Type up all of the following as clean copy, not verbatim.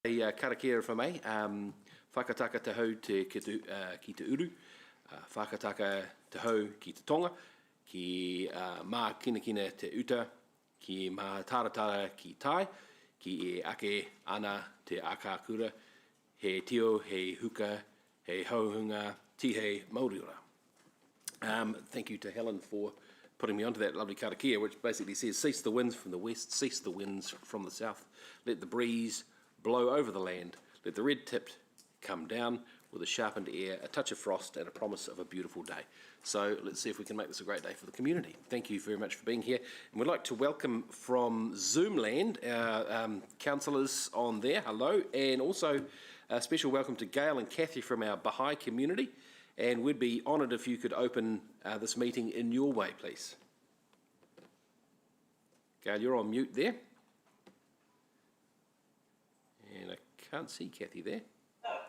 Karakia whamai, whakataka te hau ki te uru, whakataka te hau ki te tonga, ki mā kina te uta, ki mā taratara ki tai, ki e ake ana te akakura, he tio, he huka, he hauhunga, tihei Māoriora. Thank you to Helen for putting me onto that lovely karakia, which basically says, cease the winds from the west, cease the winds from the south, let the breeze blow over the land, let the red-tipped come down with a sharpened air, a touch of frost and a promise of a beautiful day. So let's see if we can make this a great day for the community. Thank you very much for being here. And we'd like to welcome from Zoom land our councillors on there, hello, and also a special welcome to Gail and Kathy from our Baha'i community. And we'd be honoured if you could open this meeting in your way, please. Gail, you're on mute there. And I can't see Kathy there. Oh.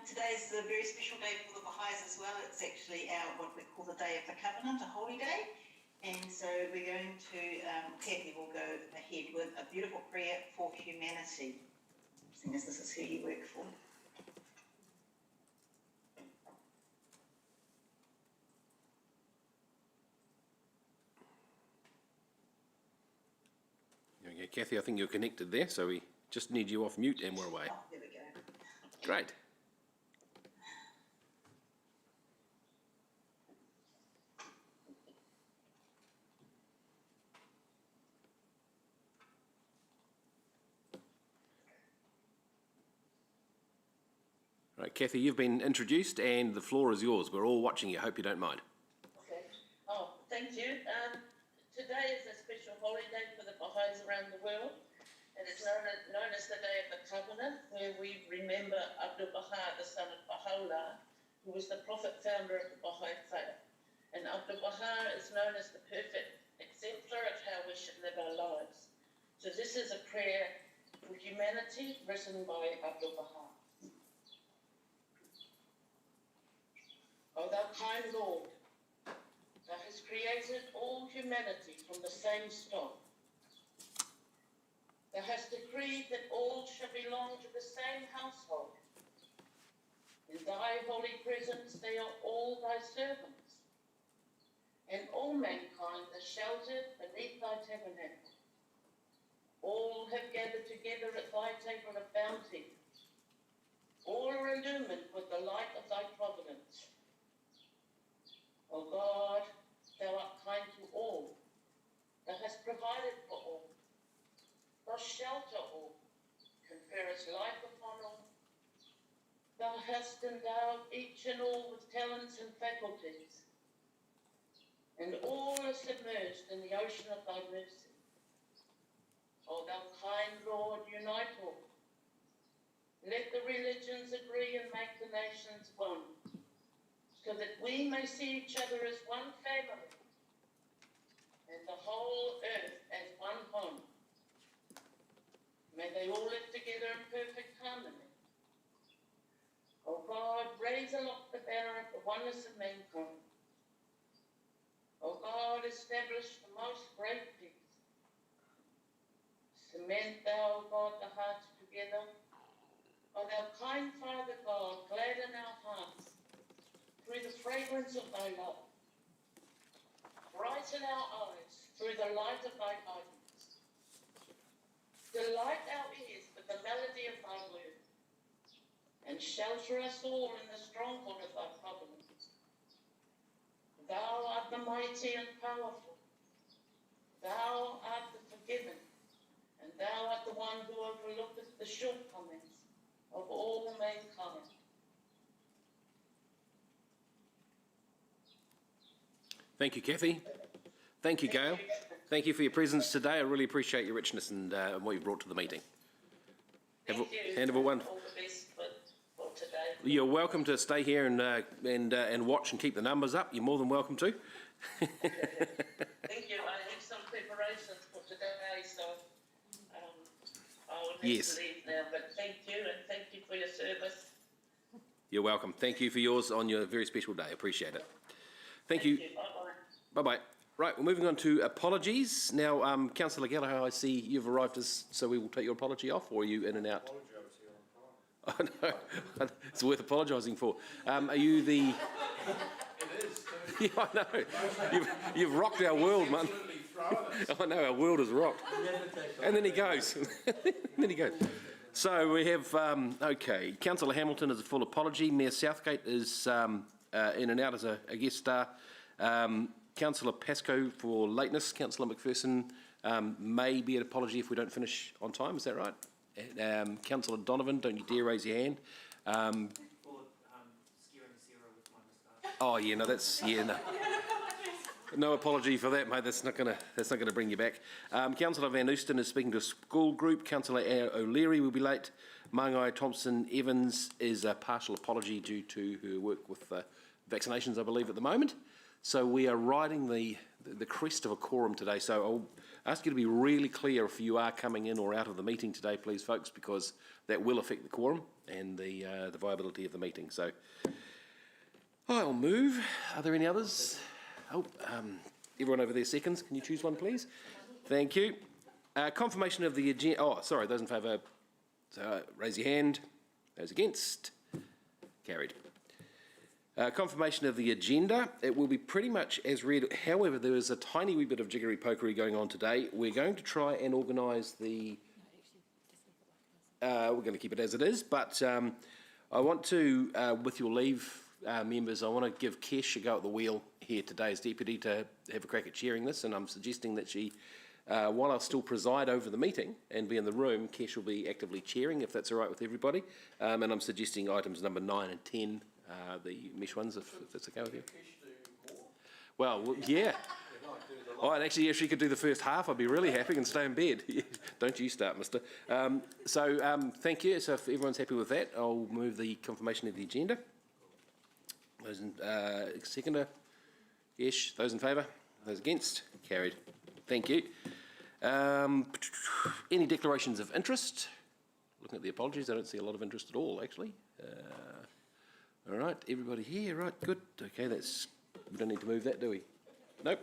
Today's a very special day for the Baha'is as well. It's actually our what we call the Day of the Covenant, a holy day. And so we're going to, Kathy will go ahead with a beautiful prayer for humanity, seeing as this is who you work for. Okay, Kathy, I think you're connected there, so we just need you off mute and we're away. Oh, there we go. Great. Right, Kathy, you've been introduced and the floor is yours. We're all watching you. Hope you don't mind. Okay. Oh, thank you. Today is a special holiday for the Baha'is around the world, and it's known as the Day of the Covenant, where we remember Abdul Baha, the son of Baha'u'llah, who was the prophet founder of the Baha'i faith. And Abdul Baha is known as the perfect exemplar of how we should live our lives. So this is a prayer for humanity written by Abdul Baha. O thou kind Lord, thou hast created all humanity from the same stock. Thou hast decreed that all shall belong to the same household. In thy holy presence they are all thy servants, and all mankind are sheltered beneath thy tabernacle. All have gathered together at thy table of bounty. All are illumined with the light of thy providence. O God, thou art kind to all. Thou hast provided for all. Thou shelter all, conferest life upon all. Thou hast endowed each and all with talents and faculties, and all are submerged in the ocean of thy mercy. O thou kind Lord, unite all. Let the religions agree and make the nations one, so that we may see each other as one family, and the whole earth as one home. May they all live together in perfect harmony. O God, raise aloft the banner of the oneness of mankind. O God, establish the most great peace. Cement thou, God, the hearts together. O thou kind Father God, gladden our hearts through the fragrance of thy love. Brighten our eyes through the light of thy guidance. Delight our ears with the melody of thy word, and shelter us all in the stronghold of thy providence. Thou art the mighty and powerful. Thou art the forgiving, and thou art the one who overlooketh the shortcomings of all mankind. Thank you, Kathy. Thank you, Gail. Thank you for your presence today. I really appreciate your richness and what you've brought to the meeting. Thank you. Have a one. All the best for today. You're welcome to stay here and watch and keep the numbers up. You're more than welcome to. Thank you. I have some preparations for today, so I will need to leave now. But thank you, and thank you for your service. You're welcome. Thank you for yours on your very special day. Appreciate it. Thank you. Bye-bye. Bye-bye. Right, we're moving on to apologies. Now, Councillor Gallagher, I see you've arrived, so we will take your apology off, or are you in and out? I know, it's worth apologising for. Are you the... It is, too. Yeah, I know. You've rocked our world, man. I know, our world is rocked. And then he goes. So we have, okay, Councillor Hamilton is a full apology. Mayor Southgate is in and out as a guest star. Councillor Pascoe for lateness. Councillor McPherson may be an apology if we don't finish on time, is that right? Councillor Donovan, don't you dare raise your hand. Oh yeah, no, that's no. No apology for that, mate. That's not gonna bring you back. Councillor Van Oosten is speaking to a school group. Councillor O'Leary will be late. Mangai Thompson Evans is a partial apology due to her work with vaccinations, I believe, at the moment. So we are riding the crest of a quorum today. So I'll ask you to be really clear if you are coming in or out of the meeting today, please, folks, because that will affect the quorum and the viability of the meeting. So I'll move. Are there any others? Oh, everyone over there seconds. Can you choose one, please? Thank you. Confirmation of the agenda. Oh, sorry, those in favour, so raise your hand. Those against? Carried. Confirmation of the agenda. It will be pretty much as read. However, there is a tiny wee bit of jiggery-pokery going on today. We're going to try and organise the... we're going to keep it as it is, but I want to, with your leave, members, I want to give Kesh a go at the wheel here today as deputy to have a crack at chairing this, and I'm suggesting that she, while I'll still preside over the meeting and be in the room, Kesh will be actively chairing, if that's all right with everybody. And I'm suggesting items number 9 and 10, the mesh ones, if that's okay with you. Well, yeah. Oh, and actually, if she could do the first half, I'd be really happy and stay in bed. Don't you start, mister. Thank you. So if everyone's happy with that, I'll move the confirmation of the agenda. Those in seconder? Yes. Those in favour? Those against? Carried. Thank you. Any declarations of interest? Looking at the apologies, I don't see a lot of interest at all, actually. All right, everybody here, right, good. Okay, we don't need to move that, do we? Nope.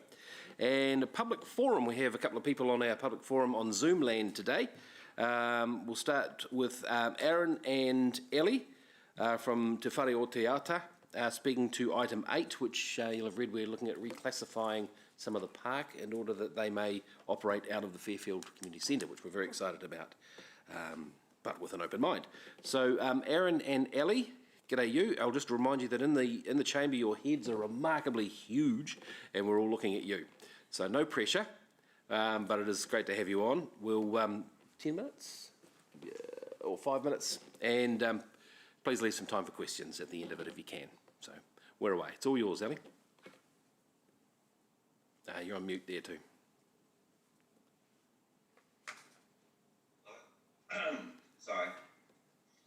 And a public forum, we have a couple of people on our public forum on Zoom land today. We'll start with Aaron and Ellie from Te Whare o Te Ata, speaking to item 8, which you'll have read. We're looking at reclassifying some of the park in order that they may operate out of the Fairfield Community Centre, which we're very excited about, but with an open mind. So Aaron and Ellie, g'day you. I'll just remind you that in the chamber your heads are remarkably huge and we're all looking at you. So no pressure, but it is great to have you on. We'll 10 minutes or 5 minutes, and please leave some time for questions at the end of it if you can. So we're away. It's all yours, Ellie. You're on mute there too. Sorry.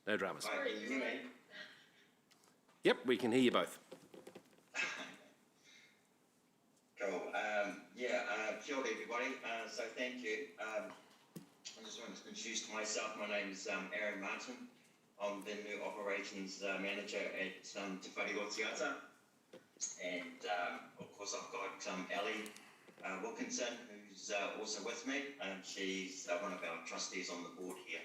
No dramas. Right, can you hear me? Yep, we can hear you both. Cool. Kia ora everybody. So thank you. I just wanted to introduce myself. My name is Aaron Martin. I'm the new operations manager at Te Whare o Te Ata. And of course I've got Ellie Wilkinson, who's also with me. She's one of our trustees on the board here.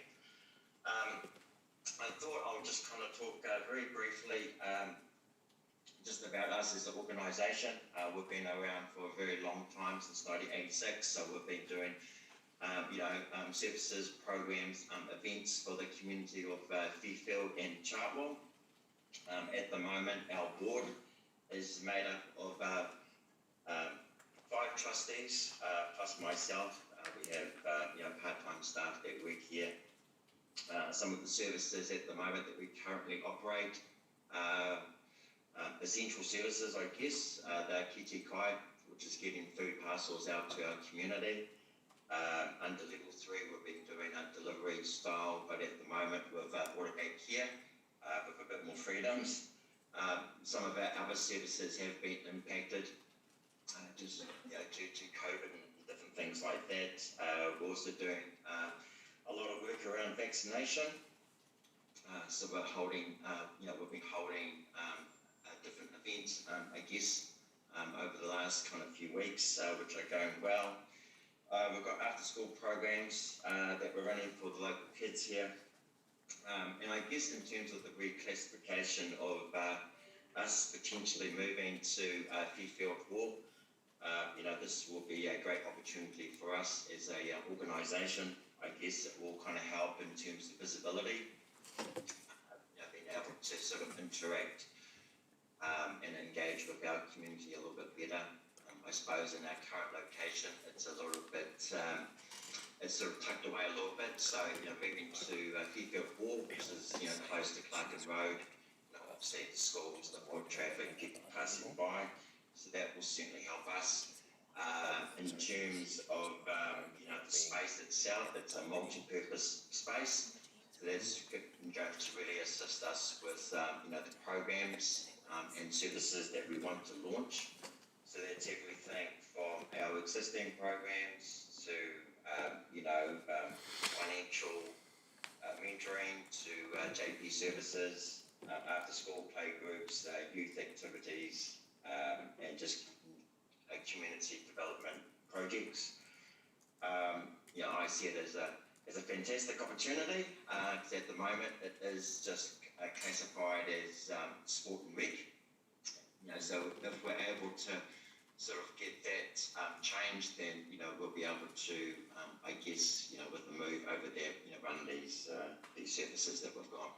I thought I'll just kind of talk very briefly just about us as an organisation. We've been around for a very long time, since 1986, so we've been doing services, programs, events for the community of Fairfield and Chartwell. At the moment, our board is made up of 5 trustees plus myself. We have part-time staff that work here. Some of the services at the moment that we currently operate, essential services, I guess, the Kiti Kai, which is getting food parcels out to our community. Under level 3, we've been doing a delivery style, but at the moment we've brought it back here with a bit more freedoms. Some of our other services have been impacted due to COVID and different things like that. We're also doing a lot of work around vaccination. So we're holding, we've been holding different events, over the last kind of few weeks, which are going well. We've got after-school programs that we're running for the local kids here. And I guess in terms of the reclassification of us potentially moving to Fairfield Hall, this will be a great opportunity for us as a organisation. I guess it will kind of help in terms of visibility, being able to sort of interact and engage with our community a little bit better. I suppose in our current location, it's a little bit, it's sort of tucked away a little bit. So, moving to Fairfield Hall, which is, close to Clarkin Road, obviously the schools, the more traffic, people passing by. So that will certainly help us. In terms of, the space itself, it's a multi-purpose space. So that's going to really assist us with, the programs and services that we want to launch. So that's everything from our existing programs to, financial mentoring to JP services, after-school play groups, youth activities, and just community development projects. I see it as a fantastic opportunity because at the moment it is just classified as sport and rec. So if we're able to sort of get that changed, then we'll be able to, with the move over there, run these services that we've got.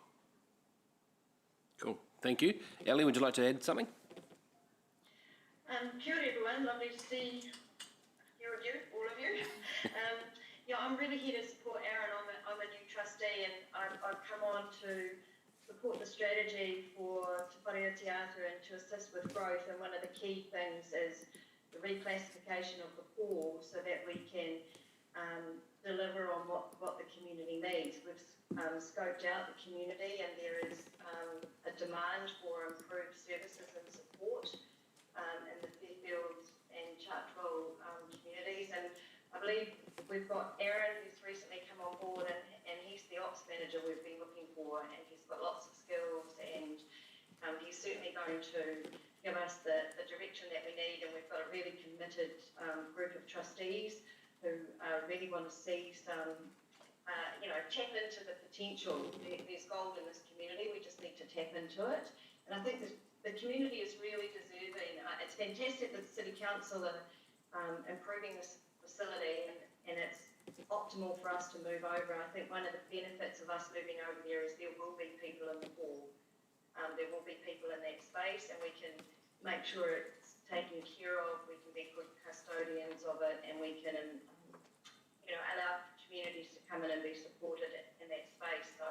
Cool, thank you. Ellie, would you like to add something? Kia ora everyone, lovely to see you, all of you. I'm really here to support Aaron. I'm a new trustee and I've come on to support the strategy for Te Whare Teatru and to assist with growth. And one of the key things is the reclassification of the pool so that we can deliver on what the community needs. We've scoped out the community and there is a demand for improved services and support in the Fairfield and Chartwell communities. And I believe we've got Aaron, who's recently come on board, and he's the ops manager we've been looking for, and he's got lots of skills, and he's certainly going to give us the direction that we need. And we've got a really committed group of trustees who really want to see some, tap into the potential. There's gold in this community, we just need to tap into it. And I think the community is really deserving. It's fantastic that the City Council are improving this facility and it's optimal for us to move over. I think one of the benefits of us moving over there is there will be people in the hall. There will be people in that space and we can make sure it's taken care of, we can be good custodians of it, and we can allow communities to come in and be supported in that space. So,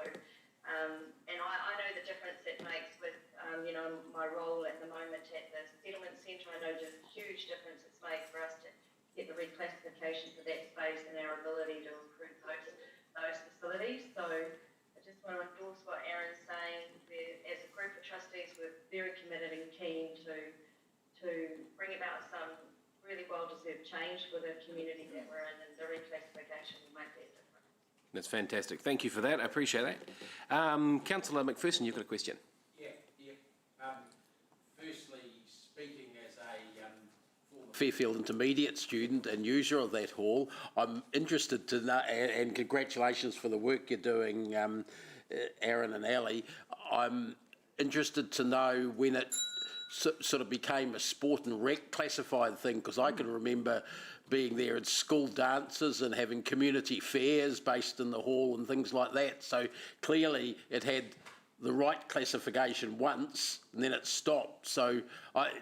and I know the difference it makes with, my role at the moment at the settlement centre. I know just a huge difference it's made for us to get the reclassification for that space and our ability to improve those facilities. So I just want to endorse what Aaron's saying. As a group of trustees, we're very committed and keen to bring about some really well-deserved change for the community that we're in, and the reclassification will make that difference. That's fantastic. Thank you for that. I appreciate that. Councillor McPherson, you've got a question. Firstly, speaking as a former Fairfield Intermediate student and user of that hall, I'm interested to know, and congratulations for the work you're doing, Aaron and Ali. I'm interested to know when it sort of became a sport and rec classified thing, because I can remember being there at school dances and having community fairs based in the hall and things like that. So clearly it had the right classification once and then it stopped. So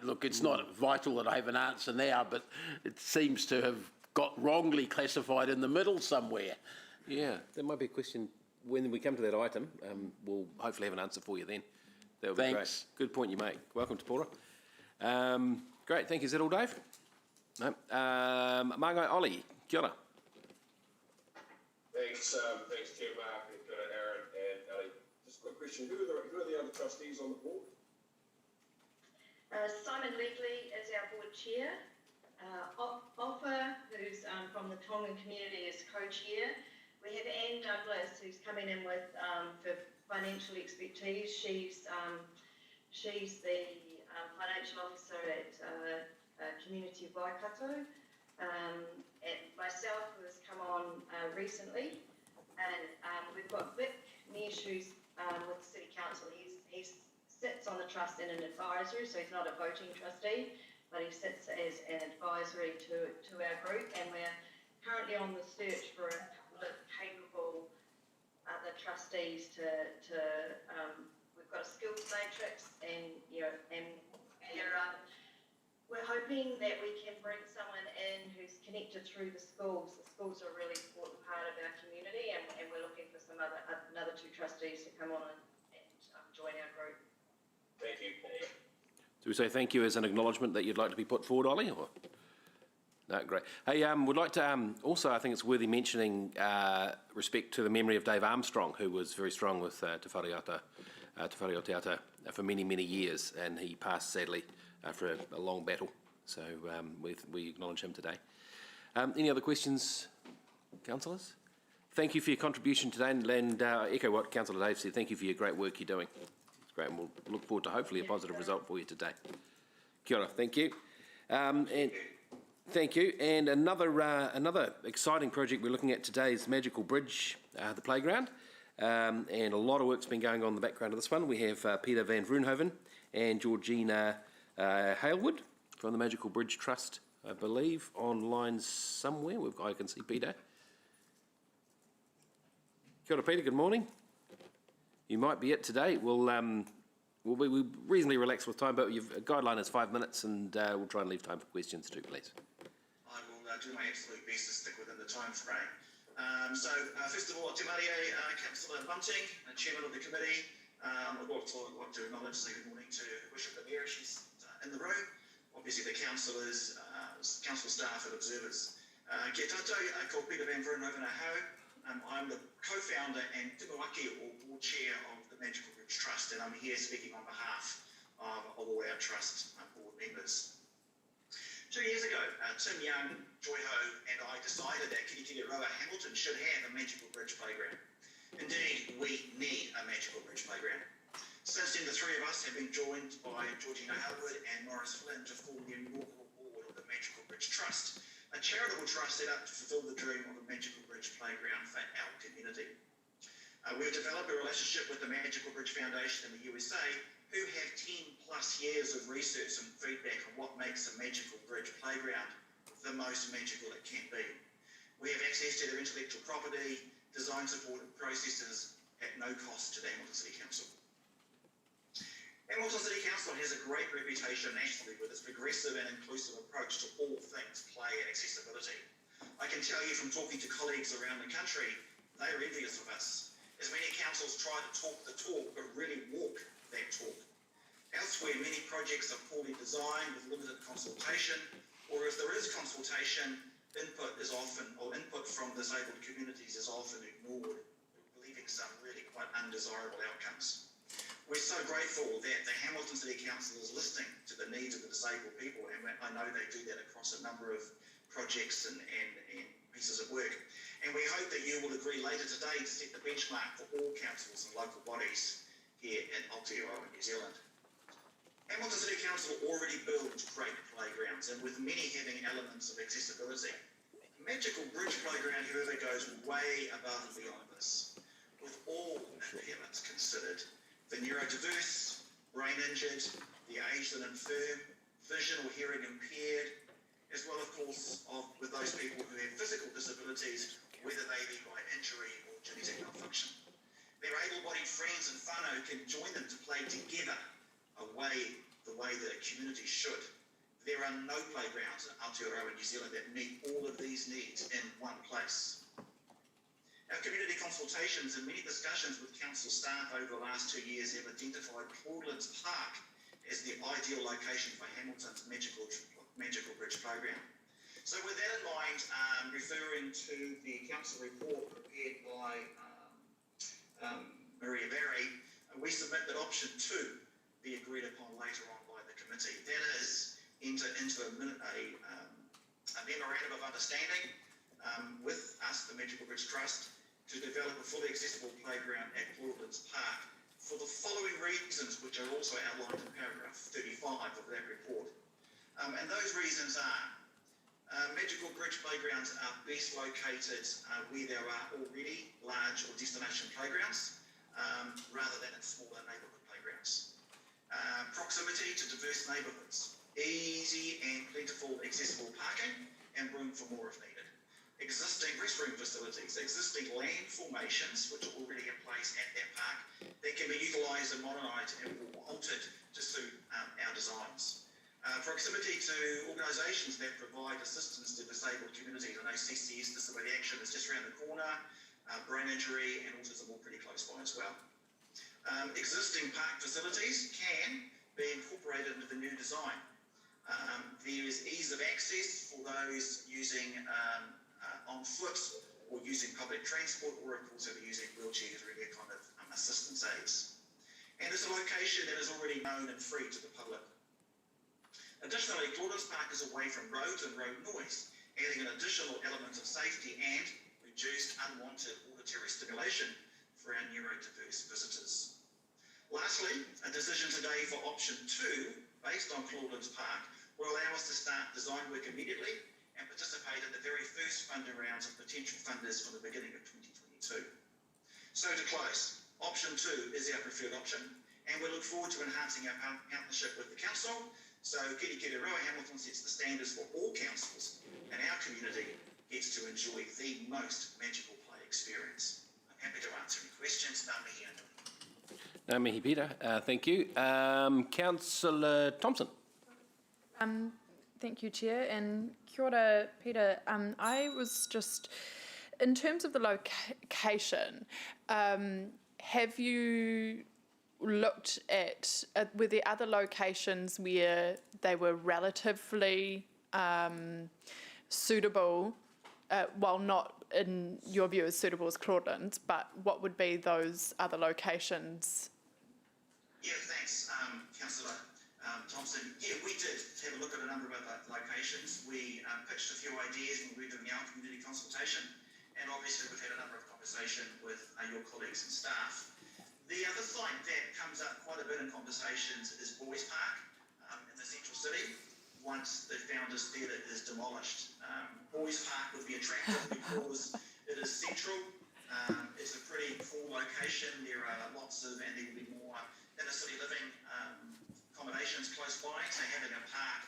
look, it's not vital that I have an answer now, but it seems to have got wrongly classified in the middle somewhere. Yeah, there might be a question when we come to that item. We'll hopefully have an answer for you then. That would be great. Good point you make. Welcome to Pora. Great, thank you. Is that all, Dave? No. Margo, Ollie, kia ora. Thanks, Chair Mark, and Aaron and Ali. Just a quick question: who are the other trustees on the board? Simon Ledley is our board chair. Offa, who's from the Tongan community, is co-chair. We have Anne Douglas, who's coming in with for financial expertise. She's the financial officer at community of Waikato. And myself who has come on recently, and we've got Vic Neers who's with the City Council. He sits on the trust in an advisory, so he's not a voting trustee, but he sits as an advisory to our group, and we're currently on the search for a couple of capable other trustees to we've got a skills matrix, and we're hoping that we can bring someone in who's connected through the schools. The schools are a really important part of our community, and we're looking for some another 2 trustees to come on and join our group. Thank you. Do we say thank you as an acknowledgement that you'd like to be put forward, Ollie? Or? No, great. Hey, would like to also, I think it's worthy mentioning respect to the memory of Dave Armstrong, who was very strong with Te Whare o Te Ata for many, many years, and he passed sadly after a long battle. So we acknowledge him today. Any other questions, councillors? Thank you for your contribution today, and echo what Councillor Dave said. Thank you for your great work you're doing. It's great, and we'll look forward to hopefully a positive result for you today. Kia ora, thank you. And thank you. And another exciting project we're looking at today is Magical Bridge, the playground. And a lot of work's been going on in the background of this one. We have Peter van Vroonhoven and Georgina Halewood from the Magical Bridge Trust, I believe, online somewhere. I can see Peter. Kia ora, Peter, good morning. You might be it today. We'll be reasonably relaxed with time, but a guideline is 5 minutes, and we'll try and leave time for questions too, please. I will do my absolute best to stick within the time frame. First of all, Te Marie, Councillor Bunting, Chairman of the Committee. I'd like to acknowledge, say good morning to Bishop Amira. She's in the room. Obviously, the councillors, council staff and observers. Kia tātou, ko Peter van Vroonhoven ahau. I'm the co-founder and Timawaki, or board chair of the Magical Bridge Trust, and I'm here speaking on behalf of all our trust board members. 2 years ago, Tim Young, Joy Ho and I decided that Kirikiriroa Hamilton should have a Magical Bridge playground. Indeed, we need a Magical Bridge playground. Since then, the 3 of us have been joined by Georgina Halewood and Morris Flynn to form the inaugural board of the Magical Bridge Trust, a charitable trust set up to fulfil the dream of a Magical Bridge playground for our community. We've developed a relationship with the Magical Bridge Foundation in the USA, who have 10+ years of research and feedback on what makes a Magical Bridge playground the most magical it can be. We have access to their intellectual property, design support and processes at no cost to the Hamilton City Council. Hamilton City Council has a great reputation nationally with its progressive and inclusive approach to all things play and accessibility. I can tell you from talking to colleagues around the country, they are envious of us, as many councils try to talk the talk but really walk that talk. Elsewhere, many projects are poorly designed with limited consultation, or if there is consultation, input from disabled communities is often ignored, leaving some really quite undesirable outcomes. We're so grateful that the Hamilton City Council is listening to the needs of the disabled people, and I know they do that across a number of projects and pieces of work. And we hope that you will agree later today to set the benchmark for all councils and local bodies here in Aotearoa, New Zealand. Hamilton City Council already builds great playgrounds, and with many having elements of accessibility. Magical Bridge Playground, however, goes way above and beyond this. With all impairments considered, the neurodiverse, brain injured, the aged and infirm, vision or hearing impaired, as well, of course, with those people who have physical disabilities, whether they be by injury or genetic malfunction. Their able-bodied friends and whānau can join them to play together the way that a community should. There are no playgrounds in Aotearoa, New Zealand that meet all of these needs in one place. Our community consultations and many discussions with council staff over the last 2 years have identified Claudelands Park as the ideal location for Hamilton's Magical Bridge Playground. So with that in mind, referring to the council report prepared by Maria Barry, we submit that option 2 be agreed upon later on by the committee. That is, enter into a memorandum of understanding with us, the Magical Bridge Trust, to develop a fully accessible playground at Claudelands Park for the following reasons, which are also outlined in paragraph 35 of that report. And those reasons are Magical Bridge playgrounds are best located where there are already large or destination playgrounds rather than in smaller neighbourhood playgrounds. Proximity to diverse neighbourhoods, easy and plentiful accessible parking and room for more if needed. Existing restroom facilities, existing land formations which are already in place at that park that can be utilised and modernised and altered to suit our designs. Proximity to organisations that provide assistance to disabled communities. I know CCS Disability Action is just around the corner, brain injury and autism all pretty close by as well. Existing park facilities can be incorporated into the new design. There is ease of access for those using on foot or using public transport, or of course if they're using wheelchairs or any kind of assistance aids. And it's a location that is already known and free to the public. Additionally, Claudius Park is away from roads and road noise, adding an additional element of safety and reduced unwanted auditory stimulation for our neurodiverse visitors. Lastly, a decision today for option 2, based on Claudius Park, will allow us to start design work immediately and participate in the very first funding rounds of potential funders from the beginning of 2022. So to close, option 2 is our preferred option, and we look forward to enhancing our partnership with the Council. So Kiri Kiri Roa Hamilton sets the standards for all councils, and our community gets to enjoy the most magical play experience. I'm happy to answer any questions. Ngā mihi anō. Ngā mihi, Peter. Thank you. Councillor Thompson. Thank you, Chair, and kia ora, Peter. I was just, in terms of the location, have you looked at, were there other locations where they were relatively suitable, while not in your view as suitable as Claudelands, but what would be those other locations? Yeah, thanks, Councillor Thompson. Yeah, we did have a look at a number of other locations. We pitched a few ideas when we were doing our community consultation, and obviously we've had a number of conversations with your colleagues and staff. The other site that comes up quite a bit in conversations is Boys Park in the central city, once the Founders Theatre is demolished. Boys Park would be attractive because it is central. It's a pretty cool location. There are lots of, and there will be more inner city living accommodations close by, so having a park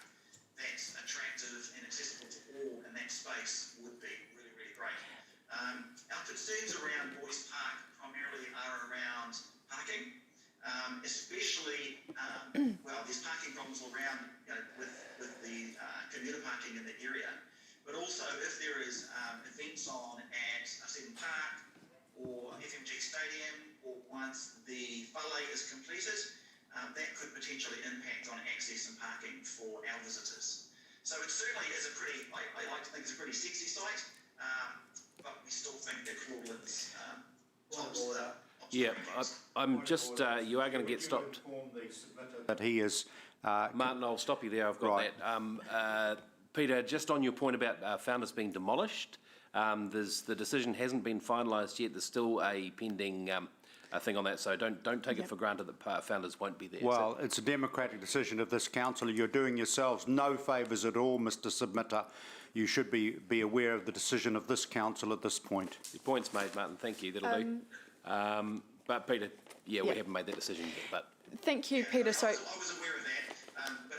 that's attractive and accessible to all in that space would be really, really great. Our concerns around Boys Park primarily are around parking, especially, well, there's parking problems all around, with the commuter parking in the area, but also if there is events on at Seton Park or FMG Stadium, or once the whale is completed, that could potentially impact on access and parking for our visitors. So it certainly is a pretty, I like to think it's a pretty sexy site, but we still think that Claudelands tops the. Yeah, I'm just, you are going to get stopped. That he is... Martin, I'll stop you there, I've got right. that. Peter, just on your point about Founders being demolished, the decision hasn't been finalised yet. There's still a pending thing on that, so don't take it for granted that Founders won't be there. Well, it's a democratic decision of this council. You're doing yourselves no favours at all, Mr Submitter. You should be aware of the decision of this council at this point. Your point's made, Martin. Thank you. That'll do. But Peter, we haven't made that decision yet. But thank you, Peter. So I was aware of that, but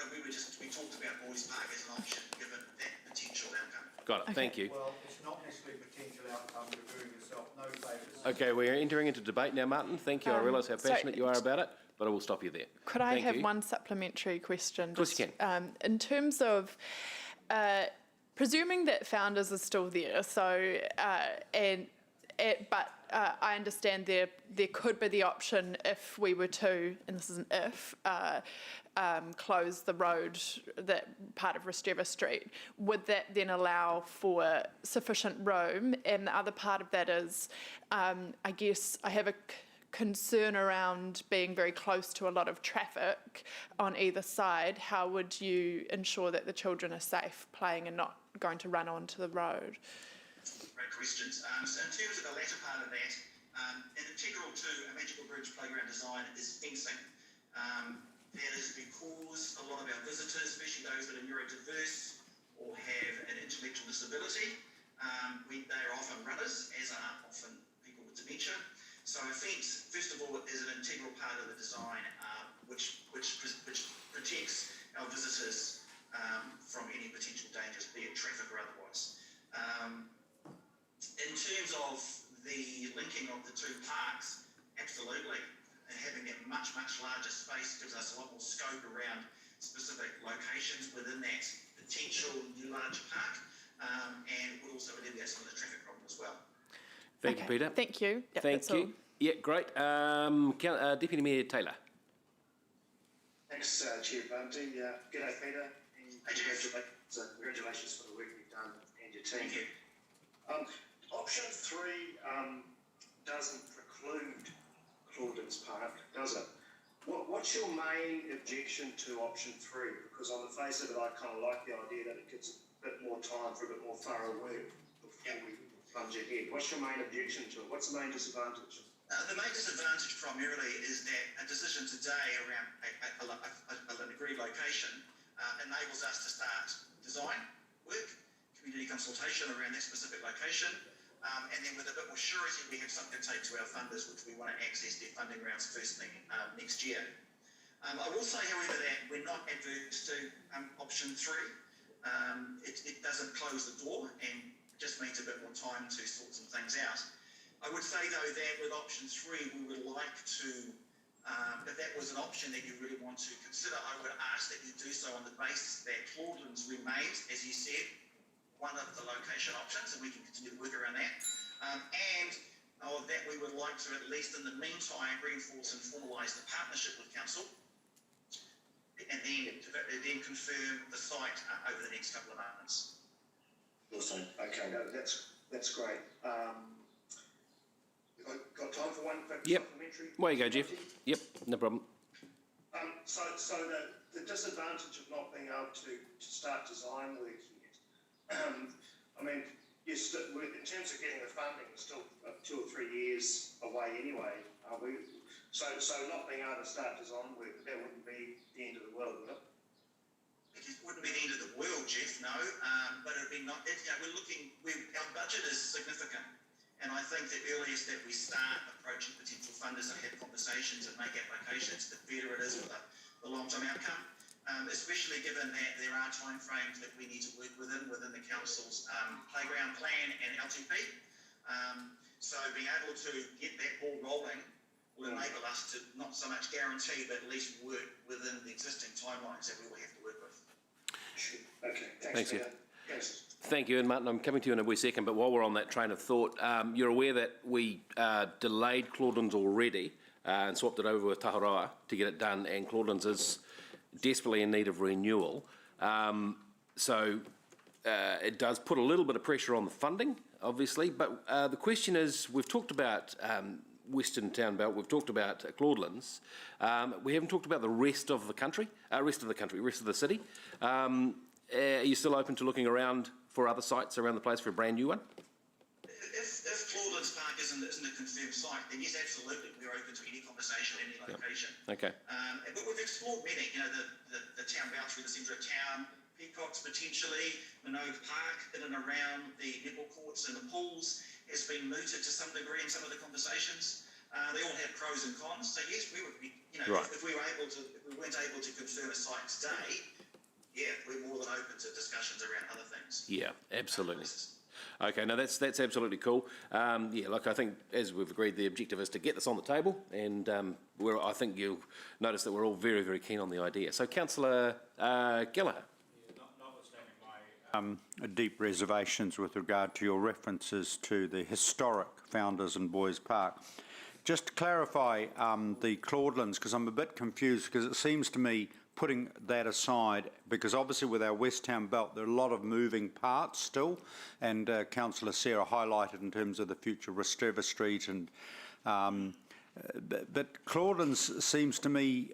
we talked about Boys Park as an option given that potential outcome. got it. Okay. Thank you. Well, it's not necessarily potential outcome. You're doing yourself no favours. Okay, we're entering into debate now, Martin. Thank you. I realise how passionate you are about it, but I will stop you there. could I have one supplementary question? Of course you can. In terms of presuming that Founders are still there, so but I understand there could be the option if we were to, and this is an if, close the road, that part of Resteva Street. Would that then allow for sufficient room? And the other part of that is, I guess I have a concern around being very close to a lot of traffic on either side. How would you ensure that the children are safe playing and not going to run onto the road? Great questions. So in terms of the latter part of that, an integral to a Magical Bridge playground design is fencing. That is because a lot of our visitors, especially those that are neurodiverse or have an intellectual disability, they are often runners, as are often people with dementia. So a fence, first of all, is an integral part of the design, which protects our visitors from any potential dangers, be it traffic or otherwise. In terms of the linking of the two parks, absolutely. And having that much larger space gives us a lot more scope around specific locations within that potential new larger park, and would also alleviate some of the traffic problem as well. Thank you, Peter. Thank you. Yep, Thank that's you. all. Yeah, great. Deputy Mayor Taylor. Thanks, Chair Bunty. G'day, Peter. And congratulations for the work you've done and your team. Thank you. Option 3 doesn't preclude Clauden's Park, does it? What's your main objection to option 3? Because on the face of it, I kind of like the idea that it gives a bit more time for a bit more thorough work before we plunge ahead. What's your main objection to it? What's the main disadvantage? The main disadvantage primarily is that a decision today around an agreed location enables us to start design work, community consultation around that specific location, and then with a bit more surety we have something to take to our funders, which we want to access their funding rounds first thing next year. I will say, however, that we're not adverse to option 3. It doesn't close the door and just means a bit more time to sort some things out. I would say, though, that with option 3, we would like to, if that was an option that you really want to consider, I would ask that you do so on the basis that Clauden's remains, as you said, one of the location options, and we can continue to work around that. And that we would like to, at least in the meantime, reinforce and formalise the partnership with Council, and then confirm the site over the next couple of months. Awesome. Okay, no, that's great. Got time for one supplementary? Way you go, Jeff. Yep, no problem. So the disadvantage of not being able to start design work yet, I mean, in terms of getting the funding, we're still 2 or 3 years away anyway. So not being able to start design work, that wouldn't be the end of the world, would it? It wouldn't be the end of the world, Jeff, no, but it'd be not. Our budget is significant. And I think the earliest that we start approaching potential funders and have conversations and make applications, the better it is for the long-term outcome, especially given that there are timeframes that we need to work within the Council's playground plan and LTP. So being able to get that ball rolling will enable us to not so much guarantee, but at least work within the existing timelines that we will have to work with. Sure. Okay, thanks Peter. Yes. Thank you, and Martin, I'm coming to you in a wee second, but while we're on that train of thought, you're aware that we delayed Clauden's already and swapped it over with Taharoa to get it done, and Clauden's is desperately in need of renewal. So it does put a little bit of pressure on the funding, obviously, but the question is, we've talked about Western Town Belt, we've talked about Claudelands, we haven't talked about the rest of the country, rest of the city. Are you still open to looking around for other sites around the place for a brand new one? If Clauden's Park isn't a confirmed site, then yes, absolutely, we're open to any conversation, any location. Yep. Okay. But we've explored many, the town boundary, the centre of town, Peacocks potentially, Minogue Park, in and around the netball courts and the pools has been mooted to some degree in some of the conversations. They all have pros and cons. So yes, we would be, right. if we weren't able to confirm a site today, yeah, we're more than open to discussions around other things. Yeah, absolutely. Okay, no, that's absolutely cool. Yeah, like I think, as we've agreed, the objective is to get this on the table, and I think you'll notice that we're all very, very keen on the idea. So, Councillor Gallagher. Notwithstanding my deep reservations with regard to your references to the historic Founders and Boys Park, just to clarify the Claudelands, because I'm a bit confused, because it seems to me, putting that aside, because obviously with our West Town Belt there are a lot of moving parts still, and Councillor Sarah highlighted in terms of the future Restreva Street, and but Claudelands seems to me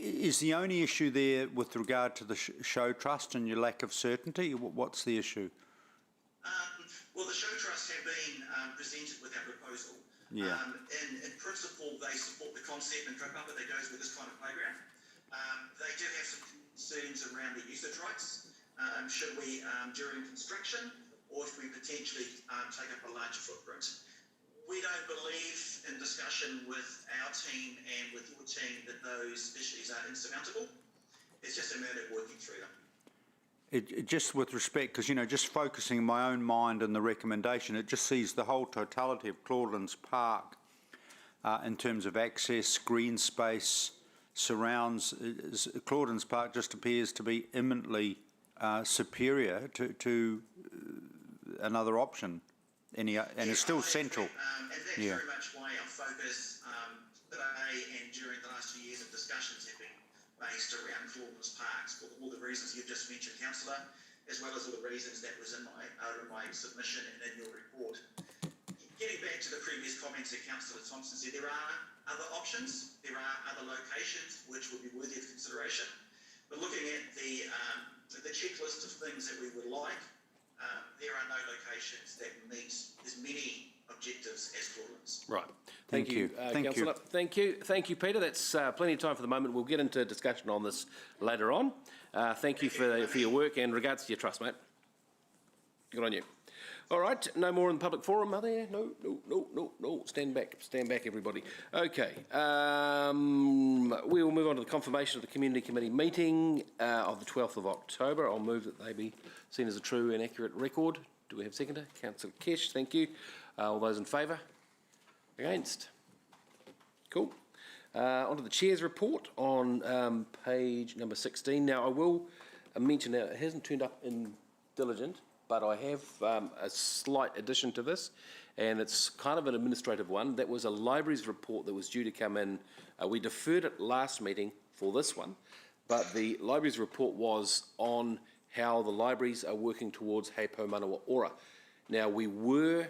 is the only issue there with regard to the show trust and your lack of certainty. What's the issue? Well, the show trusts have been presented with our proposal. Yeah. In principle, they support the concept and kaupapa that goes with this kind of playground. They do have some concerns around the usage rights. Should we, during construction, or if we potentially take up a larger footprint. We don't believe in discussion with our team and with your team that those issues are insurmountable. It's just a matter of working through them. It just with respect, because, just focusing my own mind on the recommendation, it just sees the whole totality of Claudelands Park in terms of access, green space, surrounds. Claudelands Park just appears to be imminently superior to another option, and it's still central. And that's very much why our focus today and during the last few years of discussions have been based around Claudelands Parks, for all the reasons you've just mentioned, Councillor, as well as all the reasons that was in my submission and in your report. Getting back to the previous comments that Councillor Thompson said, there are other options, there are other locations which would be worthy of consideration. But looking at the checklist of things that we would like, there are no locations that meet as many objectives as Claudelands. Right. Thank you, Thank Councillor. you. Thank you, Peter. That's plenty of time for the moment. We'll get into discussion on this later on. Thank you for your work and regards to your trust, mate. Good on you. All right, no more in the public forum, are there? No. Stand back, everybody. Okay, we will move on to the confirmation of the Community Committee meeting of the 12th of October. I'll move that they be seen as a true and accurate record. Do we have a seconder? Councillor Kesh, thank you. All those in favour? Against? Cool. Onto the Chair's report on page number 16. Now, I will mention that it hasn't turned up in diligent, but I have a slight addition to this, and it's kind of an administrative one. That was a libraries report that was due to come in. We deferred it last meeting for this one, but the libraries report was on how the libraries are working towards Hei Pou Manawa Ora. Now, we were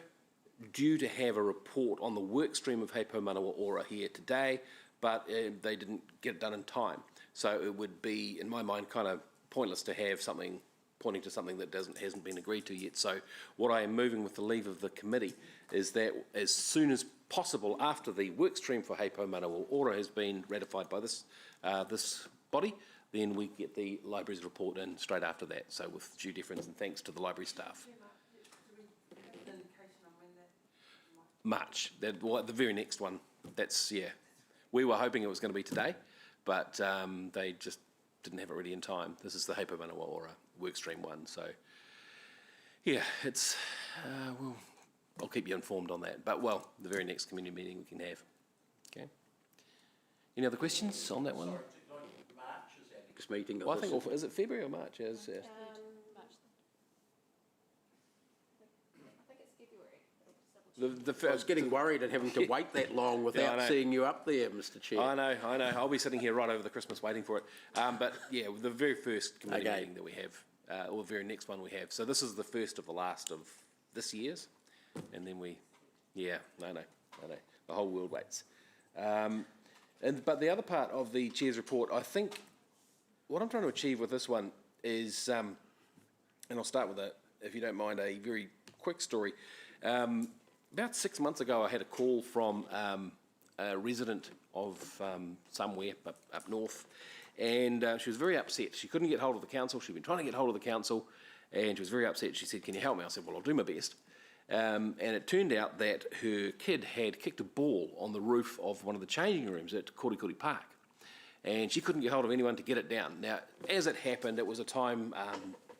due to have a report on the work stream of Hei Pou Manawa Ora here today, but they didn't get it done in time. So it would be, in my mind, kind of pointless to have something pointing to something that hasn't been agreed to yet. So what I am moving with the leave of the committee is that as soon as possible after the work stream for Hei Pou Manawa Ora has been ratified by this body, then we get the library's report in straight after that. So with due deference and thanks to the library staff. March, the very next one. That's, yeah. We were hoping it was going to be today, but they just didn't have it ready in time. This is the Hei Pou Manawa Ora workstream one. So, yeah, it's, well, I'll keep you informed on that. But, well, the very next community meeting we can have. Okay. Any other questions on that one? Sorry, March is our next meeting. Well, I think, is it February or March? March. I was getting worried at having to wait that long without seeing you up there, Mr. Chair. I know. I'll be sitting here right over the Christmas waiting for it. But yeah, the very first committee meeting that we have, or the very next one we have. So this is the first of the last of this year's, and then we, I know, the whole world waits. But the other part of the Chair's report, I think, what I'm trying to achieve with this one is, and I'll start with if you don't mind, a very quick story. About 6 months ago, I had a call from a resident of somewhere up north, and she was very upset. She couldn't get hold of the council. She'd been trying to get hold of the council, and she was very upset. She said, "Can you help me?" I said, "Well, I'll do my best." And it turned out that her kid had kicked a ball on the roof of one of the changing rooms at Korikori Park, and she couldn't get hold of anyone to get it down. Now, as it happened, it was a time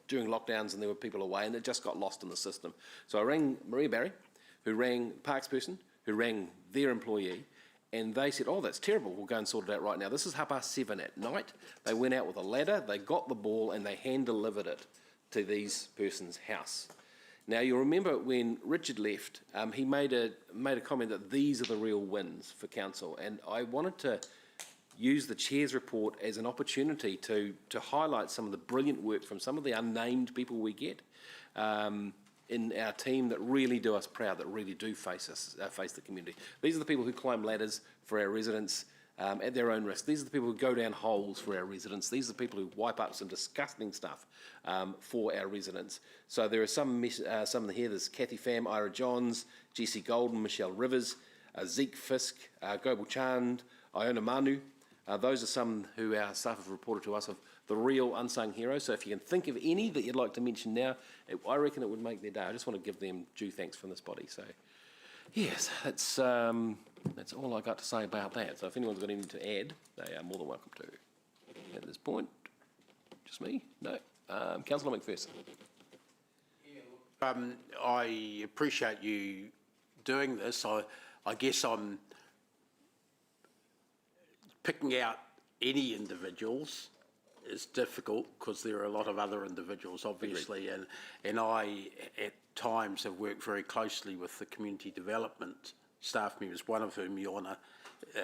during lockdowns and there were people away, and it just got lost in the system. So I rang Maria Barry, who rang the parks person, who rang their employee, and they said, "Oh, that's terrible, we'll go and sort it out right now." This is 7:30 at night. They went out with a ladder, they got the ball, and they hand-delivered it to these person's house. Now, you'll remember when Richard left, he made a comment that these are the real wins for council, and I wanted to use the Chair's report as an opportunity to highlight some of the brilliant work from some of the unnamed people we get in our team that really do us proud, that really do face the community. These are the people who climb ladders for our residents at their own risk. These are the people who go down holes for our residents. These are the people who wipe up some disgusting stuff for our residents. So there are some here. There's Kathy Pham, Ira Johns, Jessie Golden, Michelle Rivers. Zeke Fisk, Global Chand, Iona Manu. Those are some who our staff have reported to us of the real unsung heroes. So if you can think of any that you'd like to mention now, I reckon it would make their day. I just want to give them due thanks from this body. So, yes, that's all I got to say about that. So if anyone's got anything to add, they are more than welcome to. At this point, just me? No. Councillor McPherson. I appreciate you doing this. I guess I'm picking out any individuals is difficult because there are a lot of other individuals, obviously, and I at times have worked very closely with the community development staff members, one of whom, Iona,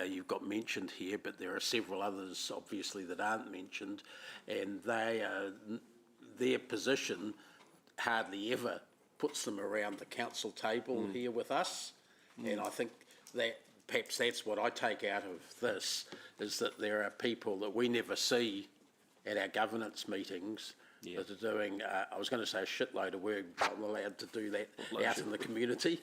you've got mentioned here, but there are several others, obviously, that aren't mentioned, and their position hardly ever puts them around the council table here with us, and I think that perhaps that's what I take out of this, is that there are people that we never see at our governance meetings that are doing, I was going to say a shitload of work, but I'm allowed to do that out in the community.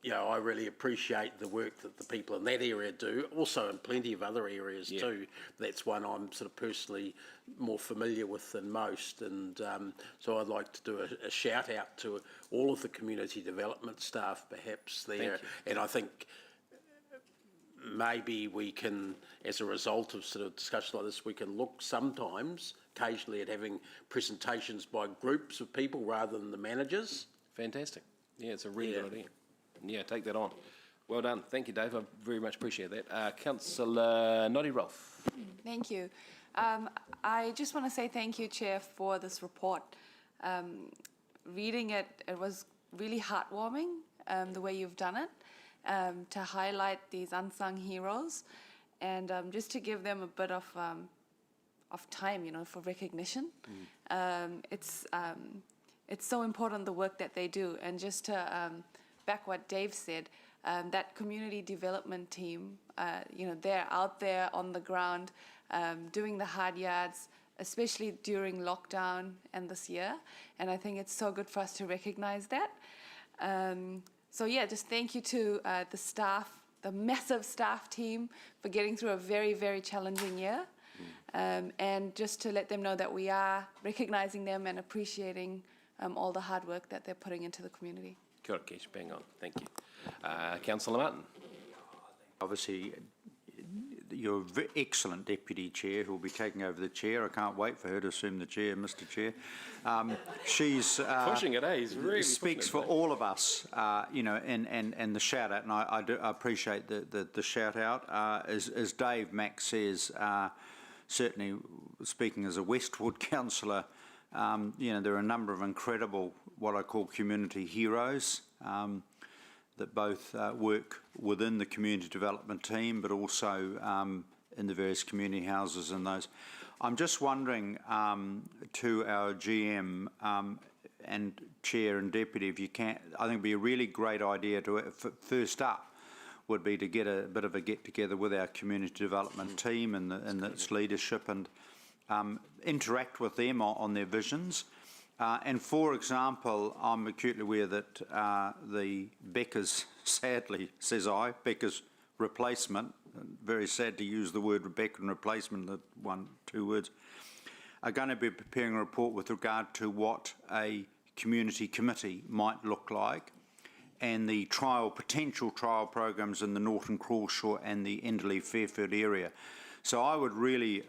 You know, I really appreciate the work that the people in that area do, also in plenty of other areas too. That's one I'm sort of personally more familiar with than most, and so I'd like to do a shout out to all of the community development staff perhaps there, and I think maybe we can, as a result of sort of discussions like this, we can look sometimes, occasionally, at having presentations by groups of people rather than the managers. Fantastic. Yeah, it's a really good idea. Yeah, take that on. Well done. Thank you, Dave. I very much appreciate that. Councillor Noddy Rolfe. Thank you. I just want to say thank you, Chair, for this report. Reading it, it was really heartwarming, the way you've done it. To highlight these unsung heroes, and just to give them a bit of time, you know, for recognition. It's so important, the work that they do, and just to back what Dave said, that community development team, you know, they're out there on the ground doing the hard yards, especially during lockdown and this year, and I think it's so good for us to recognize that. So yeah, just thank you to the staff, the massive staff team, for getting through a very, very challenging year. And just to let them know that we are recognising them and appreciating all the hard work that they're putting into the community. Kia ora, Kesh, bang on. Thank you. Councillor Martin. Obviously, you're an excellent Deputy Chair who will be taking over the chair. I can't wait for her to assume the chair, Mr. Chair. She's pushing it, eh? He's really speaks for all of us, you know, and the shout out, and I appreciate the shout out. As Dave Mack says, certainly speaking as a Westwood councillor, you know, there are a number of incredible, what I call community heroes, that both work within the community development team, but also in the various community houses and those. I'm just wondering to our GM and Chair and Deputy, if you can, I think it'd be a really great idea to, first up, would be to get a bit of a get-together with our community development team and its leadership, and interact with them on their visions. And for example, I'm acutely aware that the Becker's, sadly, says I, Becker's replacement, very sad to use the word Becker and replacement, the two words, are going to be preparing a report with regard to what a community committee might look like, and the potential trial programs in the Norton Crawshaw and the Enderley Fairfield area. So I would really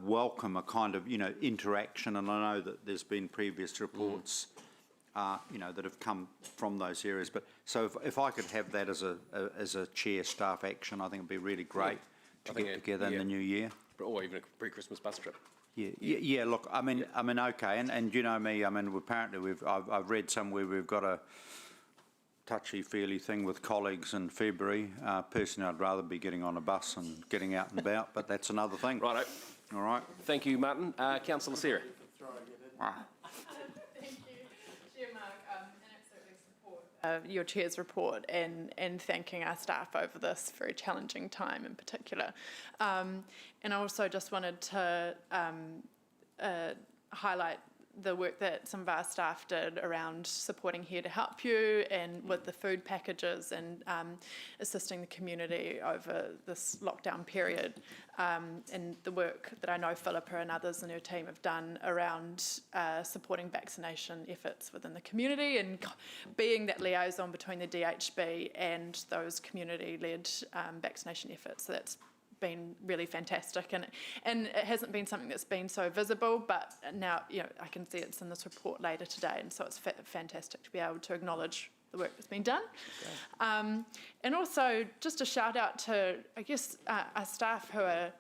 welcome a kind of, you know, interaction, and I know that there's been previous reports, you know, that have come from those areas. But so if I could have that as a chair staff action, I think it'd be really great to get together in the new year. Or even a pre-Christmas bus trip. Yeah. Look, I mean, okay, and you know me. I mean, apparently I've read somewhere we've got a touchy-feely thing with colleagues in February. Personally, I'd rather be getting on a bus and getting out and about, but that's another thing. Righto. All right. Thank you, Martin. Councillor Sarah. Thank you, Chair Mark, and absolutely support your Chair's report and thanking our staff over this very challenging time in particular. And I also just wanted to highlight the work that some of our staff did around supporting Here to Help You and with the food packages and assisting the community over this lockdown period, and the work that I know Philippa and others in her team have done around supporting vaccination efforts within the community and being that liaison between the DHB and those community-led vaccination efforts. So that's been really fantastic, and it hasn't been something that's been so visible, but now I can see it's in this report later today, and so it's fantastic to be able to acknowledge the work that's been done. Okay. And also just a shout out to, I guess, our staff who are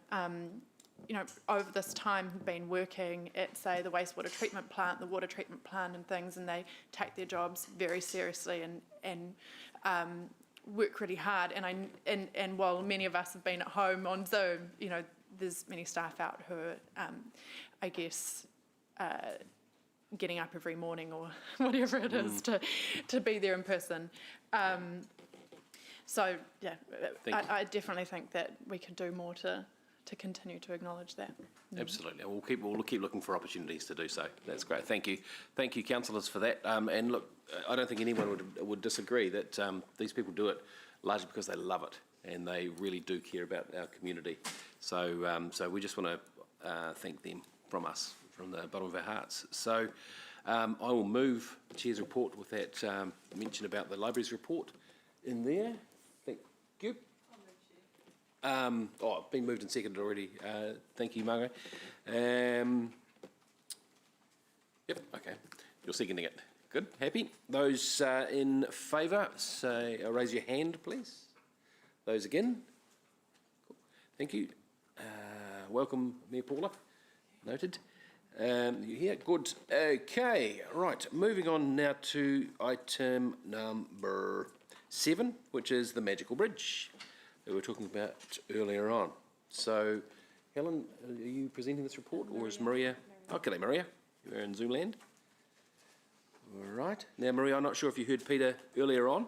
over this time have been working at, say, the wastewater treatment plant, the water treatment plant and things, and they take their jobs very seriously and work really hard. And while many of us have been at home on Zoom, there's many staff out who are, I guess, getting up every morning or whatever it is to be there in person. So yeah, I definitely think that we could do more to continue to acknowledge that. Absolutely, we'll keep looking for opportunities to do so. That's great. Thank you, councillors, for that. And look, I don't think anyone would disagree that these people do it largely because they love it and they really do care about our community. So we just want to thank them from the bottom of our hearts. So I will move the Chair's report with that mention about the library's report in there. Thank you. It's been moved and seconded already. Thank you, Margo. Yep, okay. You're seconding it. Good, happy. Those in favour, say, raise your hand, please. Those again. Cool. Thank you. Welcome, Mayor Paula. Noted. You here? Good. Okay, right. Moving on now to item number 7, which is the Magical Bridge that we were talking about earlier on. So, Helen, are you presenting this report, or is Maria? Oh, g'day, Maria. You're in Zoom land. All right. Now, Maria, I'm not sure if you heard Peter earlier on.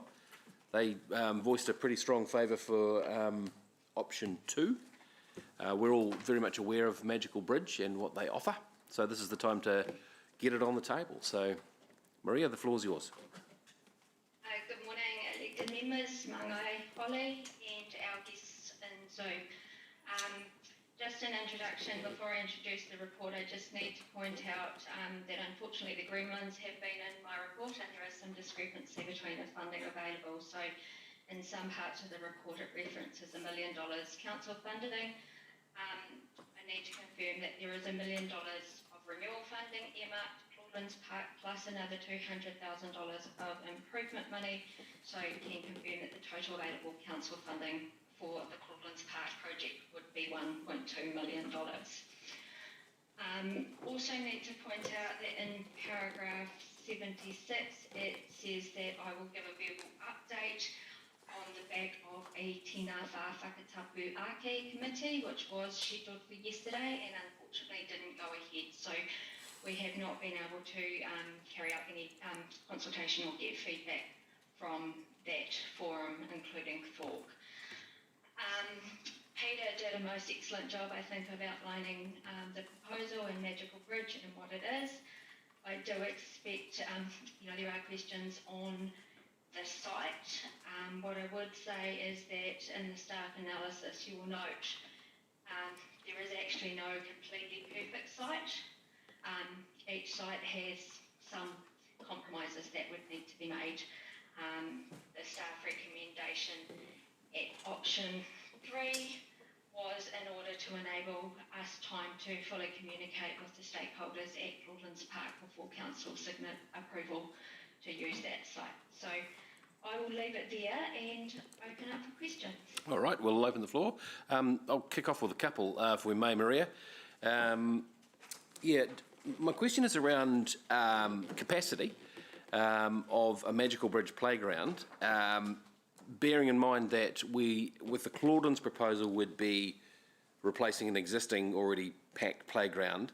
They voiced a pretty strong favour for option 2. We're all very much aware of Magical Bridge and what they offer. So this is the time to get it on the table. So, Maria, the floor's yours. Good morning, elected members, Mangai Holly, and our guests in Zoom. Just an introduction before I introduce the report. I just need to point out that unfortunately the gremlins have been in my report and there is some discrepancy between the funding available. So in some parts of the report it references $1 million council funding. I need to confirm that there is $1 million of renewal funding earmarked Claudelands Park plus another $200,000 of improvement money. So you can confirm that the total available council funding for the Claudelands Park project would be $1.2 million. Also need to point out that in paragraph 76 it says that I will give a verbal update on the back of a Tina Wha Whakatapu Ake committee, which was scheduled for yesterday and unfortunately didn't go ahead. So we have not been able to carry out any consultation or get feedback from that forum, including Fork. Peter did a most excellent job, I think, of outlining the proposal and Magical Bridge and what it is. I do expect, there are questions on the site. What I would say is that in the staff analysis, you will note there is actually no completely perfect site. Each site has some compromises that would need to be made. The staff recommendation at option 3 was in order to enable us time to fully communicate with the stakeholders at Claudelands Park before council submit approval to use that site. So I will leave it there and open up for questions. All right, we'll open the floor. I'll kick off with a couple, if we may, Maria. My question is around capacity of a Magical Bridge playground. Bearing in mind that we, with the Claudelands proposal, would be replacing an existing already packed playground,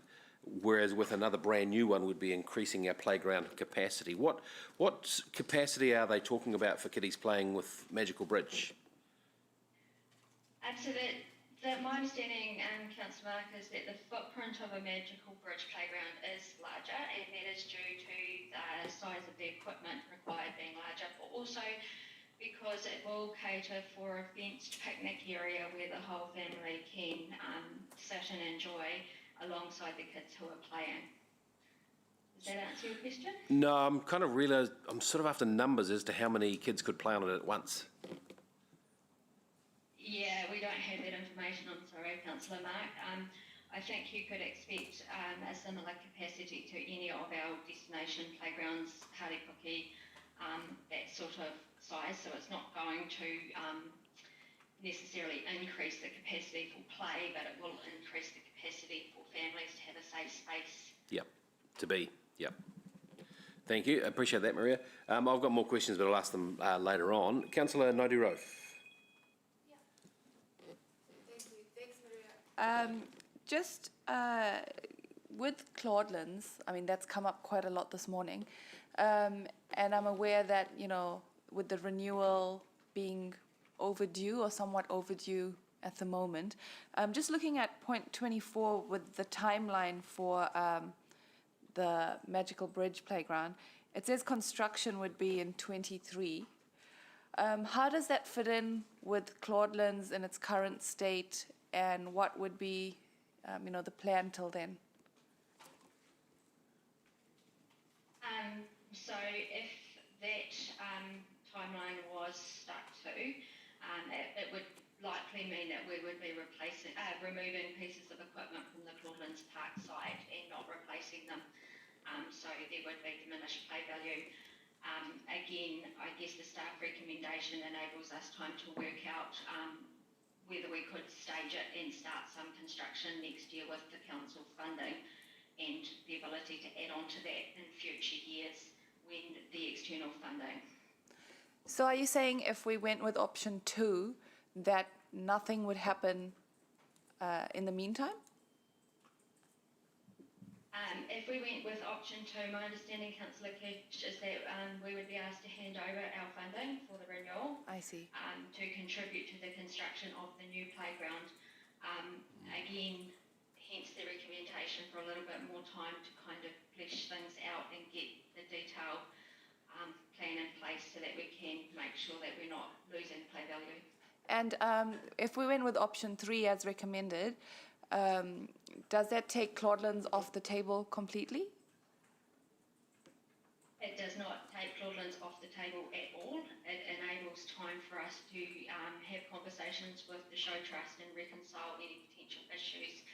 whereas with another brand new one would be increasing our playground capacity. What capacity are they talking about for kiddies playing with Magical Bridge? So my understanding, Councillor Mark, is that the footprint of a Magical Bridge playground is larger, and that is due to the size of the equipment required being larger, but also because it will cater for a fenced picnic area where the whole family can sit and enjoy alongside the kids who are playing. Does that answer your question? No, I'm sort of after numbers as to how many kids could play on it at once. Yeah, we don't have that information, I'm sorry, Councillor Mark. I think you could expect a similar capacity to any of our destination playgrounds, Haripaki, that sort of size, so it's not going to necessarily increase the capacity for play, but it will increase the capacity for families to have a safe space. Yep, to be. Yep. Thank you. I appreciate that, Maria. I've got more questions, but I'll ask them later on. Councillor Naidoo-Rowe. Thank you. Thanks, Maria. Just with Claudelands, I mean, that's come up quite a lot this morning. And I'm aware that, you know, with the renewal being overdue or somewhat overdue at the moment, just looking at point 24 with the timeline for the Magical Bridge playground, it says construction would be in 23. How does that fit in with Claudelands in its current state, and what would be, you know, the plan till then? So if that timeline was stuck to, it would likely mean that we would be removing pieces of equipment from the Claudelands Park site and not replacing them. So there would be diminished play value. Again, I guess the staff recommendation enables us time to work out whether we could stage it and start some construction next year with the council funding and the ability to add on to that in future years when the external funding. So are you saying if we went with option 2, that nothing would happen in the meantime? If we went with option 2, my understanding, Councillor Kish, is that we would be asked to hand over our funding for the renewal. I see. To contribute to the construction of the new playground. Again, hence the recommendation for a little bit more time to kind of flesh things out and get the detailed plan in place so that we can make sure that we're not losing play value. And if we went with option 3 as recommended, does that take Claudelands off the table completely? It does not take Claudelands off the table at all. It enables time for us to have conversations with the show trust and reconcile any potential issues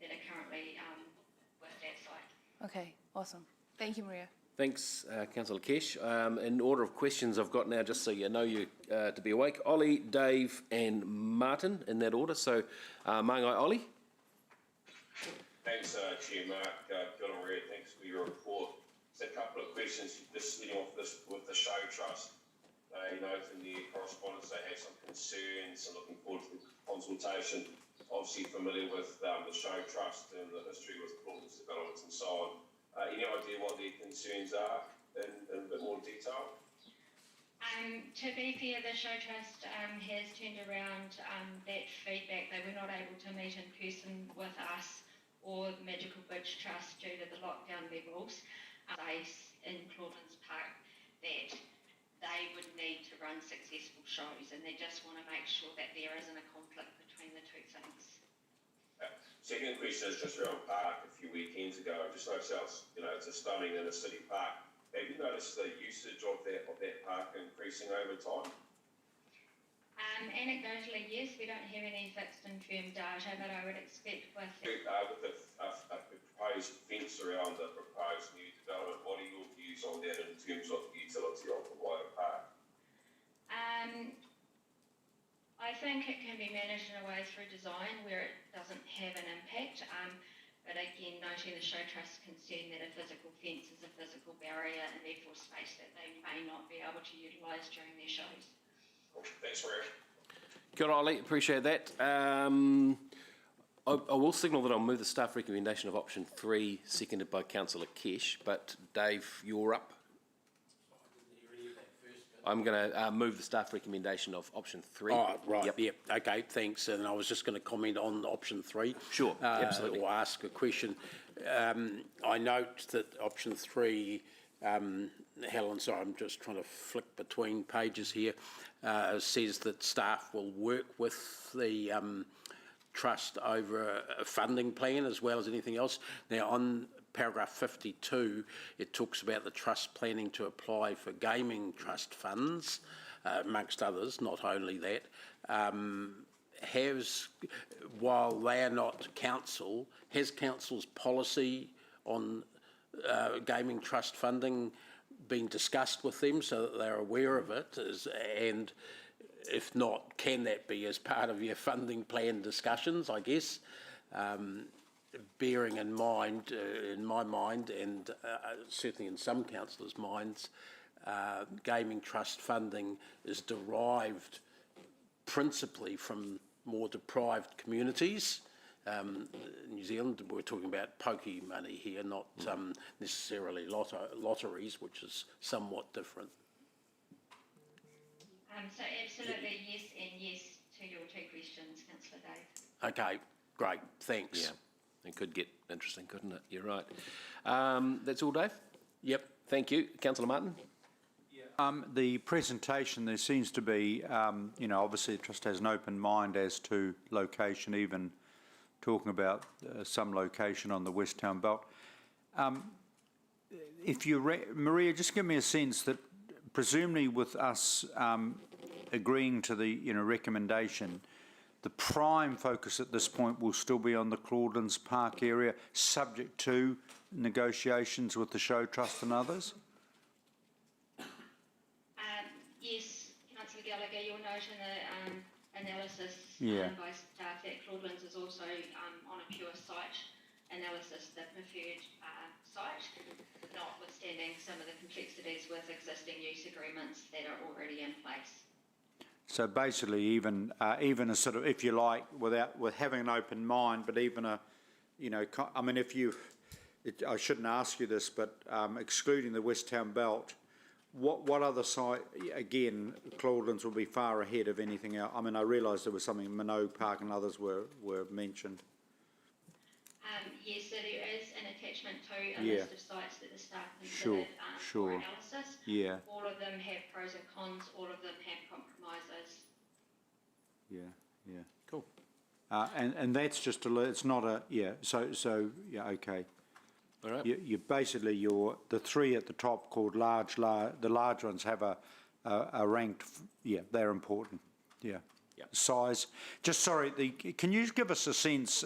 that are currently with that site. Okay, awesome. Thank you, Maria. Thanks, Councillor Kesh. In order of questions I've got now, just so you know you to be awake, Ollie, Dave and Martin, in that order. So, Māngai, Ollie. Thanks, Chair Mark. Kia ora, Maria. Thanks for your report. Just a couple of questions, just leading off this with the show trust. You know, in the correspondence they have some concerns and looking forward to the consultation. Obviously familiar with the show trust and the history with Claudelands developments and so on. Any idea what their concerns are in a bit more detail? To be fair, the show trust has turned around that feedback. They were not able to meet in person with us or the Magical Bridge Trust due to the lockdown levels. Space in Claudelands Park that they would need to run successful shows, and they just want to make sure that there isn't a conflict between the two things. Second question is just around park a few weekends ago. I just noticed it's a stunning inner city park. Have you noticed the usage of that park increasing over time? Anecdotally, yes, we don't have any fixed and firm data, but I would expect with a proposed fence around the proposed new development, what are your views on that in terms of the utility of the wider park? I think it can be managed in a way through design where it doesn't have an impact. But again, noting the show trust's concern that a physical fence is a physical barrier and therefore space that they may not be able to utilise during their shows. Thanks, Maria. Kia ora, Ollie. Appreciate that. I will signal that I'll move the staff recommendation of option 3, seconded by Councillor Kesh. But Dave, you're up. I'm going to move the staff recommendation of option 3. Oh, right, Yep. yep, okay, thanks. And I was just going to comment on option 3. Sure, absolutely. Or ask a question. I note that option 3, Helen, sorry, I'm just trying to flick between pages here, says that staff will work with the trust over a funding plan as well as anything else. Now, on paragraph 52, it talks about the trust planning to apply for gaming trust funds, amongst others, not only that. While they are not council, has council's policy on gaming trust funding been discussed with them so that they're aware of it? And if not, can that be as part of your funding plan discussions, I guess? Bearing in mind, in my mind, and certainly in some councillors' minds, gaming trust funding is derived principally from more deprived communities. New Zealand, we're talking about pokey money here, not necessarily lotteries, which is somewhat different. So absolutely yes and yes to your 2 questions, Councillor Dave. Okay, great, thanks. Yeah, it could get interesting, couldn't it? You're right. That's all, Dave? Yep. Thank you. Councillor Martin? The presentation, there seems to be, obviously the Trust has an open mind as to location, even talking about some location on the West Town Belt. Maria, just give me a sense that presumably with us agreeing to the recommendation, the prime focus at this point will still be on the Claudelands Park area, subject to negotiations with the Show Trust and others? Yes, Councillor Gallagher, you'll note in the analysis by staff that Claudelands is also on a pure site analysis, the preferred site, notwithstanding some of the complexities with existing use agreements that are already in place. So basically, even a sort of, if you like, with having an open mind, but even I mean, I shouldn't ask you this, but excluding the West Town Belt, what other site, again, Claudelands will be far ahead of anything else? I mean, I realise there was something, Minogue Park and others were mentioned. Yes, so there is an attachment to a list of sites that the staff considered for analysis. Yeah. All of them have pros and cons, all of them have compromises. Yeah. Cool. And that's just it's not a, so okay. All right. You basically, the 3 at the top called the large ones have a ranked, they're important. Yeah. Size. Just sorry, can you give us a sense,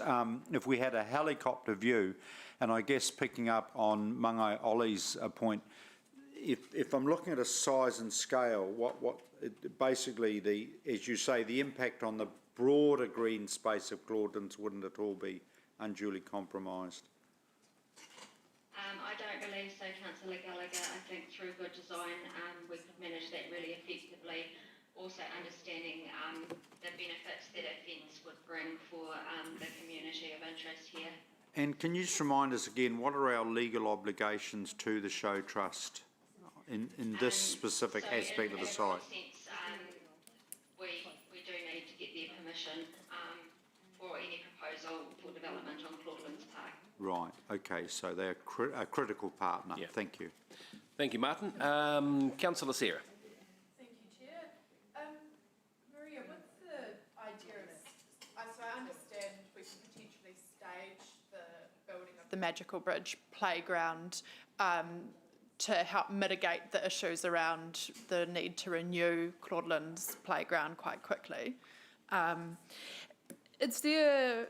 if we had a helicopter view, and I guess picking up on Mangai Ollie's point, if I'm looking at a size and scale, basically as you say, the impact on the broader green space of Claudelands wouldn't at all be unduly compromised? I don't believe so, Councillor Gallagher. I think through good design we could manage that really effectively. Also understanding the benefits that a fence would bring for the community of interest here. And can you just remind us again, what are our legal obligations to the Show Trust in this specific aspect of the site? Sense, we do need to get their permission for any proposal for development on Claudelands Park. Right, okay, so they're a critical partner. Yeah. Thank you. Thank you, Martin. Councillor Sarah. Thank you, Chair. Maria, what's the idea of, so I understand we can potentially stage the building of the Magical Bridge playground to help mitigate the issues around the need to renew Claudelands playground quite quickly. Is there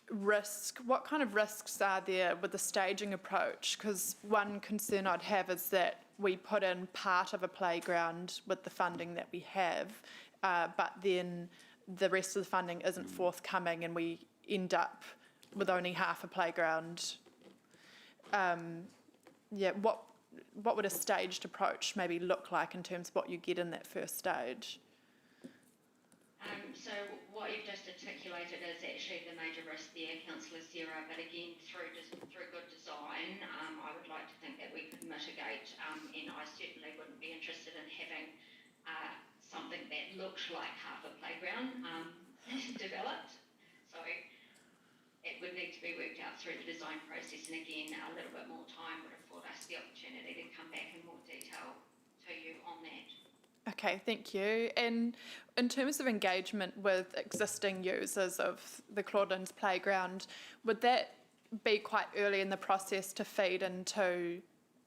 risk, what kind of risks are there with the staging approach? Because one concern I'd have is that we put in part of a playground with the funding that we have, but then the rest of the funding isn't forthcoming and we end up with only half a playground. What would a staged approach maybe look like in terms of what you get in that first stage? So what you've just articulated is actually the major risk there, Councillor Sarah, but again, through good design, I would like to think that we could mitigate, and I certainly wouldn't be interested in having something that looked like half a playground developed. So it would need to be worked out through the design process, and again, a little bit more time would afford us the opportunity to come back in more detail to you on that. Okay, thank you. And in terms of engagement with existing users of the Claudelands playground, would that be quite early in the process to feed into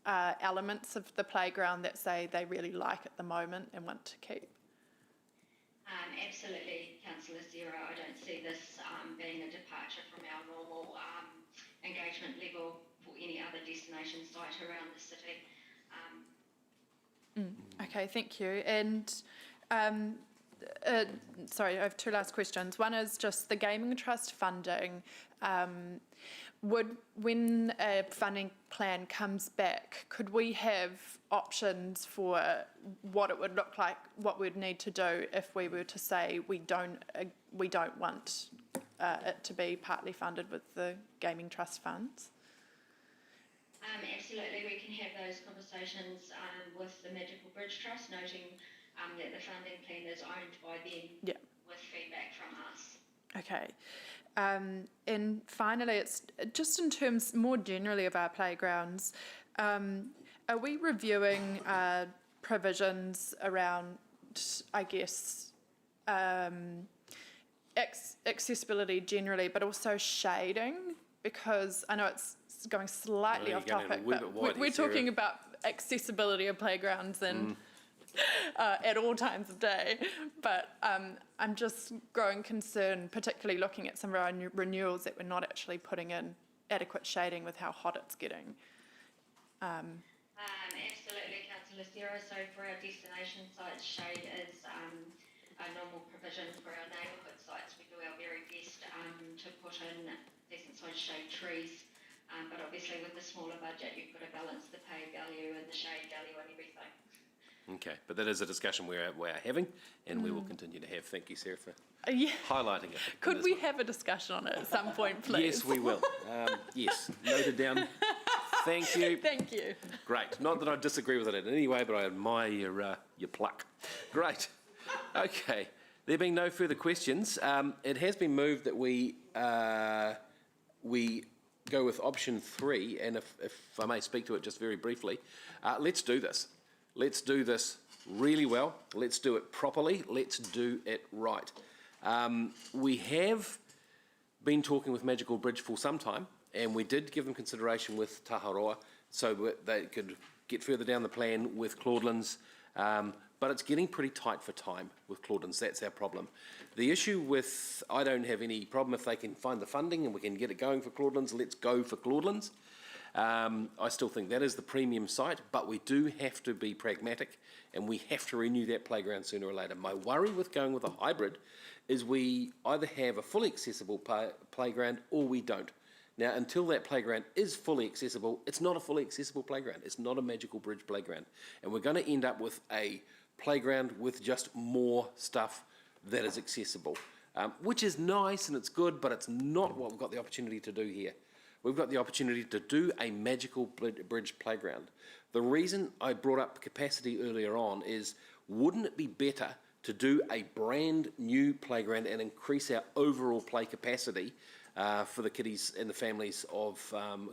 elements of the playground that say they really like at the moment and want to keep? Absolutely, Councillor Sarah. I don't see this being a departure from our normal engagement level for any other destination site around the city. Okay, thank you. And sorry, I have two last questions. One is just the Gaming Trust funding. When a funding plan comes back, could we have options for what it would look like, what we'd need to do if we were to say we don't want it to be partly funded with the Gaming Trust funds? Absolutely, we can have those conversations with the Magical Bridge Trust, noting that the funding plan is owned by them with feedback from us. Okay. And finally, it's just in terms more generally of our playgrounds, are we reviewing provisions around, I guess, accessibility generally, but also shading? Because I know it's going slightly off topic, but we're talking about accessibility of playgrounds and at all times of day. But I'm just growing concerned, particularly looking at some of our renewals, that we're not actually putting in adequate shading with how hot it's getting. Absolutely, Councillor Sarah. So for our destination sites, shade is a normal provision. For our neighbourhood sites, we do our very best to put in decent-sized shade trees. But obviously with the smaller budget, you've got to balance the pay value and the shade value and everything. Okay, but that is a discussion we're having, and we will continue to have. Thank you, Sarah, for Yeah. highlighting it. Could we have a discussion on it at some point, please? Yes, we will. Yes, noted down. Thank you. Thank you. Great. Not that I disagree with it in any way, but I admire your pluck. Great. Okay. There being no further questions, it has been moved that we go with option 3, and if I may speak to it just very briefly, let's do this. Let's do this really well. Let's do it properly. Let's do it right. We have been talking with Magical Bridge for some time, and we did give them consideration with Taharoa so that they could get further down the plan with Claudelands, but it's getting pretty tight for time with Claudelands. That's our problem. The issue with, I don't have any problem if they can find the funding and we can get it going for Claudelands, let's go for Claudelands. I still think that is the premium site, but we do have to be pragmatic and we have to renew that playground sooner or later. My worry with going with a hybrid is we either have a fully accessible playground or we don't. Now, until that playground is fully accessible, it's not a fully accessible playground. It's not a Magical Bridge playground. And we're going to end up with a playground with just more stuff that is accessible, which is nice and it's good, but it's not what we've got the opportunity to do here. We've got the opportunity to do a Magical Bridge playground. The reason I brought up capacity earlier on is, wouldn't it be better to do a brand new playground and increase our overall play capacity for the kiddies and the families of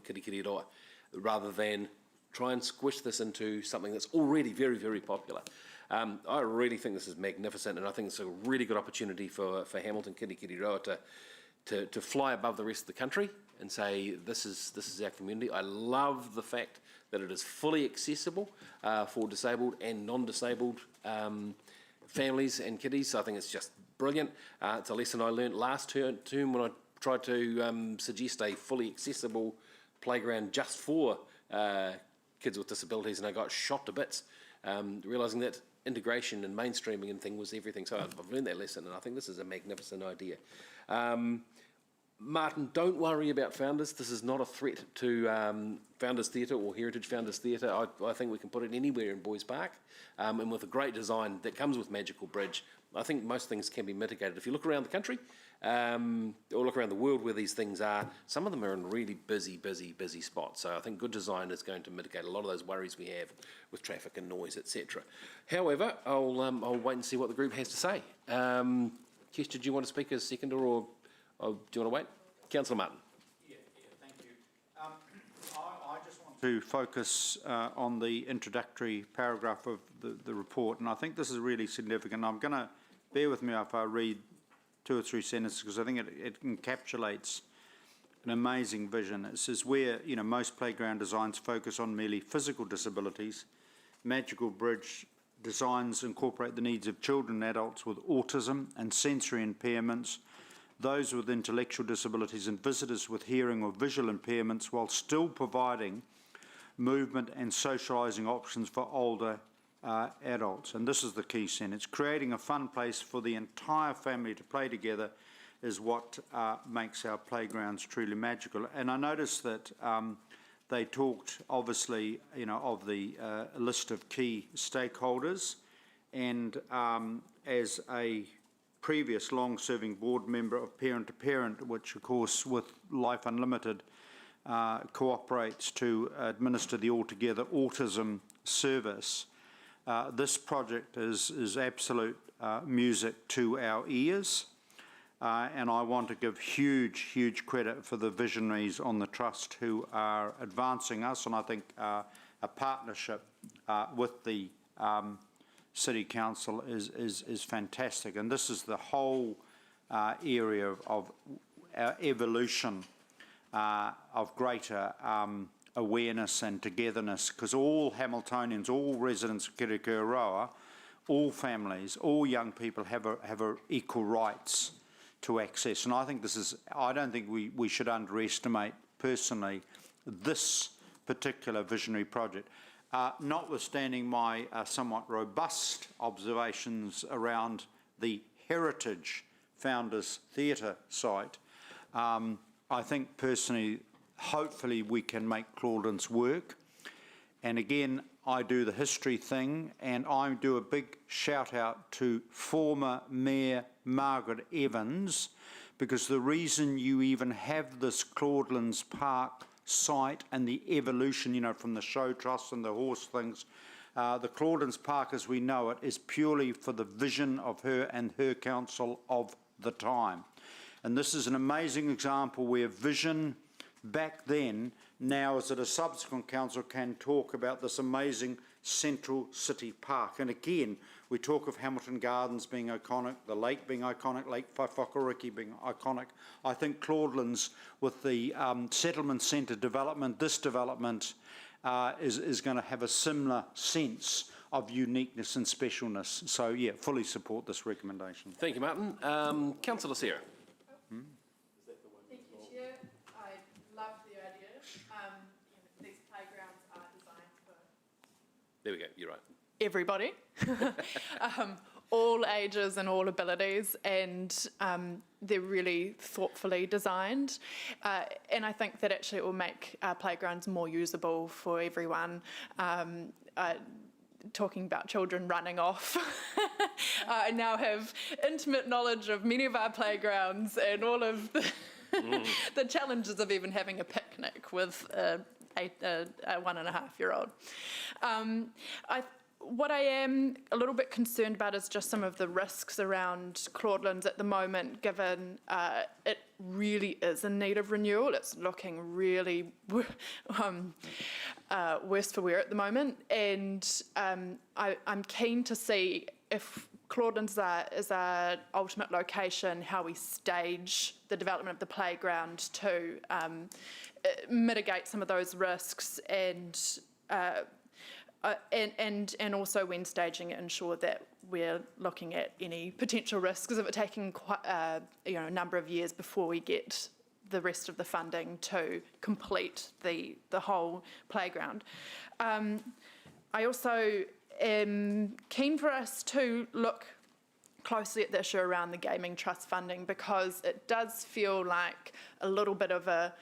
Kirikiriroa, rather than try and squish this into something that's already very, very popular. I really think this is magnificent, and I think it's a really good opportunity for Hamilton Kirikiriroa to fly above the rest of the country and say, this is our community. I love the fact that it is fully accessible for disabled and non-disabled families and kiddies. I think it's just brilliant. It's a lesson I learned last term when I tried to suggest a fully accessible playground just for kids with disabilities, and I got shot to bits, realising that integration and mainstreaming and thing was everything. So I've learned that lesson, and I think this is a magnificent idea. Martin, don't worry about Founders. This is not a threat to Founders Theatre or Heritage Founders Theatre. I think we can put it anywhere in Boys Park, and with a great design that comes with Magical Bridge, I think most things can be mitigated. If you look around the country, or look around the world where these things are, some of them are in really busy spots. So I think good design is going to mitigate a lot of those worries we have with traffic and noise, etc. However, I'll wait and see what the group has to say. Kesh, did you want to speak as seconder, or do you want to wait? Councillor Martin. Thank you. I just want to focus on the introductory paragraph of the report, and I think this is really significant. I'm going to, bear with me if I read 2 or 3 sentences, because I think it encapsulates an amazing vision. It says, where most playground designs focus on merely physical disabilities, Magical Bridge designs incorporate the needs of children and adults with autism and sensory impairments, those with intellectual disabilities and visitors with hearing or visual impairments, while still providing movement and socialising options for older adults. And this is the key sentence: creating a fun place for the entire family to play together is what makes our playgrounds truly magical. And I noticed that they talked, obviously, of the list of key stakeholders, and as a previous long-serving board member of Parent to Parent, which of course with Life Unlimited cooperates to administer the Altogether Autism service, this project is absolute music to our ears, and I want to give huge credit for the visionaries on the Trust who are advancing us, and I think a partnership with the City Council is fantastic. And this is the whole area of our evolution of greater awareness and togetherness, because all Hamiltonians, all residents of Kirikuraroa, all families, all young people have equal rights to access. And I think I don't think we should underestimate, personally, this particular visionary project. Notwithstanding my somewhat robust observations around the Heritage Founders Theatre site, I think personally, hopefully we can make Claudelands work. And again, I do the history thing, and I do a big shout out to former Mayor Margaret Evans, because the reason you even have this Claudelands Park site and the evolution, from the show truss and the horse things, the Claudelands Park as we know it is purely for the vision of her and her council of the time. And this is an amazing example where vision back then, now as it a subsequent council, can talk about this amazing central city park. And again, we talk of Hamilton Gardens being iconic, the lake being iconic, Lake Whaiwhakariki being iconic. I think Claudelands, with the settlement centre development, this development is going to have a similar sense of uniqueness and specialness. So yeah, fully support this recommendation. Thank you, Martin. Councillor Sarah. Thank you, Chair. I love the idea. These playgrounds are designed for... There we go, you're right. Everybody. All ages and all abilities, and they're really thoughtfully designed. And I think that actually it will make our playgrounds more usable for everyone. Talking about children running off, I now have intimate knowledge of many of our playgrounds and all of the challenges of even having a picnic with a 1.5-year-old. What I am a little bit concerned about is just some of the risks around Claudelands at the moment, given it really is in need of renewal. It's looking really worse for wear at the moment, and I'm keen to see if Claudelands is our ultimate location, how we stage the development of the playground to mitigate some of those risks, and also when staging it, ensure that we're looking at any potential risks of it taking quite, a number of years before we get the rest of the funding to complete the whole playground. I also am keen for us to look closely at the issue around the Gaming Trust funding, because it does feel like a little bit of a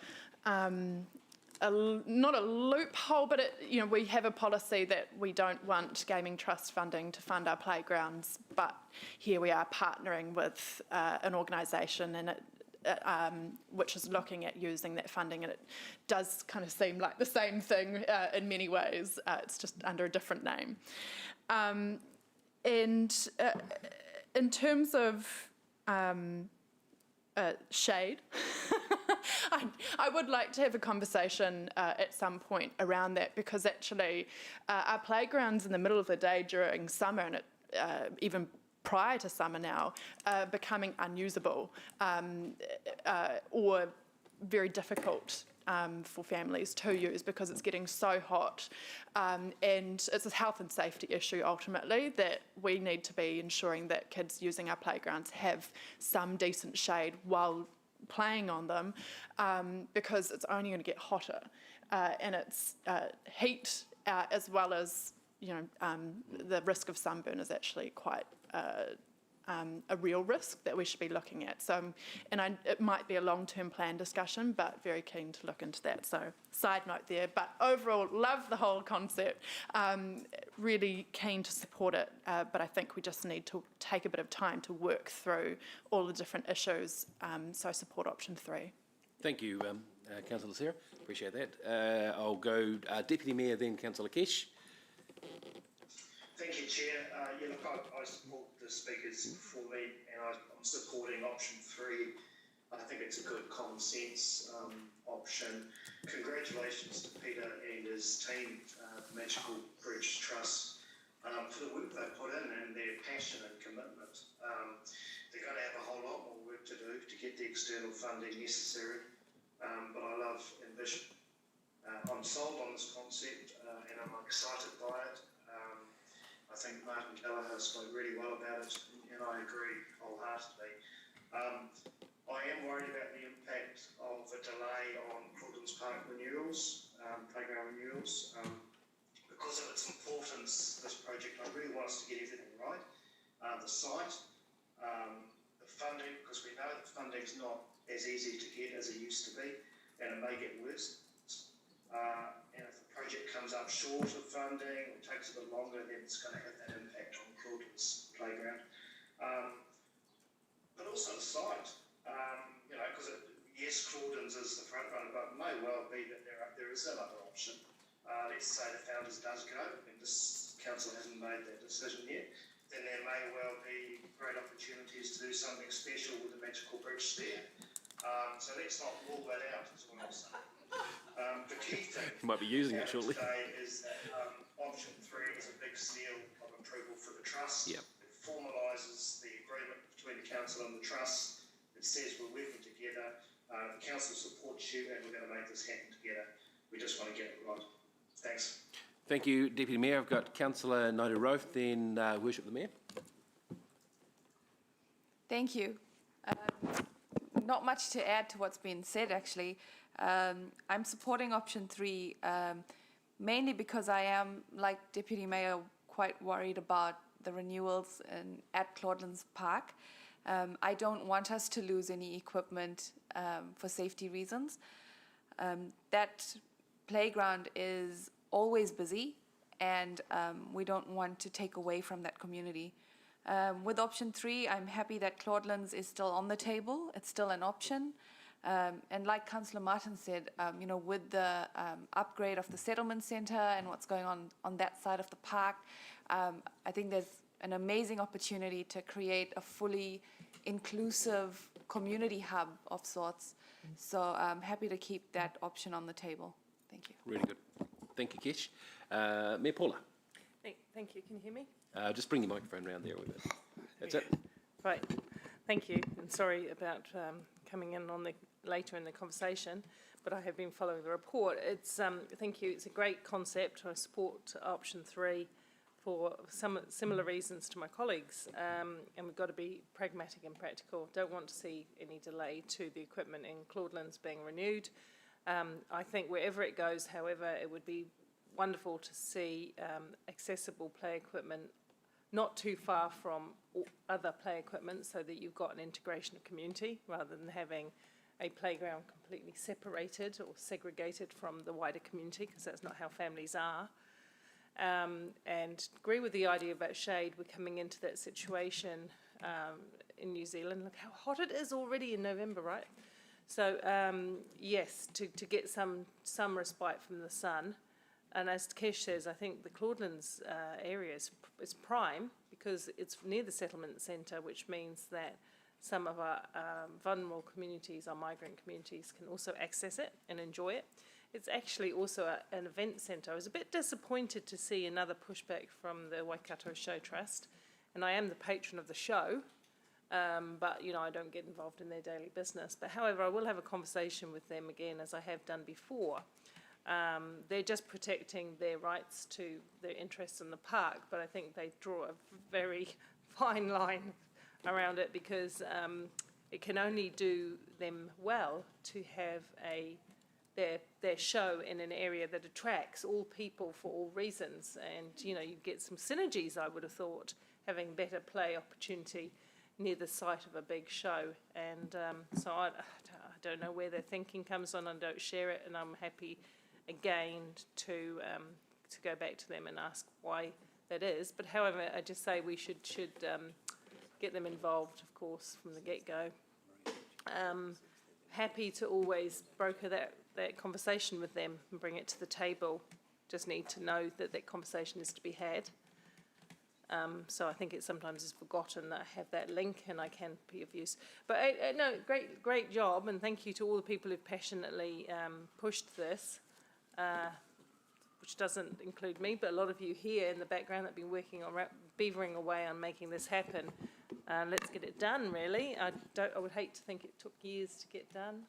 not a loophole, but we have a policy that we don't want gaming trust funding to fund our playgrounds, but here we are partnering with an organisation and which is looking at using that funding, and it does kind of seem like the same thing in many ways. It's just under a different name. And in terms of shade, I would like to have a conversation at some point around that, because actually our playgrounds in the middle of the day during summer, and even prior to summer now, becoming unusable or very difficult for families to use because it's getting so hot. And it's a health and safety issue ultimately, that we need to be ensuring that kids using our playgrounds have some decent shade while playing on them, because it's only going to get hotter. And it's heat as well as the risk of sunburn is actually quite a real risk that we should be looking at. So, it might be a long-term plan discussion, but very keen to look into that. So, side note there. But overall, love the whole concept. Really keen to support it. But I think we just need to take a bit of time to work through all the different issues. So, support option 3. Thank you, Councillor Sarah. Appreciate that. I'll go Deputy Mayor, then Councillor Kesh. Thank you, Chair. Look, I support the speakers before me, and I'm supporting option 3. I think it's a good common sense option. Congratulations to Peter and his team, the Magical Bridge Trust, for the work they put in and their passion and commitment. They're going to have a whole lot more work to do to get the external funding necessary, but I love ambition. I'm sold on this concept and I'm excited by it. I think Martin Gallagher spoke really well about it, and I agree wholeheartedly. I am worried about the impact of a delay on Children's Park renewals, playground renewals. Because of its importance, this project, I really want us to get everything right. The site, the funding, because we know the funding's not as easy to get as it used to be, and it may get worse. And if the project comes up short of funding or takes a bit longer, then it's going to have that impact on Children's Playground. But also the site, because yes, Clauden's is the front runner, but it may well be that there is another option. Let's say the Founders does go, and this council hasn't made that decision yet, then there may well be great opportunities to do something special with the Magical Bridge there. So let's not rule that out, is what I'm saying. The key thing you might be using it shortly today is that option 3 is a big seal of approval for the trust. Yep. It formalises the agreement between the council and the trust. It says we're working together. The council supports you, and we're going to make this happen together. We just want to get it right. Thanks. Thank you, Deputy Mayor. I've got Councillor Nauru-Roth, then Worship the Mayor. Thank you. Not much to add to what's been said, actually. I'm supporting option 3, mainly because I am, like Deputy Mayor, quite worried about the renewals at Clauden's Park. I don't want us to lose any equipment for safety reasons. That playground is always busy, and we don't want to take away from that community. With option 3, I'm happy that Claudelands is still on the table. It's still an option. And like Councillor Martin said, with the upgrade of the settlement centre and what's going on that side of the park, I think there's an amazing opportunity to create a fully inclusive community hub of sorts. So I'm happy to keep that option on the table. Thank you. Really good. Thank you, Kesh. Mayor Paula. Thank you. Can you hear me? Just bring your microphone around there with it. That's it. Right. Thank you. And sorry about coming in on later in the conversation, but I have been following the report. Thank you. It's a great concept. I support option 3 for some similar reasons to my colleagues, and we've got to be pragmatic and practical. Don't want to see any delay to the equipment in Claudelands being renewed. I think wherever it goes, however, it would be wonderful to see accessible play equipment not too far from other play equipment, so that you've got an integration of community rather than having a playground completely separated or segregated from the wider community, because that's not how families are. And agree with the idea about shade. We're coming into that situation in New Zealand. Look how hot it is already in November, right? So yes, to get some respite from the sun. And as Kesh says, I think the Claudelands area is prime because it's near the settlement centre, which means that some of our vulnerable communities, our migrant communities, can also access it and enjoy it. It's actually also an event centre. I was a bit disappointed to see another pushback from the Waikato Show Trust, and I am the patron of the show, but you know, I don't get involved in their daily business. But however, I will have a conversation with them again, as I have done before. They're just protecting their rights to their interests in the park, but I think they draw a very fine line around it, because it can only do them well to have their show in an area that attracts all people for all reasons. And you know, you get some synergies, I would have thought, having better play opportunity near the site of a big show. And so I don't know where their thinking comes on. I don't share it, and I'm happy again to go back to them and ask why that is. But however, I just say we should get them involved, of course, from the get-go. Happy to always broker that conversation with them and bring it to the table. Just need to know that that conversation is to be had. So I think it sometimes is forgotten that I have that link and I can be of use. But no, great job, and thank you to all the people who've passionately pushed this, which doesn't include me, but a lot of you here in the background that have been working on beavering away on making this happen. Let's get it done, really. I would hate to think it took years to get done.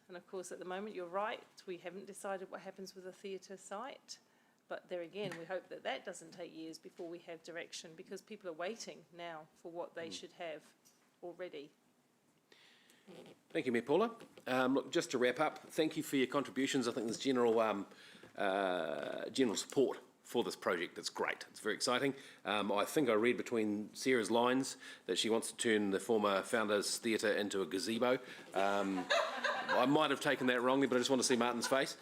And of course, at the moment, you're right, we haven't decided what happens with the theatre site. But there again, we hope that that doesn't take years before we have direction, because people are waiting now for what they should have already. Thank you, Mayor Paula. Look, just to wrap up, thank you for your contributions. I think there's general support for this project. That's great. It's very exciting. I think I read between Sarah's lines that she wants to turn the former Founders Theatre into a gazebo. I might have taken that wrongly, but I just want to see Martin's face.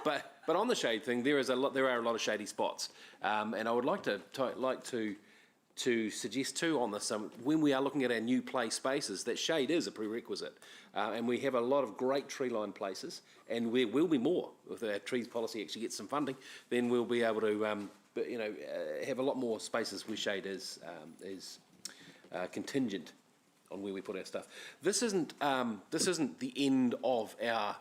But on the shade thing, there are a lot of shady spots, and I would like to suggest too on this, when we are looking at our new play spaces, that shade is a prerequisite, and we have a lot of great tree-lined places, and there will be more if our trees policy actually gets some funding. Then we'll be able to, have a lot more spaces where shade is contingent on where we put our stuff. This isn't the end of our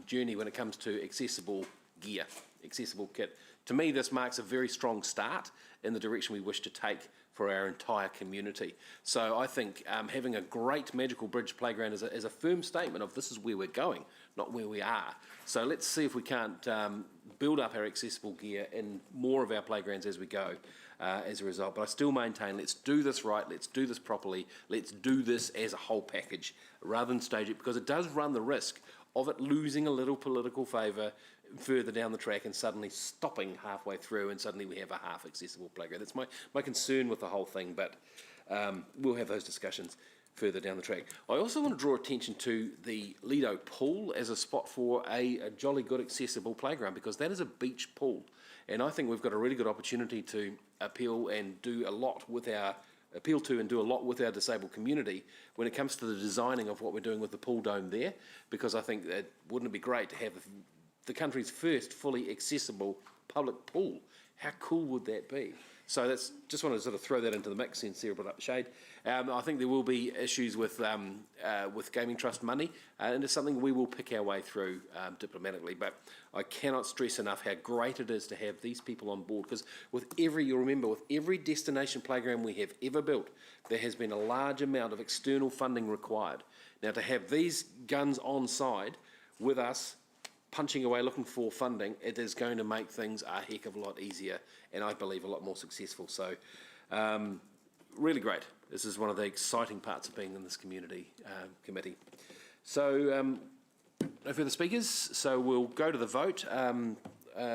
journey when it comes to accessible gear, accessible kit. To me, this marks a very strong start in the direction we wish to take for our entire community. So I think having a great Magical Bridge playground is a firm statement of this is where we're going, not where we are. So let's see if we can't build up our accessible gear in more of our playgrounds as we go as a result. But I still maintain, let's do this right, let's do this properly, let's do this as a whole package rather than stage it, because it does run the risk of it losing a little political favour further down the track and suddenly stopping halfway through, and suddenly we have a half accessible playground. That's my concern with the whole thing, but we'll have those discussions further down the track. I also want to draw attention to the Lido pool as a spot for a jolly good accessible playground, because that is a beach pool, and I think we've got a really good opportunity to appeal to and do a lot with our disabled community when it comes to the designing of what we're doing with the pool dome there, because I think that wouldn't it be great to have the country's first fully accessible public pool? How cool would that be? So that's just want to sort of throw that into the mix since Sarah brought up the shade. I think there will be issues with Gaming Trust money, and it's something we will pick our way through diplomatically. But I cannot stress enough how great it is to have these people on board, because you'll remember, with every destination playground we have ever built, there has been a large amount of external funding required. Now, to have these guns on side with us, punching away looking for funding, it is going to make things a heck of a lot easier, and I believe a lot more successful. So really great. This is one of the exciting parts of being in this community committee. So no further speakers, so we'll go to the vote.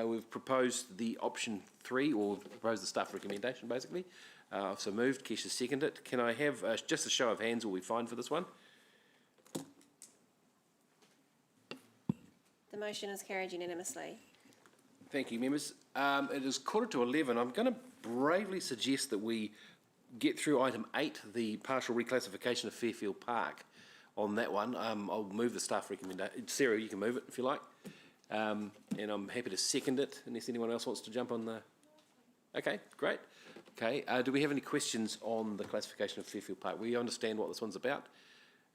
We've proposed the option 3, or proposed the staff recommendation basically. I've so moved. Keisha seconded it. Can I have just a show of hands? Will we fine for this one? The motion is carried unanimously. Thank you, members. It is 11:15. I'm going to bravely suggest that we get through item 8, the partial reclassification of Fairfield Park. On that one, I'll move the staff recommendation. Sarah, you can move it if you like. And I'm happy to second it unless anyone else wants to jump on the... Okay, great. Okay, do we have any questions on the classification of Fairfield Park? We understand what this one's about.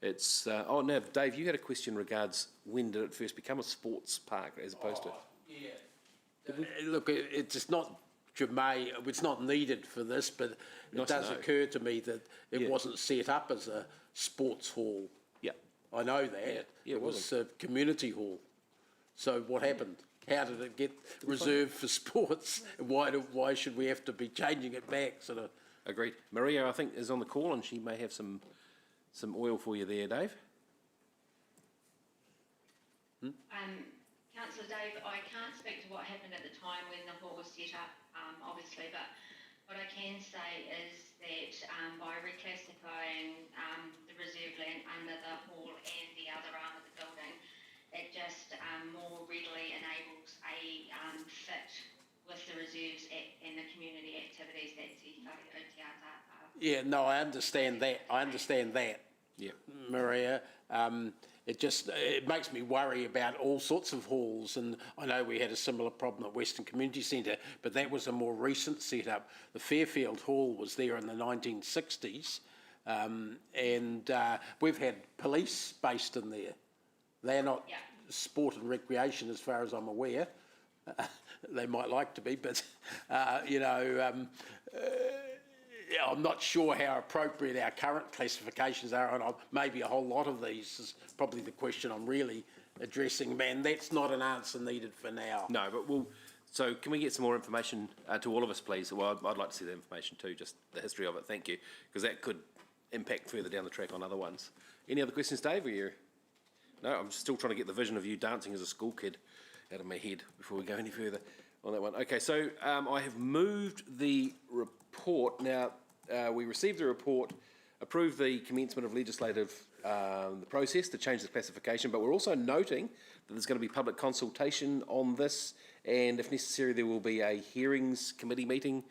It's... oh, no, Dave, you had a question regards when did it first become a sports park as opposed to... Yeah. Look, it's not germane, it's not needed for this, but it does occur to me that it wasn't set up as a sports hall. Yeah. I know that. Yeah, it was a community hall. So what happened? How did it get reserved for sports? Why should we have to be changing it back? Sort of. Agreed. Maria, I think, is on the call and she may have some oil for you there, Dave. Councillor Dave, I can't speak to what happened at the time when the hall was set up, obviously, but what I can say is that by reclassifying the reserve land under the hall and the other arm of the building, it just more readily enables a fit with the reserves and the community activities that Te Whare o Te Ata are. Yeah, no, I understand that. Yeah. Maria, it makes me worry about all sorts of halls, and I know we had a similar problem at Western Community Centre, but that was a more recent setup. The Fairfield Hall was there in the 1960s, and we've had police based in there. They're not sport and recreation as far as I'm aware. They might like to be, but, I'm not sure how appropriate our current classifications are, and maybe a whole lot of these is probably the question I'm really addressing. Man, that's not an answer needed for now. No, but so can we get some more information to all of us, please? Well, I'd like to see the information too, just the history of it, thank you, because that could impact further down the track on other ones. Any other questions, Dave? No, I'm still trying to get the vision of you dancing as a school kid out of my head before we go any further on that one. Okay, so I have moved the report. Now, we received the report, approved the commencement of legislative the process to change the classification, but we're also noting that there's going to be public consultation on this, and if necessary, there will be a hearings committee meeting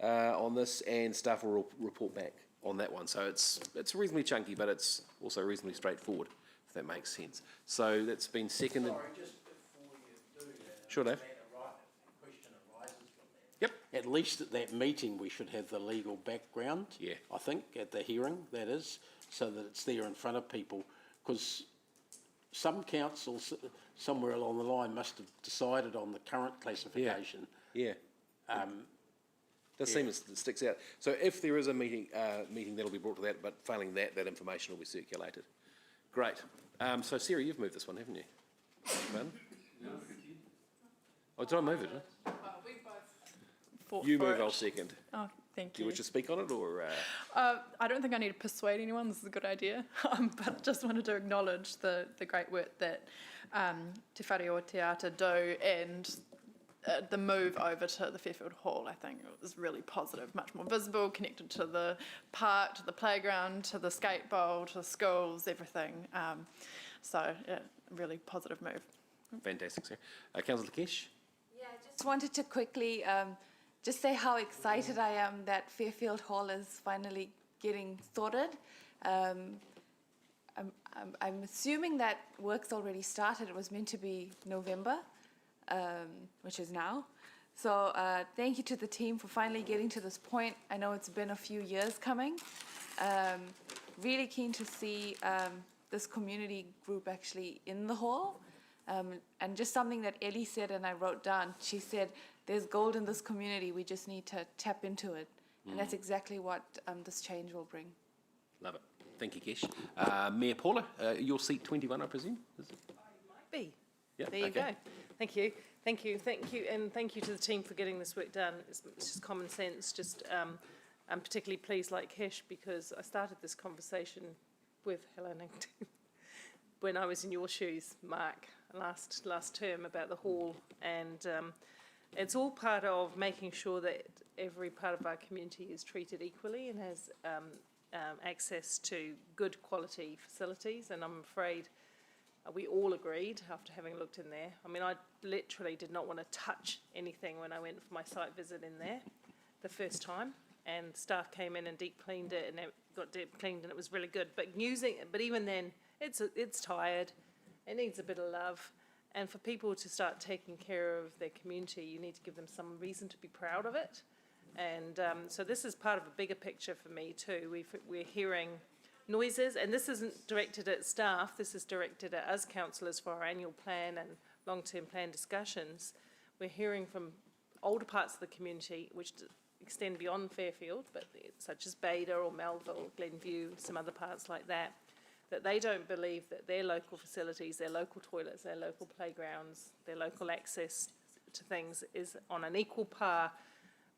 on this, and staff will report back on that one. So it's reasonably chunky, but it's also reasonably straightforward, if that makes sense. So that's been seconded. Sorry, just before you do that. Sure, Dave. A question arises from that. Yep. At least at that meeting, we should have the legal background. Yeah. I think at the hearing, that is, so that it's there in front of people, because some councils somewhere along the line must have decided on the current classification. Yeah. Does seem it sticks out. So if there is a meeting that'll be brought to that, but failing that, that information will be circulated. Great. So Sarah, you've moved this one, haven't you? Pardon? Oh, did I move it? You move, I'll second. Oh, thank Do you wish to speak on it, or...? I don't think I need to persuade anyone. This is a good idea. But just wanted to acknowledge the great work that Te Whare o Te Ata do, and the move over to the Fairfield Hall, I think, was really positive, much more visible, connected to the park, to the playground, to the skate bowl, to the schools, everything. So, yeah, really positive move. Fantastic, sir. Councillor Kesh? Yeah, I just wanted to quickly just say how excited I am that Fairfield Hall is finally getting sorted. I'm assuming that work's already started. It was meant to be November, which is now. So thank you to the team for finally getting to this point. I know it's been a few years coming. Really keen to see this community group actually in the hall. And just something that Ellie said and I wrote down, she said, there's gold in this community, we just need to tap into it. And that's exactly what this change will bring. Love it. Thank you, Kesh. Mayor Paula, your seat 21, I presume? Is it? Might be. Yeah, There you go. Thank you. Thank you. Thank you. And thank you to the team for getting this work done. It's just common sense. I'm particularly pleased, like Kesh, because I started this conversation with Helen when I was in your shoes, Mark, last term about the hall. And it's all part of making sure that every part of our community is treated equally and has access to good quality facilities. And I'm afraid We all agreed after having looked in there. I mean, I literally did not want to touch anything when I went for my site visit in there the first time, and staff came in and deep cleaned it, and it got deep cleaned, and it was really good. But even then, it's tired. It needs a bit of love, and for people to start taking care of their community, you need to give them some reason to be proud of it. And so this is part of a bigger picture for me too. We're hearing noises, and this isn't directed at staff, this is directed at us councillors for our annual plan and long-term plan discussions. We're hearing from older parts of the community, which extend beyond Fairfield, but such as Beda or Melville, Glenview, some other parts like that, that they don't believe that their local facilities, their local toilets, their local playgrounds, their local access to things is on an equal par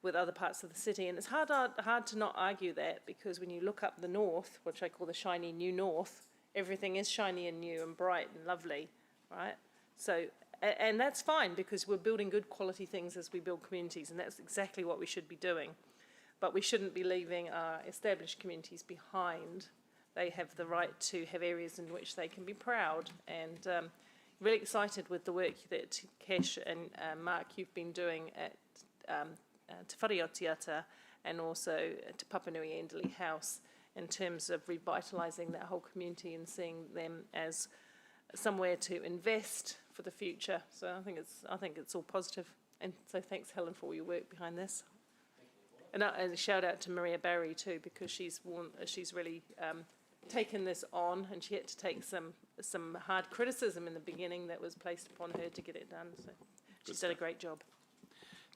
with other parts of the city. And it's hard to not argue that, because when you look up the north, which I call the shiny new north, everything is shiny and new and bright and lovely, right? So, and that's fine, because we're building good quality things as we build communities, and that's exactly what we should be doing. But we shouldn't be leaving our established communities behind. They have the right to have areas in which they can be proud. And really excited with the work that Kesh and Mark, you've been doing at Te Whareotiata and also to Papanui Enderley House, in terms of revitalising that whole community and seeing them as somewhere to invest for the future. So I think it's all positive. And so thanks, Helen, for all your work behind this. And a shout out to Maria Barry too, because she's really taken this on, and she had to take some hard criticism in the beginning that was placed upon her to get it done. So she's done a great job.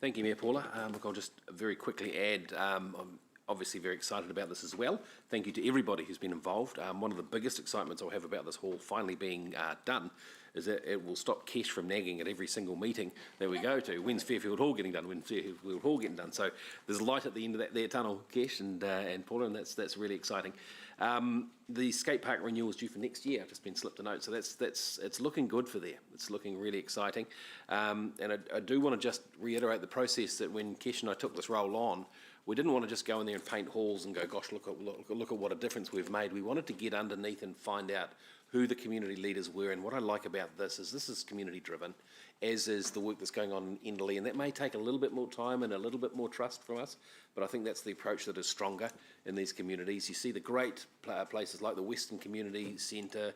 Thank you, Mayor Paula. Look, I'll just very quickly add, I'm obviously very excited about this as well. Thank you to everybody who's been involved. One of the biggest excitements I'll have about this hall finally being done is that it will stop Kesh from nagging at every single meeting that we go to. When's Fairfield Hall getting done? When's Fairfield Hall getting done? So there's light at the end of that there tunnel, Kesh and Paula, and that's really exciting. The Skatepark Renewals due for next year. I've just been slipped a note, so it's looking good for there. It's looking really exciting. And I do want to just reiterate the process that when Kesh and I took this role on, we didn't want to just go in there and paint halls and go, gosh, look at what a difference we've made. We wanted to get underneath and find out who the community leaders were. And what I like about this is community driven, as is the work that's going on in Enderley. And that may take a little bit more time and a little bit more trust from us, but I think that's the approach that is stronger in these communities. You see the great places like the Western Community Centre,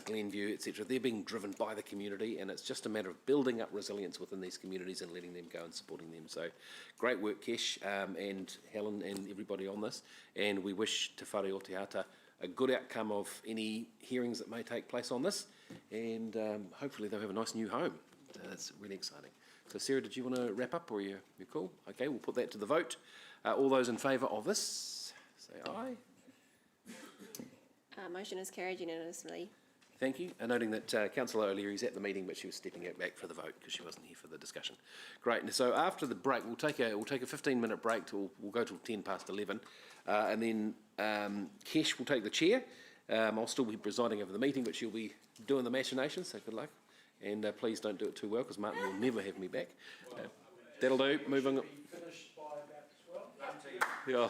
Glenview, etc. They're being driven by the community, and it's just a matter of building up resilience within these communities and letting them go and supporting them. So great work, Kesh and Helen and everybody on this. And we wish Te Whareotiata a good outcome of any hearings that may take place on this, and hopefully they'll have a nice new home. That's really exciting. So Sarah, did you want to wrap up, or you're cool? Okay, we'll put that to the vote. All those in favour of this, say aye. Motion is carried unanimously. Thank you. And noting that Councillor O'Leary's at the meeting, but she was stepping out back for the vote because she wasn't here for the discussion. Great. And so after the break, we'll take a 15-minute break. We'll go till 11:10, and then Kesh will take the chair. I'll still be presiding over the meeting, but she'll be doing the machinations. So good luck. And please don't do it too well, because Martin will never have me back. That'll do. Moving. Finished by about 12. Yeah.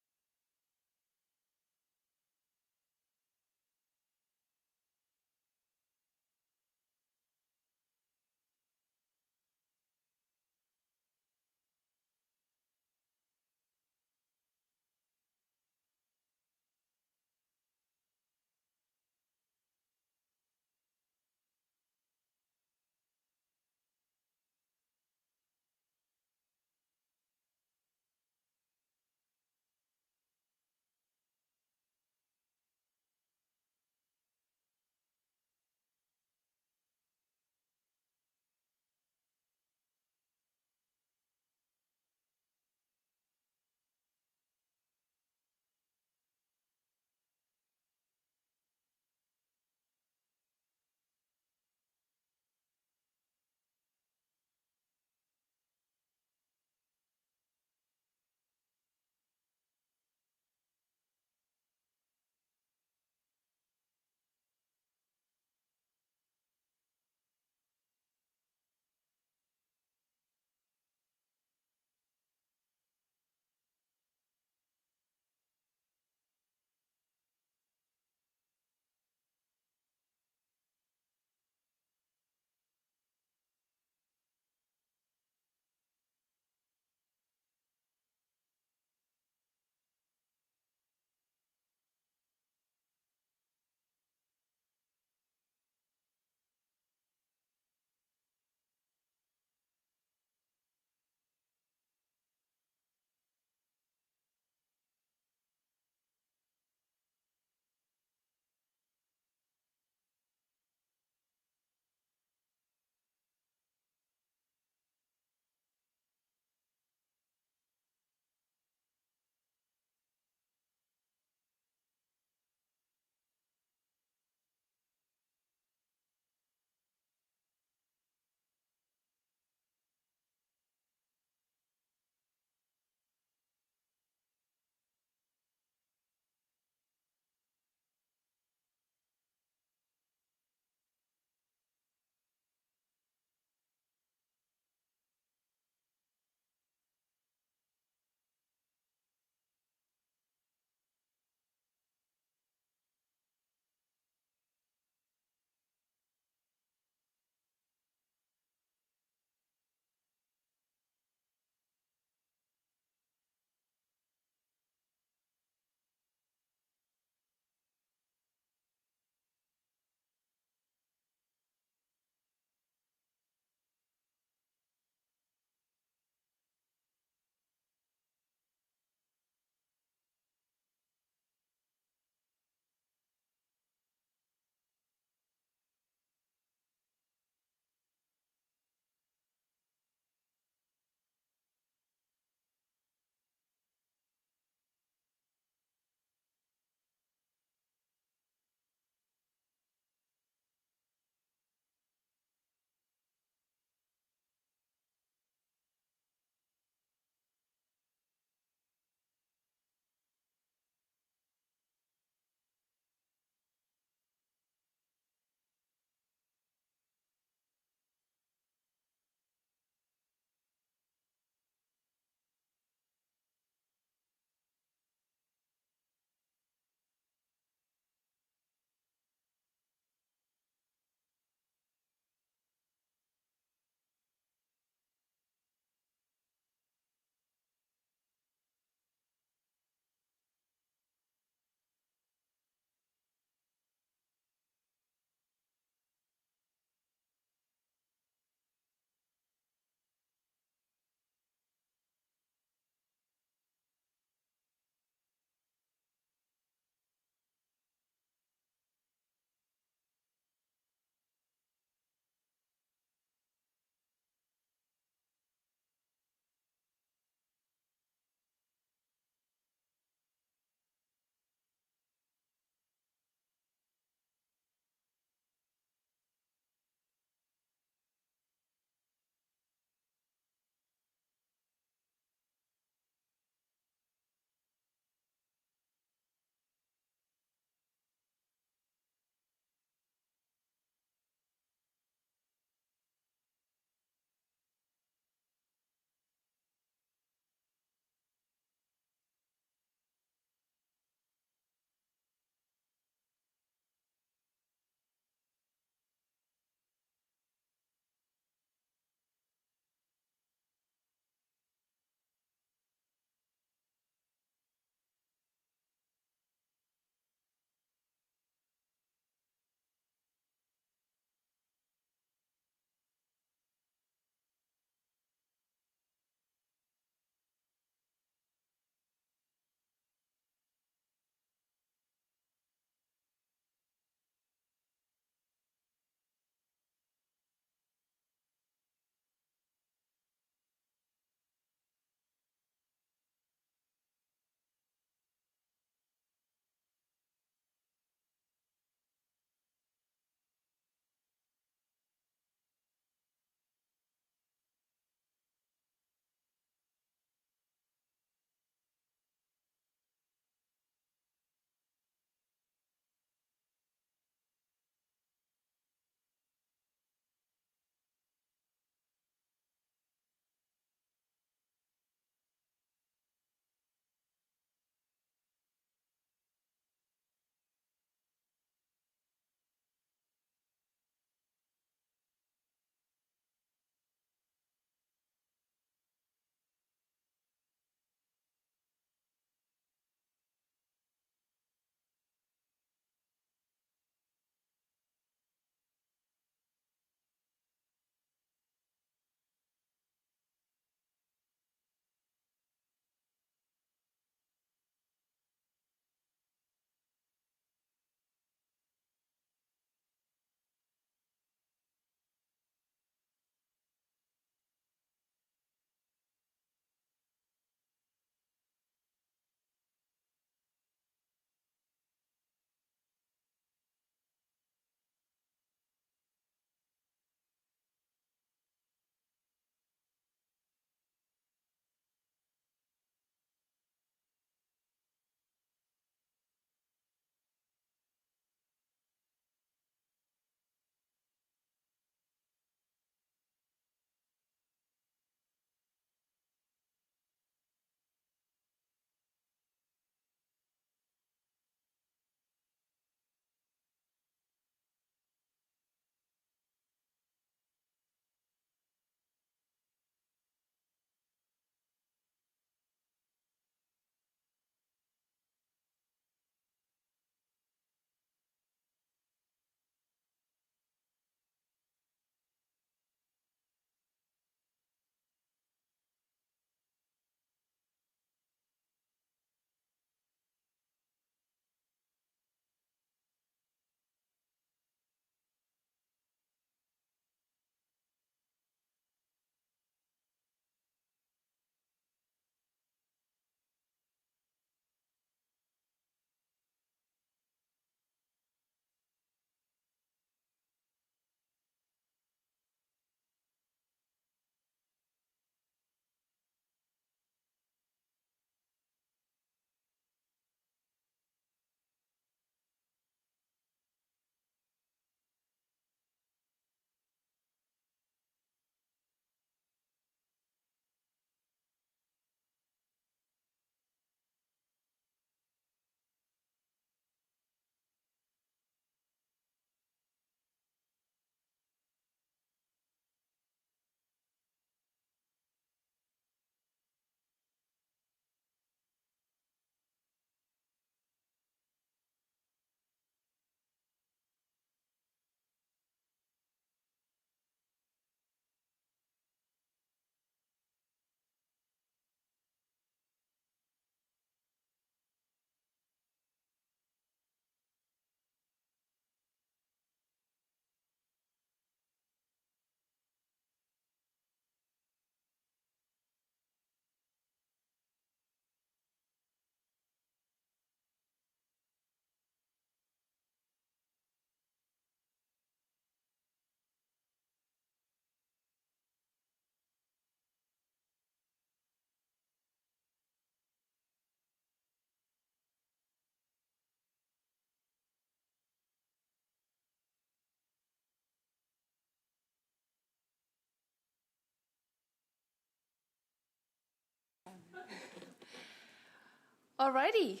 Alrighty.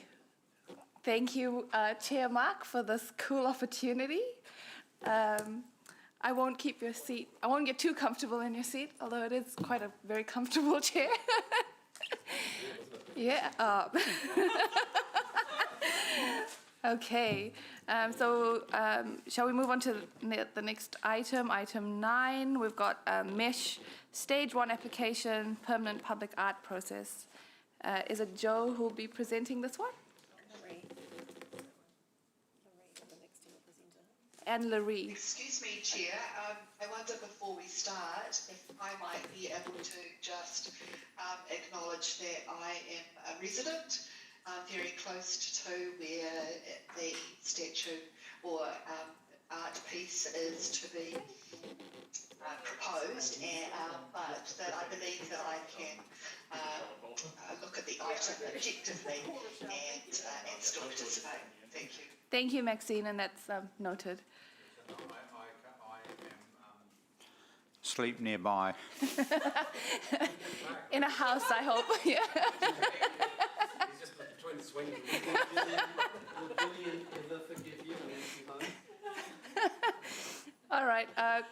Thank you, Chair Mark, for this cool opportunity. I won't keep your seat. I won't get too comfortable in your seat, although it is quite a very comfortable chair. Yeah. Okay. Shall we move on to the next item? Item 9. We've got MESH Stage 1 application, permanent public art process. Is it Joe who will be presenting this one? And Laree. Excuse me, Chair. I wonder before we start if I might be able to just acknowledge that I am a resident very close to where the statue or art piece is to be proposed, but that I believe that I can look at the item objectively and still participate. Thank you. Thank you, Maxine, and that's noted. I am sleep nearby. In a house, I hope. Yeah. It's just between the swings. Will Gillian ever forgive you and let you home? All right.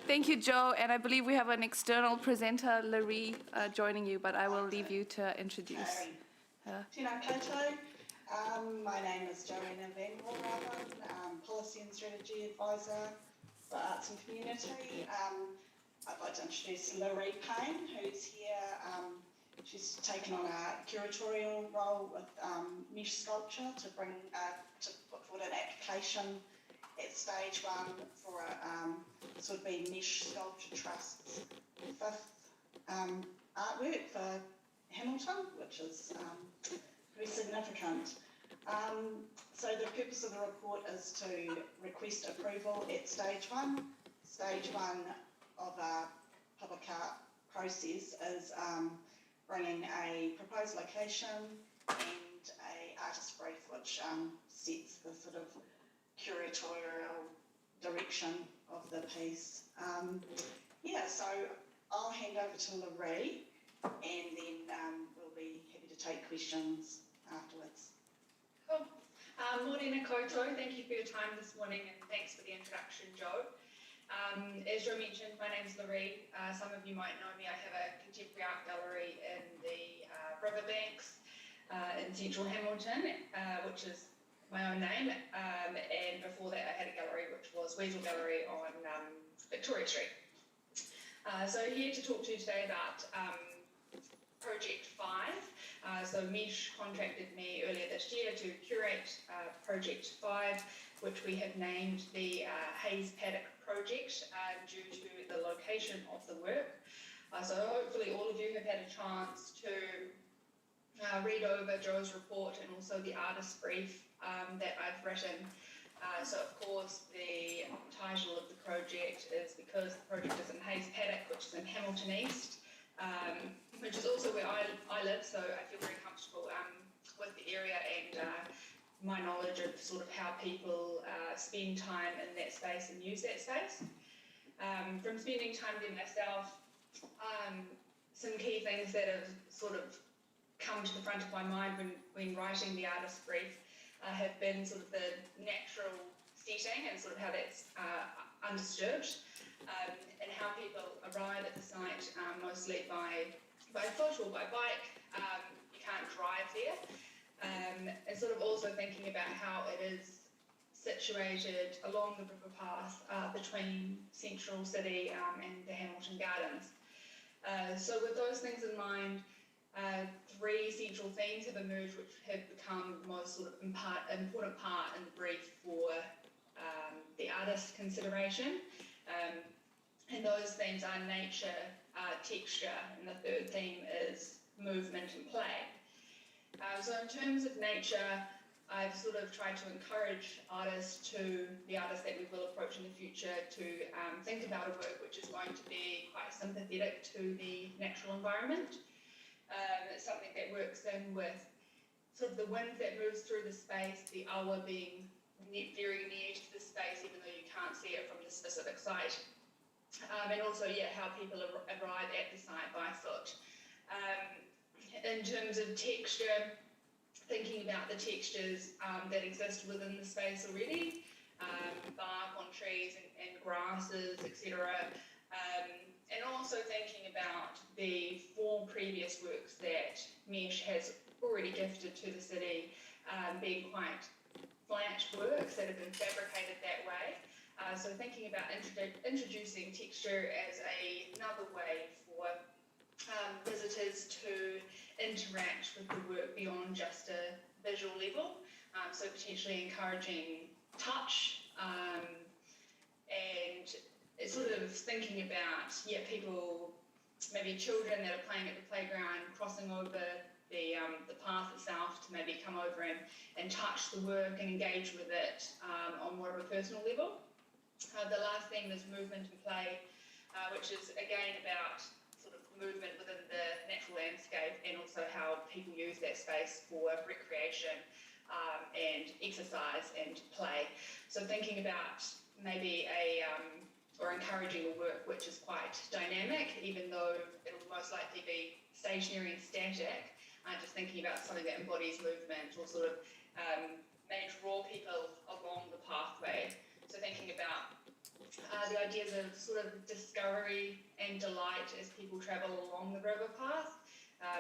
Thank you, Joe. And I believe we have an external presenter, Laree, joining you, but I will leave you to introduce her. Tēnā koutou. My name is Joanna Van Voorhaven, Policy and Strategy Advisor for Arts and Community. I'd like to introduce Laree Payne, who's here. She's taken on a curatorial role with mesh sculpture to put forward an application at stage 1 for a be Mesh Sculpture Trust's 5th artwork for Hamilton, which is very significant. So the purpose of the report is to request approval at stage 1. Stage 1 of a public art process is bringing a proposed location and a artist brief, which sets the sort of curatorial direction of the piece. So I'll hand over to Laree, and then we'll be happy to take questions afterwards. Cool. Morena koutou, thank you for your time this morning and thanks for the introduction, Joe. As Joe mentioned, my name's Laree. Some of you might know me. I have a contemporary art gallery in the Riverbanks in central Hamilton, which is my own name. And before that, I had a gallery which was Weasel Gallery on Victoria Street. So here to talk to you today about Project 5. So MESH contracted me earlier this year to curate Project 5, which we have named the Hayes Paddock Project due to the location of the work. So hopefully all of you have had a chance to read over Joe's report and also the artist brief that I've written. So of course the title of the project is because the project is in Hayes Paddock, which is in Hamilton East, which is also where I live, so I feel very comfortable with the area and my knowledge of sort of how people spend time in that space and use that space. From spending time there myself, some key things that have sort of come to the front of my mind when writing the artist brief have been sort of the natural setting and sort of how that's understood, and how people arrive at the site mostly by foot or by bike. You can't drive there. And sort of also thinking about how it is situated along the river path between Central City and the Hamilton Gardens. So with those things in mind, 3 central themes have emerged which have become the most sort of important part in the brief for the artist consideration. And those themes are nature, texture, and the 3rd theme is movement and play. So in terms of nature, I've sort of tried to encourage the artists that we will approach in the future to think about a work which is going to be quite sympathetic to the natural environment. It's something that works in with sort of the wind that moves through the space, the awa being very near to the space even though you can't see it from the specific site. And also, how people arrive at the site by foot. In terms of texture, thinking about the textures that exist within the space already, bark on trees and grasses, etc. And also thinking about the 4 previous works that Mesh has already gifted to the city, being quite flat works that have been fabricated that way. So thinking about introducing texture as another way for visitors to interact with the work beyond just a visual level. So potentially encouraging touch and sort of thinking about, people, maybe children that are playing at the playground, crossing over the path itself to maybe come over and touch the work and engage with it on more of a personal level. The last theme is movement and play, which is again about sort of movement within the natural landscape and also how people use that space for recreation and exercise and play. So thinking about maybe or encouraging a work which is quite dynamic, even though it'll most likely be stationary and static, just thinking about something that embodies movement or sort of may draw people along the pathway. So thinking about the ideas of sort of discovery and delight as people travel along the river path,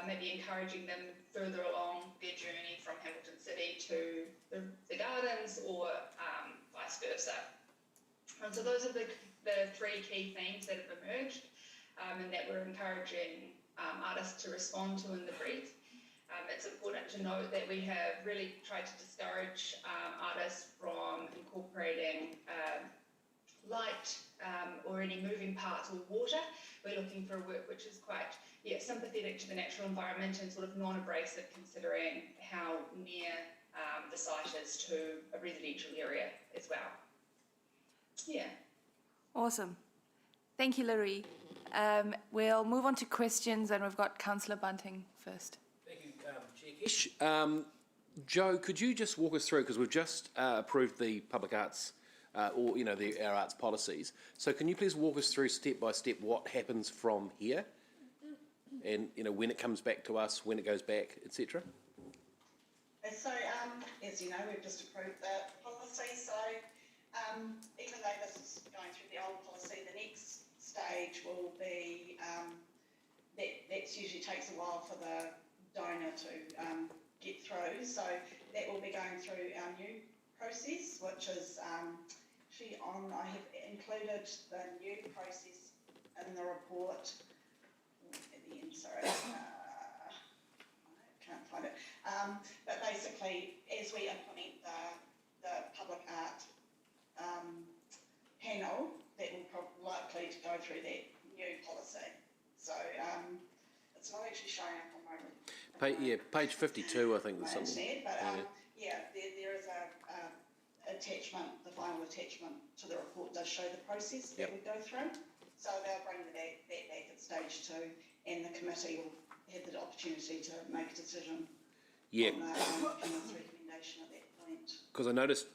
maybe encouraging them further along their journey from Hamilton City to the gardens or vice versa. And so those are the 3 key themes that have emerged and that we're encouraging artists to respond to in the brief. It's important to note that we have really tried to discourage artists from incorporating light or any moving parts or water. We're looking for a work which is quite sympathetic to the natural environment and sort of non-abrasive, considering how near the site is to a residential area as well. Yeah. Awesome. Thank you, Larry. We'll move on to questions, and we've got Councillor Bunting first. Thank you, Chair Kesh. Joe, could you just walk us through, because we've just approved the public arts our arts policies. So can you please walk us through step by step what happens from here, and when it comes back to us, when it goes back, etc. So as you know, we've just approved the policy. So even though this is going through the old policy, the next stage will be that usually takes a while for the donor to get through. So that will be going through our new process, which is I have included the new process in the report at the end, sorry. I can't find it. But basically, as we implement the public art panel, that will likely to go through that new policy. So it's not actually showing up on my page 52, I think there's something. But there is a attachment, the final attachment to the report does show the process that we go through. So they'll bring that back at stage 2, and the committee will have the opportunity to make a decision on the recommendation at that point. Because I noticed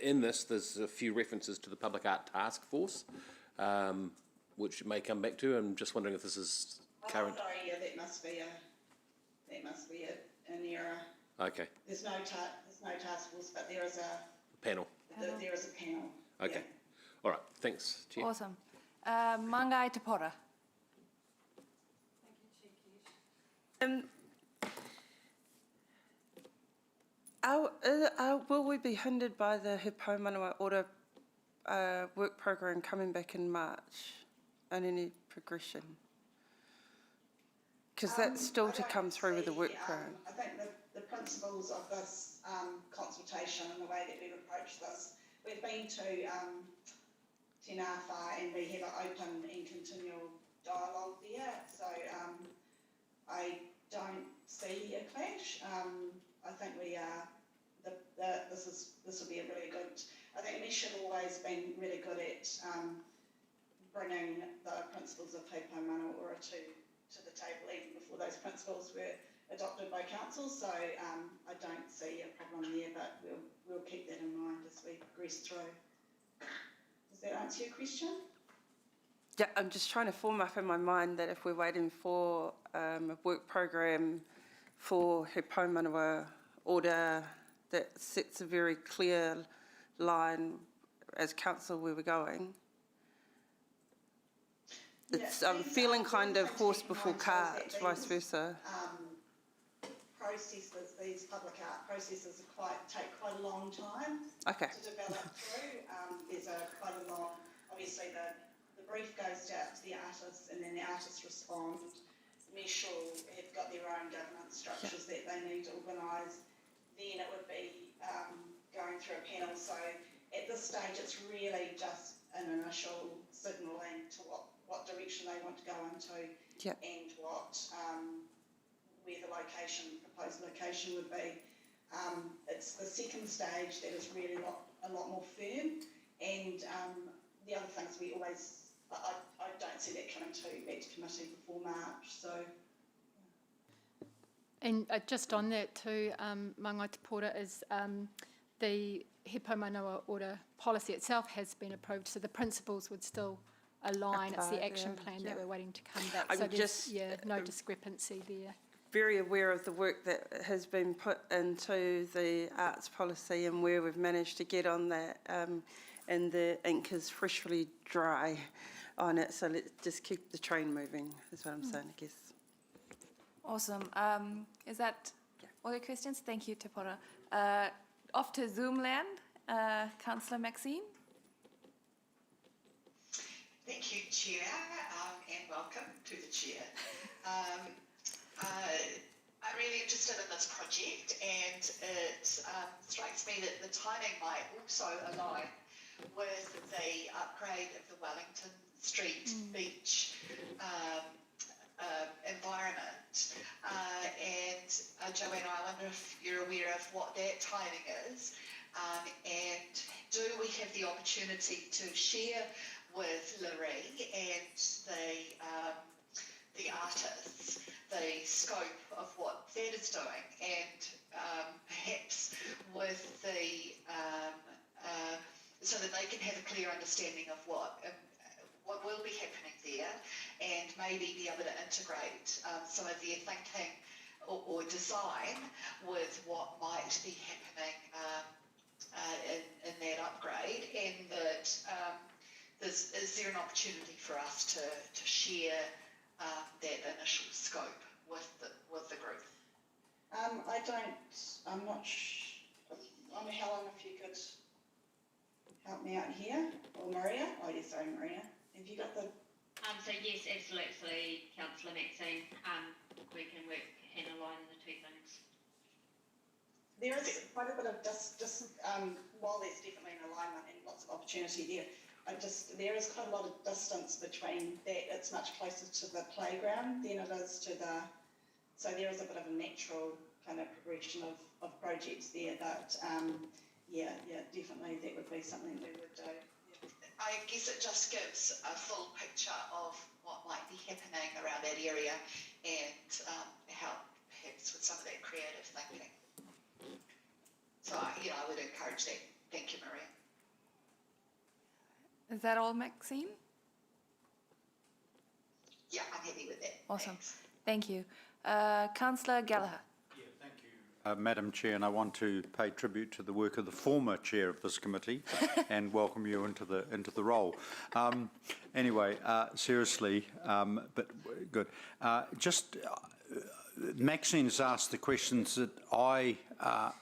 in this, there's a few references to the Public Art Task Force, which may come back to. I'm just wondering if this is current. Oh, sorry, that must be an error. Okay. There's no task force, but there is a panel. There is a panel. Okay. All right. Thanks, Chair. Awesome. Mangai Tapora. Thank you, will we be hindered by the He Paumanawa Order work program coming back in March and any progression? Because that's still to come through with the work program. I think the principles of this consultation and the way that we've approached this, we've been to Te Ngāwha and we have an open and continual dialogue there. So I don't see a clash. I think we are. This will be a really good. I think Mesh have always been really good at bringing the principles of He Paumanawa to the table even before those principles were adopted by council. So I don't see a problem there, but we'll keep that in mind as we progress through. Does that answer your question? Yeah, I'm just trying to form up in my mind that if we're waiting for a work program for He Paumanawa order that sets a very clear line as council where we're going. It's feeling kind of horse before cart, vice versa. Processes, these public art processes take quite a long time to develop through. There's quite a long, obviously the brief goes out to the artists and then the artists respond. Meshul have got their own governance structures that they need to organise. Then it would be going through a panel. So at this stage it's really just an initial signalling to what direction they want to go into and what where the proposed location would be. It's the second stage that is really a lot more firm, and the other things I don't see that coming back to committee before March. So. And just on that too, Māngai Te Pora is the He Paumanawa order policy itself has been approved, so the principles would still align. It's the action plan that we're waiting to come back. I'm so just no discrepancy there. Very aware of the work that has been put into the arts policy and where we've managed to get on that, and the ink is freshly dry on it, so let's just keep the train moving, is what I'm saying, I guess. Awesome. Is that all your questions? Thank you, Te Pora. Off to Zoom land, Councillor Maxine. Thank you, Chair, and welcome to the Chair. I'm really interested in this project, and it strikes me that the timing might also align with the upgrade of the Wellington Street beach environment. And Joanna, I wonder if you're aware of what that timing is, and do we have the opportunity to share with Larry and the artists the scope of what that is doing, and perhaps with the so that they can have a clear understanding of what will be happening there, and maybe be able to integrate some of their thinking or design with what might be happening in that upgrade, and that is there an opportunity for us to share that initial scope with the group? I'm not Helen, if you could help me out here, or Maria. Oh yes, sorry, Maria. Have you got the? So yes, absolutely, Councillor Maxine. We can work and align the two things. There is quite a bit of while there's definitely an alignment and lots of opportunity there, there is quite a lot of distance between that. It's much closer to the playground than it is to so there is a bit of a natural kind of progression of projects there, but definitely that would be something we would do. I guess it just gives a full picture of what might be happening around that area, and help perhaps with some of that creative thinking. So I would encourage that. Thank you, Maria. Is that all, Maxine? Yeah, I'm happy with that. Awesome. Thank you. Councillor Gallagher. Madam Chair, and I want to pay tribute to the work of the former chair of this committee and welcome you into the role. Anyway, seriously, but good. Maxine's asked the questions that I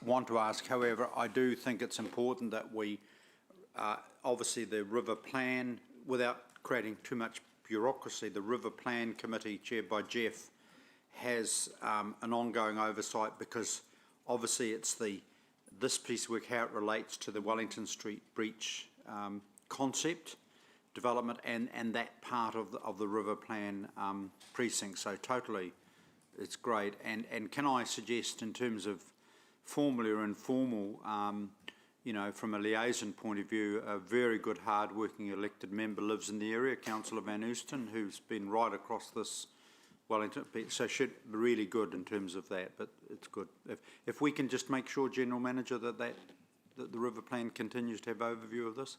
want to ask. However, I do think it's important that we, obviously the river plan, without creating too much bureaucracy, the river plan committee chaired by Jeff has an ongoing oversight, because obviously it's this piece of work, how it relates to the Wellington Street breach concept development and that part of the river plan precinct. So totally, it's great. And can I suggest, in terms of formal or informal, from a liaison point of view, a very good, hard-working elected member lives in the area, Councillor Van Oosten, who's been right across this Wellington, so should be really good in terms of that, but it's good. If we can just make sure, General Manager, that the river plan continues to have overview of this.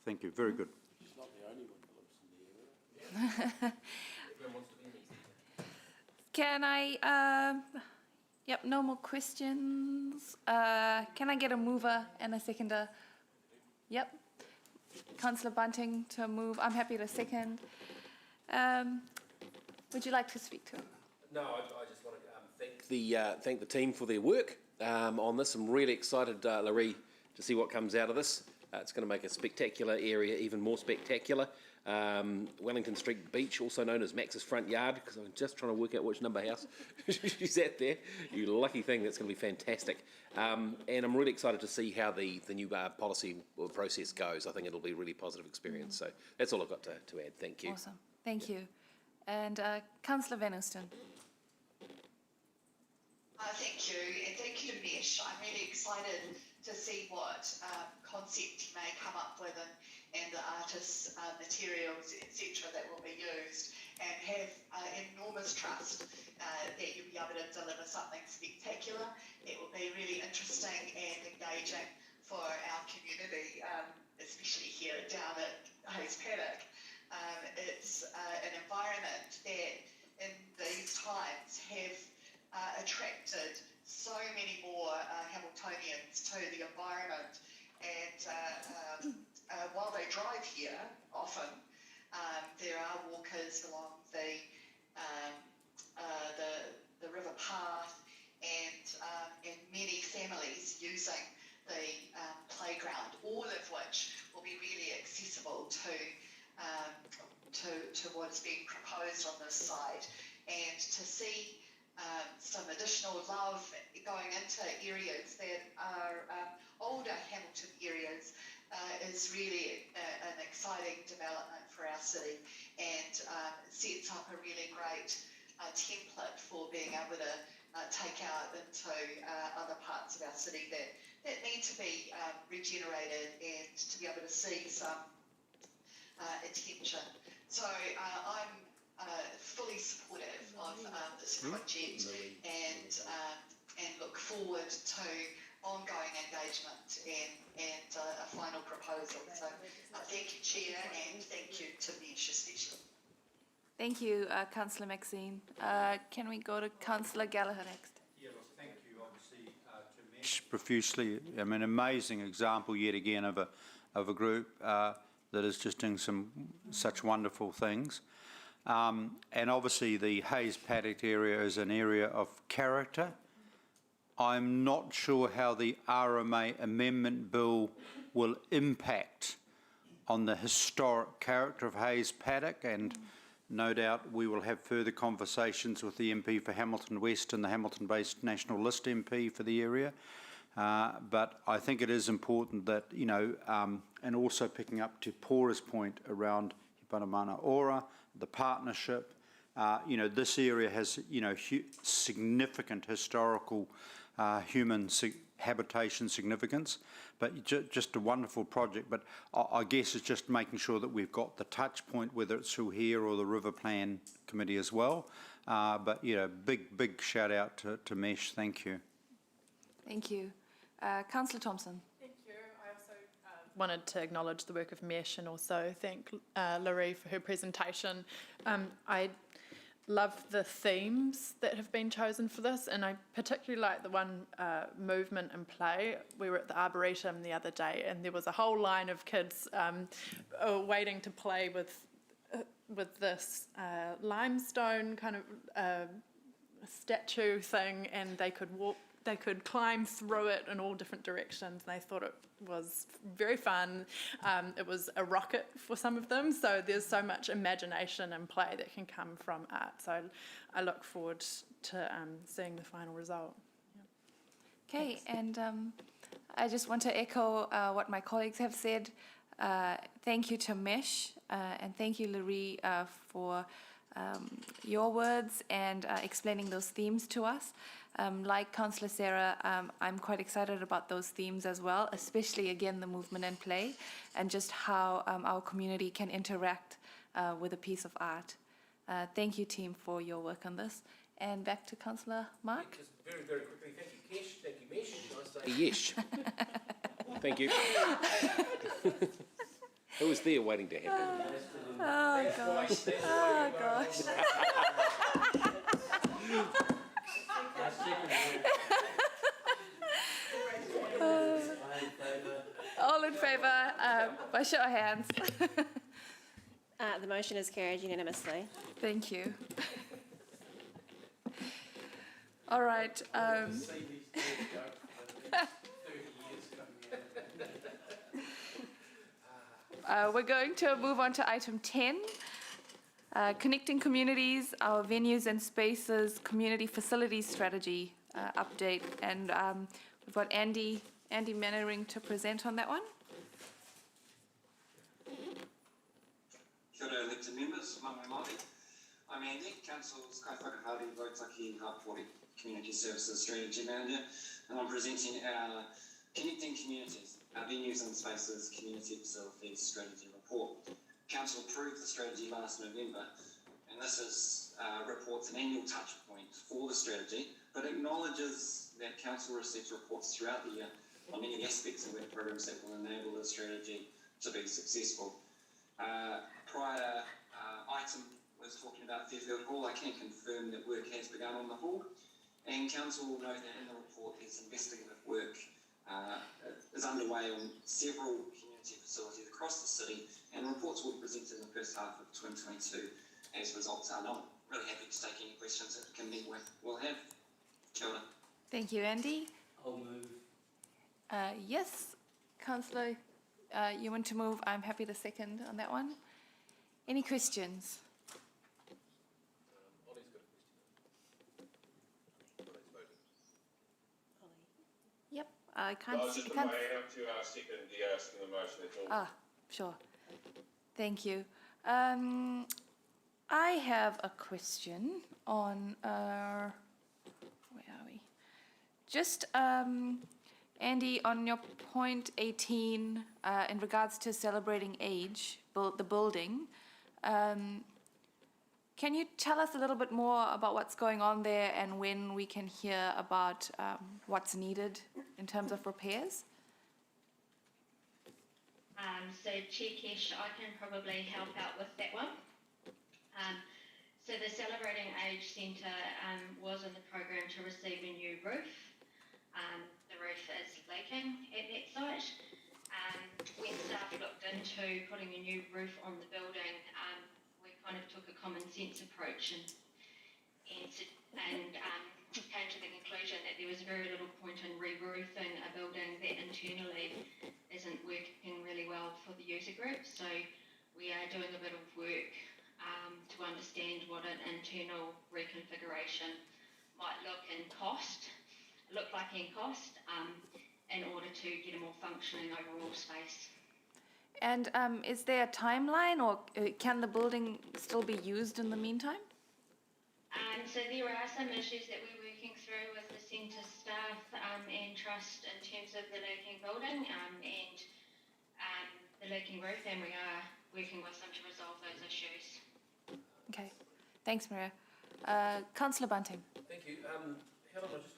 Thank you, very good. She's not the only one who lives in the area. Can I, yep, no more questions. Can I get a mover and a seconder? Yep. Councillor Bunting to move. I'm happy to second. Would you like to speak to it? No, I just want to thank the team for their work on this. I'm really excited, Larry, to see what comes out of this. It's going to make a spectacular area even more spectacular. Wellington Street Beach, also known as Max's front yard, because I'm just trying to work out which number house she's at there. You lucky thing, that's going to be fantastic. And I'm really excited to see how the new policy process goes. I think it'll be a really positive experience. So that's all I've got to add. Thank you. Awesome. Thank you. And Councillor Van Oosten. Thank you, and thank you to Mesh. I'm really excited to see what concept he may come up with and the artist's materials, etc., that will be used, and have enormous trust that you'll be able to deliver something spectacular. It will be really interesting and engaging for our community, especially here down at Hayes Paddock. It's an environment that in these times have attracted so many more Hamiltonians to the environment, and while they drive here, often there are walkers along the river path, and many families using the playground, all of which will be really accessible to what's being proposed on this side, and to see some additional love going into areas that are older Hamilton areas is really an exciting development for our city, and sets up a really great template for being able to take out into other parts of our city that need to be regenerated, and to be able to see some attention. So I'm fully supportive of this project, and look forward to ongoing engagement and a final proposal. So thank you, Chair, and thank you to Mesh especially. Thank you, Councillor Maxine. Can we go to Councillor Gallagher next? Yeah, look, thank you, obviously, to Mesh profusely. I mean, amazing example yet again of a group that is just doing such wonderful things. And obviously the Hayes Paddock area is an area of character. I'm not sure how the RMA Amendment Bill will impact on the historic character of Hayes Paddock, and no doubt we will have further conversations with the MP for Hamilton West and the Hamilton-based National List MP for the area. But I think it is important that, you know, and also picking up to Pora's point around Hipanamana Ora, the partnership, you know, this area has, you know, significant historical human habitation significance, but just a wonderful project. But I guess it's just making sure that we've got the touch point, whether it's through here or the River Plan Committee as well. But, you know, big shout out to Mesh. Thank you. Thank you. Councillor Thompson. Thank you. I also wanted to acknowledge the work of Mesh, and also thank Larry for her presentation. I love the themes that have been chosen for this, and I particularly like the one, movement and play. We were at the Arboretum the other day, and there was a whole line of kids waiting to play with this limestone kind of statue thing, and they could climb through it in all different directions, and I thought it was very fun. It was a rocket for some of them, so there's so much imagination and play that can come from art. So I look forward to seeing the final result. Yeah. Okay, and I just want to echo what my colleagues have said. Thank you to Mesh, and thank you, Larry, for your words and explaining those themes to us. Like Councillor Sarah, I'm quite excited about those themes as well, especially, again, the movement and play, and just how our community can interact with a piece of art. Thank you, team, for your work on this. And back to Councillor Mark. Just very, very quickly, thank you, Kesh. Thank you, Mesh. I say yes. Thank you. Who was there waiting to happen? Oh, gosh. Oh, gosh. All in favour, by show of hands. The motion is carried unanimously. Thank you. All right. We're going to move on to item 10. Connecting communities, our venues and spaces, community facilities strategy update. And we've got Andy Mannering to present on that one. Kia ora elected members, Mama Māori. I'm Andy, Council's Kaifakahari Waitaki Hapori Community Services Strategy Manager, and I'm presenting our Connecting Communities, our Venues and Spaces Community Facilities Strategy Report. Council approved the strategy last November, and this report's an annual touch point for the strategy, but acknowledges that Council receives reports throughout the year on many aspects of work programs that will enable the strategy to be successful. Prior item was talking about Fairfield Hall. I can confirm that work has begun on the hall, and Council will note that in the report there's investigative work is underway on several community facilities across the city, and reports will be presented in the first half of 2022 as results are known. Really happy to take any questions that the committee will have. Kia ora. Thank you, Andy. I'll move. Yes, Councillor, you want to move? I'm happy to second on that one. Any questions? Ollie's got a question. Yep, I can't. No, I was just I can't. up to second the motion, that's all. Sure. Thank you. I have a question on, where are we? Just, Andy, on your point 18, in regards to celebrating age, the building, can you tell us a little bit more about what's going on there and when we can hear about what's needed in terms of repairs? So Chair Kesh, I can probably help out with that one. So the Celebrating Age Centre was in the program to receive a new roof. The roof is leaking at that site. When staff looked into putting a new roof on the building, we kind of took a common sense approach and came to the conclusion that there was very little point in re-roofing a building that internally isn't working really well for the user group. So we are doing a bit of work to understand what an internal reconfiguration might look like in cost, in order to get a more functioning overall space. And is there a timeline, or can the building still be used in the meantime? So there are some issues that we're working through with the centre staff and trust in terms of the leaking building and the leaking roof, and we are working with them to resolve those issues. Okay, thanks, Maria. Councillor Bunting. Thank you. Helen, I just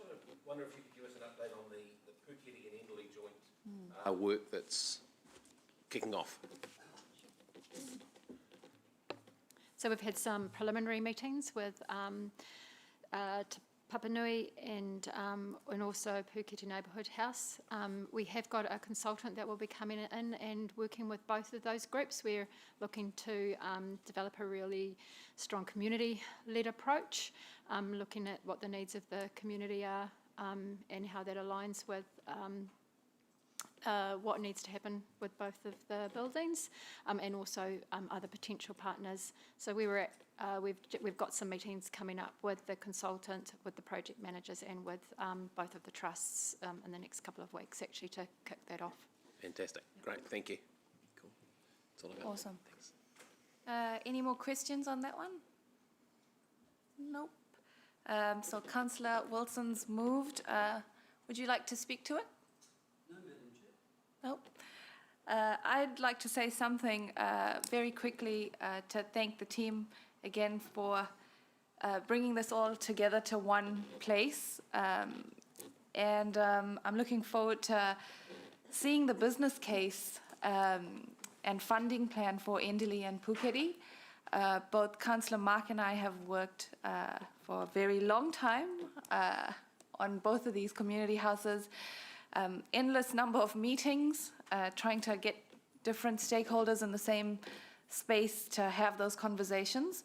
wonder if you could give us an update on the Puketi and Enderley joint work that's kicking off. So we've had some preliminary meetings with Papanui and also Puketi Neighbourhood House. We have got a consultant that will be coming in and working with both of those groups. We're looking to develop a really strong community-led approach, looking at what the needs of the community are and how that aligns with what needs to happen with both of the buildings, and also other potential partners. So we've got some meetings coming up with the consultant, with the project managers, and with both of the trusts in the next couple of weeks, actually, to kick that off. Fantastic. Great. Thank you. Cool. That's all I got. Awesome. Thanks. Any more questions on that one? Nope. So Councillor Wilson's moved. Would you like to speak to it? No, Madam Chair. Nope. I'd like to say something very quickly to thank the team again for bringing this all together to one place. And I'm looking forward to seeing the business case and funding plan for Enderley and Puketi. Both Councillor Mark and I have worked for for a very long time on both of these community houses. Endless number of meetings, trying to get different stakeholders in the same space to have those conversations.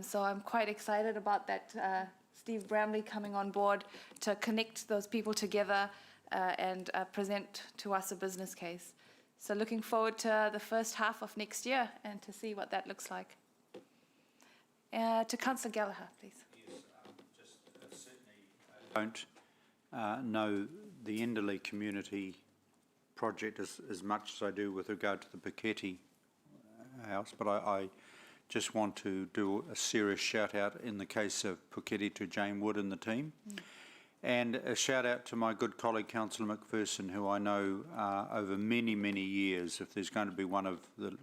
So I'm quite excited about that, Steve Bramley coming on board to connect those people together and present to us a business case. So looking forward to the first half of next year and to see what that looks like. To Councillor Gallagher, please. Yes, certainly don't know the Enderley community project as much as I do with regard to the Piketty house, but I just want to do a serious shout out in the case of Piketty to Jane Wood and the team. And a shout out to my good colleague Councillor McPherson, who I know over many, many years, if there's going to be one of the,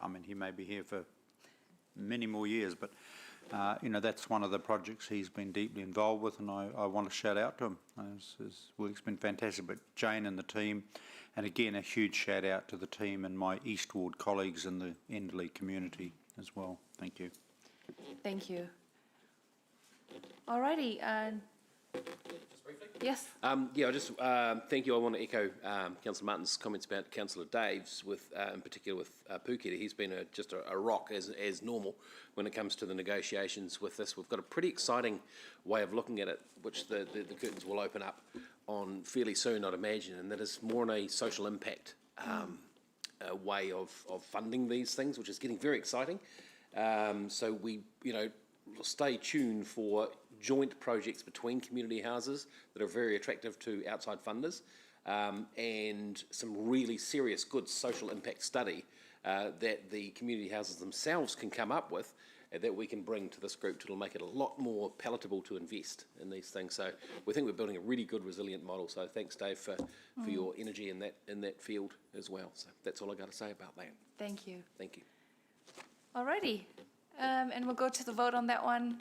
I mean, he may be here for many more years, but you know, that's one of the projects he's been deeply involved with, and I want to shout out to him. His work's been fantastic, but Jane and the team, and again, a huge shout out to the team and my East Ward colleagues in the Enderley community as well. Thank you. Thank you. Alrighty. Yes. Yeah, I just thank you. I want to echo Councillor Martin's comments about Councillor Dave's, with in particular with Puketi. He's been just a rock as normal when it comes to the negotiations with this. We've got a pretty exciting way of looking at it, which the curtains will open up on fairly soon, I'd imagine, and that is more in a social impact way of funding these things, which is getting very exciting. So we, you know, stay tuned for joint projects between community houses that are very attractive to outside funders, and some really serious good social impact study that the community houses themselves can come up with that we can bring to this group to make it a lot more palatable to invest in these things. So we think we're building a really good resilient model. So thanks, Dave, for your energy in that field as well. So that's all I got to say about that. Thank you. Thank you. Alrighty, and we'll go to the vote on that one.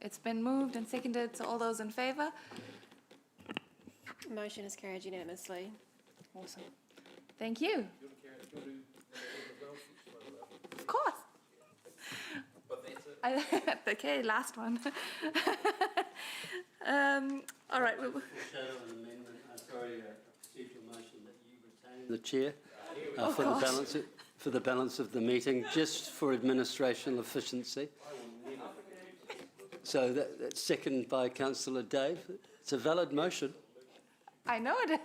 It's been moved and seconded, so all those in favour? Motion is carried unanimously. Awesome. Thank you. Of course. Okay, last one. All right. The chair for the balance of the meeting, just for administrational efficiency. So that's seconded by Councillor Dave. It's a valid motion. I know it is.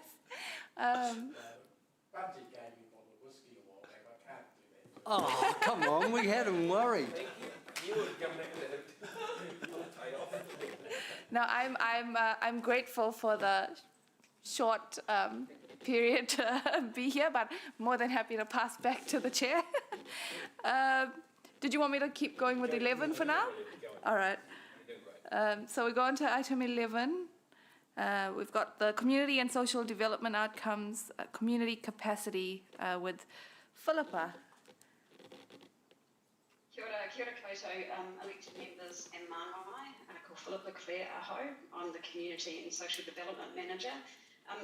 Oh, come on, we had him worried. No, I'm grateful for the short period to be here, but more than happy to pass back to the chair. Did you want me to keep going with 11 for now? All right. So we go on to item 11. We've got the community and social development outcomes, community capacity with Philippa. Kia ora koutou, elected members and māngai. Ko Philippa Claire Aho. I'm the Community and Social Development Manager.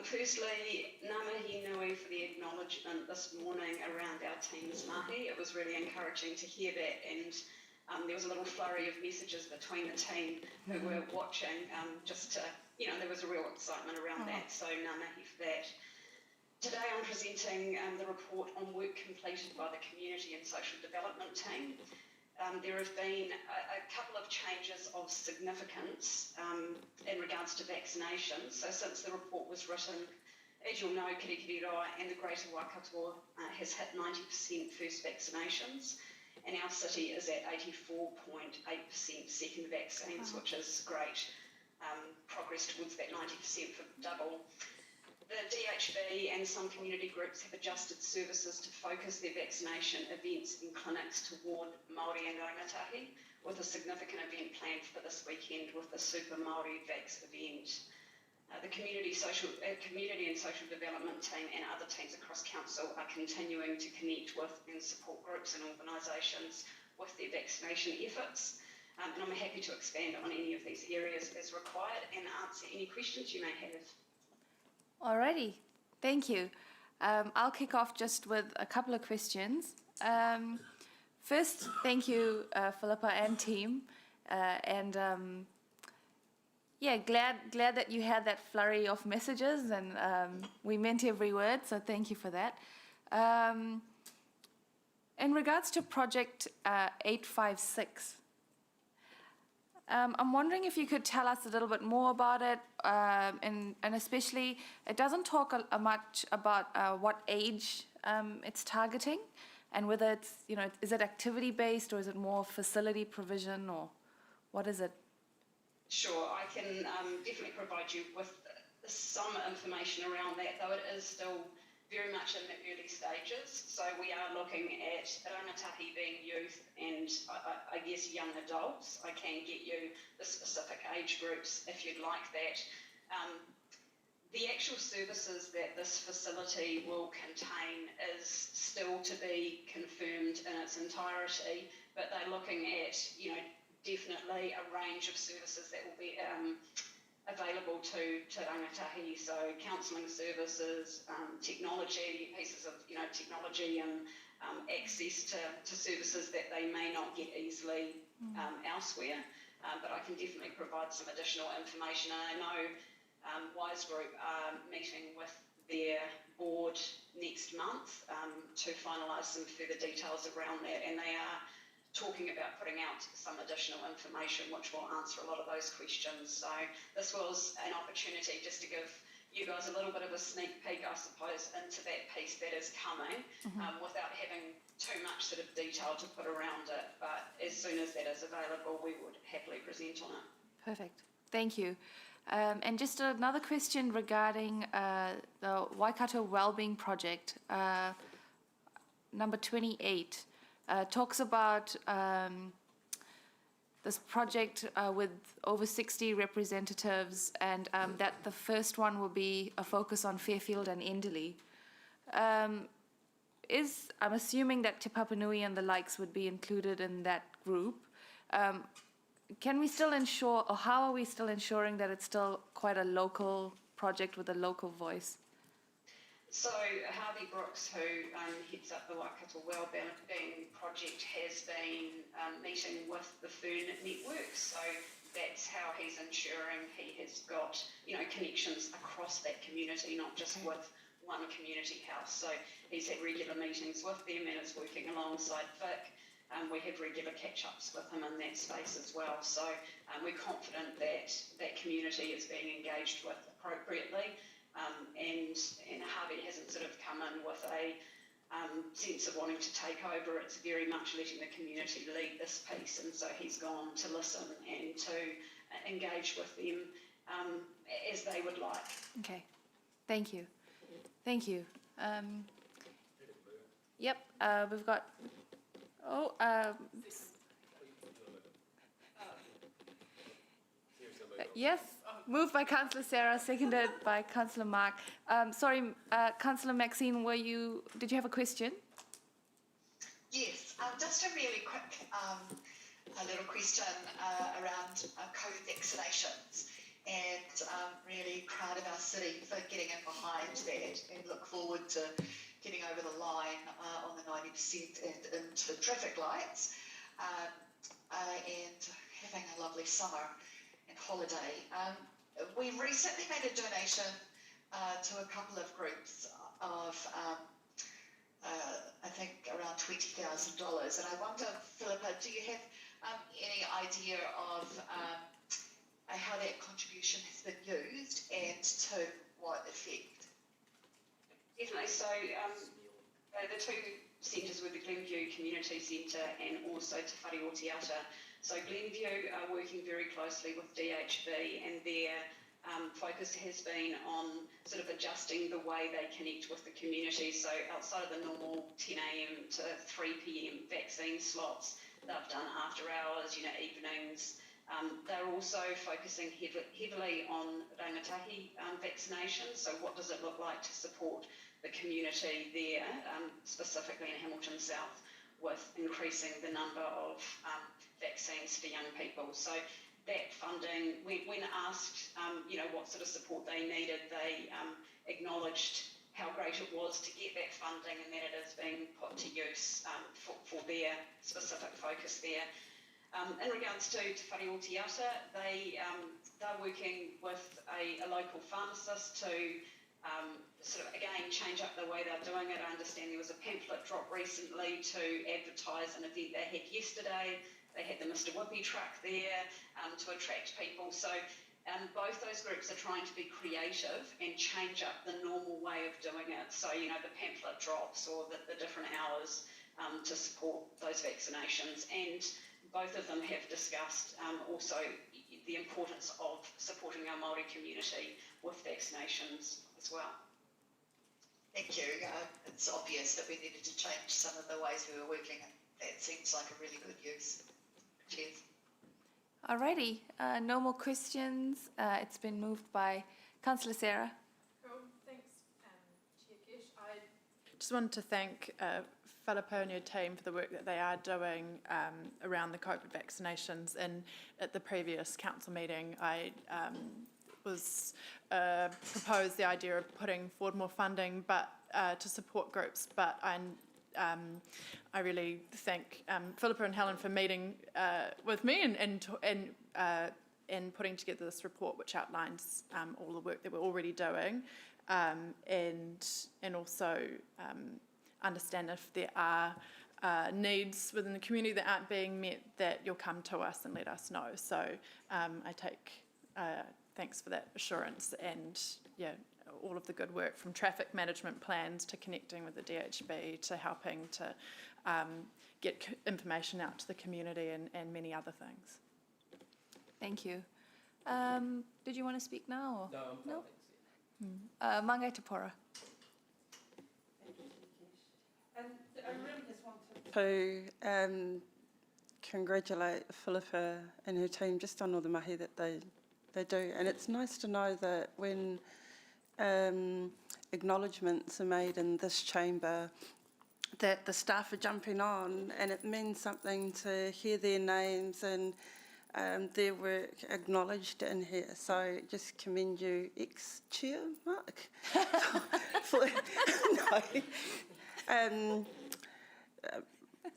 Firstly, ngā mihi nui for the acknowledgement this morning around our team's mahi. It was really encouraging to hear that, and there was a little flurry of messages between the team who were watching, just to, you know, there was a real excitement around that, so ngā mihi for that. Today I'm presenting the report on work completed by the Community and Social Development team. There have been a couple of changes of significance in regards to vaccinations. So since the report was written, as you'll know, Kirikiriroa and the Greater Waikato has hit 90% first vaccinations, and our city is at 84.8% second vaccines, which is great progress towards that 90% for double. The DHB and some community groups have adjusted services to focus their vaccination events and clinics toward Māori and Rangatahi, with a significant event planned for this weekend with the Super Māori Vax event. The community and social development team and other teams across council are continuing to connect with and support groups and organisations with their vaccination efforts. And I'm happy to expand on any of these areas as required and answer any questions you may have. Alrighty, thank you. I'll kick off just with a couple of questions. First, thank you, Philippa and team. Yeah, glad that you had that flurry of messages, and we meant every word, so thank you for that. In regards to Project 856, I'm wondering if you could tell us a little bit more about it, and especially, it doesn't talk much about what age it's targeting, and whether it's, is it activity-based or is it more facility provision, or what is it? Sure, I can definitely provide you with some information around that, though it is still very much in the early stages. So we are looking at rangatahi being youth and I guess young adults. I can get you the specific age groups if you'd like that. The actual services that this facility will contain is still to be confirmed in its entirety, but they're looking at, definitely a range of services that will be available to rangatahi, so counselling services, technology, pieces of technology and access to services that they may not get easily elsewhere. But I can definitely provide some additional information. And I know Wise Group are meeting with their board next month to finalise some further details around that, and they are talking about putting out some additional information which will answer a lot of those questions. So this was an opportunity just to give you guys a little bit of a sneak peek, I suppose, into that piece that is coming, without having too much sort of detail to put around it. But as soon as that is available, we would happily present on it. Perfect. Thank you. And just another question regarding the Waikato Wellbeing Project, number 28. Talks about this project with over 60 representatives, and that the first one will be a focus on Fairfield and Enderley. I'm assuming that Te Papanui and the likes would be included in that group. Can we still ensure, or how are we still ensuring that it's still quite a local project with a local voice? So Harvey Brooks, who heads up the Waikato Wellbeing Project, has been meeting with the Fern Network. So that's how he's ensuring he has got, connections across that community, not just with one community house. So he's had regular meetings with them and is working alongside Vic. We have regular catch-ups with him in that space as well. So we're confident that that community is being engaged with appropriately. And Harvey hasn't sort of come in with a sense of wanting to take over. It's very much letting the community lead this piece, and so he's gone to listen and to engage with them as they would like. Okay, thank you. Thank you. Yep, we've got... yes. Moved by Councillor Sarah, seconded by Councillor Mark. Sorry, Councillor Maxine, did you have a question? Yes, just a really quick a little question around COVID vaccinations, and really proud of our city for getting in behind that, and look forward to getting over the line on the 90% and into traffic lights, and having a lovely summer and holiday. We recently made a donation to a couple of groups of, I think, around $20,000. And I wonder, Philippa, do you have any idea of how that contribution has been used and to what effect? Definitely. So the two centres were the Glenview Community Centre and also Te Whare o Te Ata. So Glenview are working very closely with DHB, and their focus has been on sort of adjusting the way they connect with the community. So outside of the normal 10 a.m. to 3 p.m. vaccine slots, they've done after hours, evenings. They're also focusing heavily on rangatahi vaccinations. So what does it look like to support the community there, specifically in Hamilton South, with increasing the number of vaccines for young people. So that funding, when asked, what sort of support they needed, they acknowledged how great it was to get that funding and that it is being put to use for their specific focus there. In regards to Te Whare o Te Ata, they're working with a local pharmacist to sort of, again, change up the way they're doing it. I understand there was a pamphlet drop recently to advertise an event they had yesterday. They had the Mr. Whippy truck there to attract people. So both those groups are trying to be creative and change up the normal way of doing it. So, you know, the pamphlet drops or the different hours to support those vaccinations. And both of them have discussed also the importance of supporting our Māori community with vaccinations as well. Thank you. It's obvious that we needed to change some of the ways we were working, and that seems like a really good use. Cheers. Alrighty, no more questions. It's been moved by Councillor Sarah. Cool, thanks, Chair Kish. I just wanted to thank Philippa and your team for the work that they are doing around the COVID vaccinations. And at the previous council meeting, I proposed the idea of putting forward more funding, but to support groups. But I really thank Philippa and Helen for meeting with me and putting together this report, which outlines all the work that we're already doing, and also understand if there are needs within the community that aren't being met, that you'll come to us and let us know. So I take thanks for that assurance, and yeah, all of the good work from traffic management plans to connecting with the DHB to helping to get information out to the community and many other things. Thank you. Did you want to speak now? Or? No, No? Mangai Tapora. And I really just wanted to congratulate Philippa and her team just on all the mahi that they do. And it's nice to know that when acknowledgements are made in this chamber, that the staff are jumping on, and it means something to hear their names and their work acknowledged in here. So just commend you, ex-chair Mark,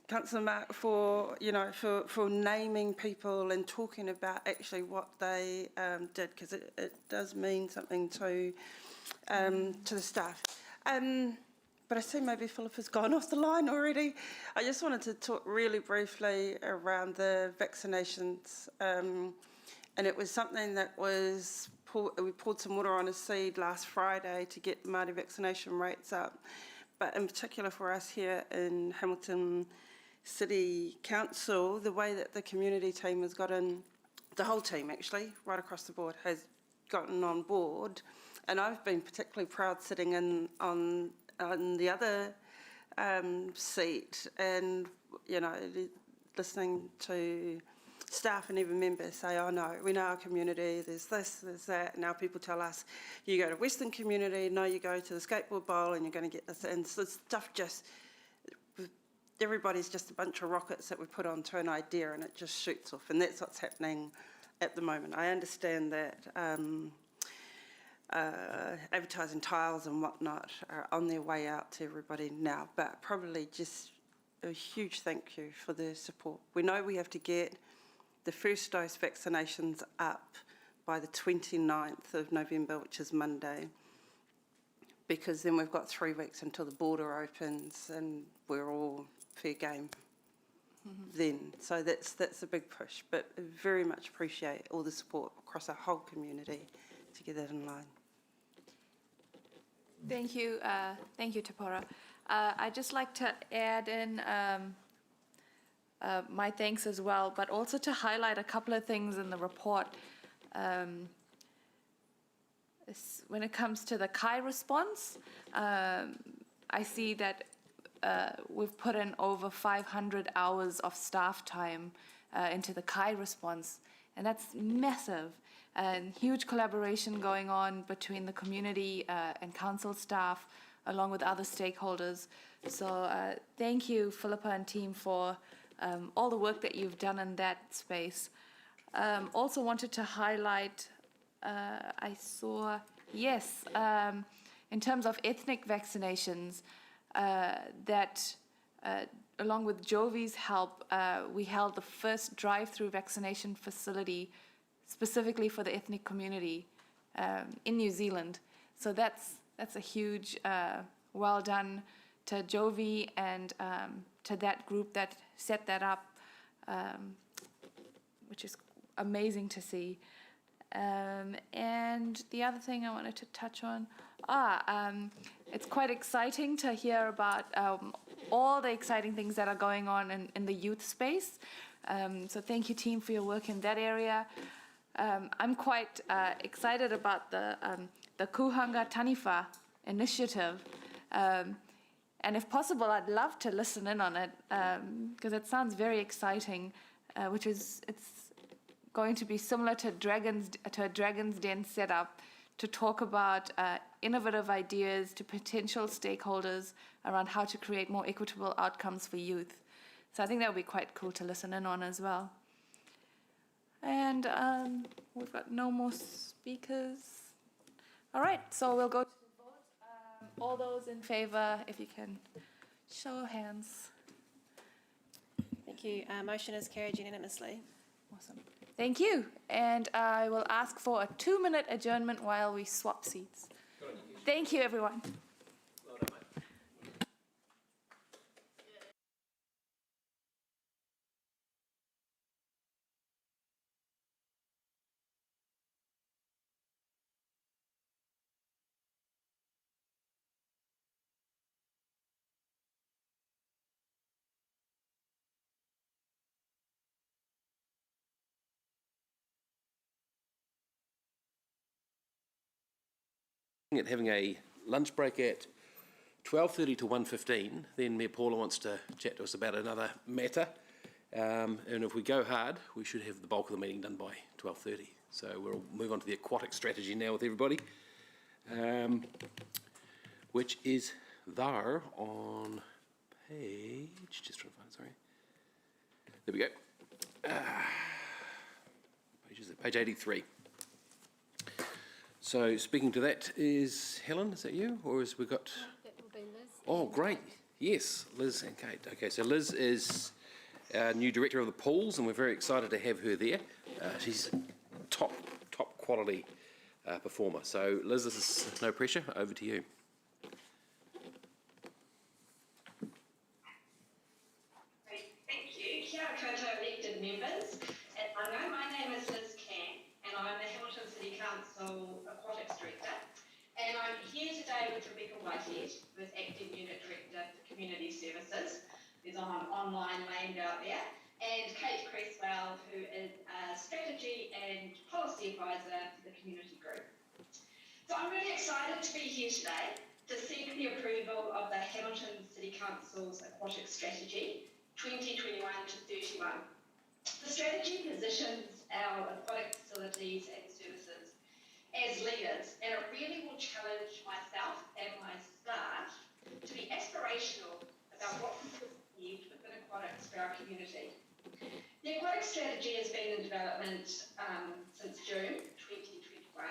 Councillor Mark, for naming people and talking about actually what they did, because it does mean something to the staff. But I see maybe Philippa's gone off the line already. I just wanted to talk really briefly around the vaccinations, and it was something that was we poured some water on a seed last Friday to get the Māori vaccination rates up. But in particular for us here in Hamilton City Council, the way that the community team has gotten, the whole team actually, right across the board, has gotten on board. And I've been particularly proud sitting in on the other seat and, listening to staff and even members say, oh no, we know our community, there's this, there's that. Now people tell us, you go to Western community, no, you go to the skateboard bowl and you're going to get this. And so stuff just, everybody's just a bunch of rockets that we put onto an idea and it just shoots off. And that's what's happening at the moment. I understand that advertising tiles and whatnot are on their way out to everybody now, but probably just a huge thank you for the support. We know we have to get the first dose vaccinations up by the 29th of November, which is Monday, because then we've got 3 weeks until the border opens and we're all fair game then. So that's a big push, but I very much appreciate all the support across our whole community to get that in line. Thank you, Tapora. I'd just like to add in my thanks as well, but also to highlight a couple of things in the report. When it comes to the Kai response, I see that we've put in over 500 hours of staff time into the Kai response, and that's massive. And huge collaboration going on between the community and council staff, along with other stakeholders. So thank you, Philippa and team, for all the work that you've done in that space. Also wanted to highlight, I saw, in terms of ethnic vaccinations, that along with Jovi's help, we held the first drive-through vaccination facility specifically for the ethnic community in New Zealand. So that's a huge well done to Jovi and to that group that set that up, which is amazing to see. And the other thing I wanted to touch on, it's quite exciting to hear about all the exciting things that are going on in the youth space. So thank you, team, for your work in that area. I'm quite excited about the Kuhanga Taniwha initiative. And if possible, I'd love to listen in on it because it sounds very exciting, it's going to be similar to a Dragon's Den setup to talk about innovative ideas to potential stakeholders around how to create more equitable outcomes for youth. So I think that would be quite cool to listen in on as well. And we've got no more speakers. All right, so we'll go to the vote. All those in favour, if you can show of hands. Thank you. Motion is carried unanimously. Awesome. Thank you. And I will ask for a 2-minute adjournment while we swap seats. Thank you, everyone. At having a lunch break at 12:30 to 1:15, then Mayor Paula wants to chat to us about another matter. And if we go hard, we should have the bulk of the meeting done by 12:30. So we'll move on to the Aquatic Strategy now with everybody, which is there on page, just trying to find it, sorry. There we go. Page 83. So speaking to that is Helen, is that you? Or has we got... That will be Liz. Oh, great. Yes, Liz and Kate. Okay, so Liz is our new director of the pools, and we're very excited to have her there. She's top quality performer. So Liz, this is no pressure. Over to you. Great, thank you. Kia ora koutou elected members. My name is Liz Can, and I'm the Hamilton City Council Aquatics Director. And I'm here today with Rebecca Whitehead, who is Acting Unit Director for Community Services. There's an online named out there. And Kate Cresswell, who is a Strategy and Policy Advisor for the Community Group. So I'm really excited to be here today to seek the approval of the Hamilton City Council's Aquatic Strategy 2021 to 31. The strategy positions our aquatic facilities and services as leaders, and it really will challenge myself and my staff to be aspirational about what we could achieve within aquatics for our community. The Aquatic Strategy has been in development since June 2021.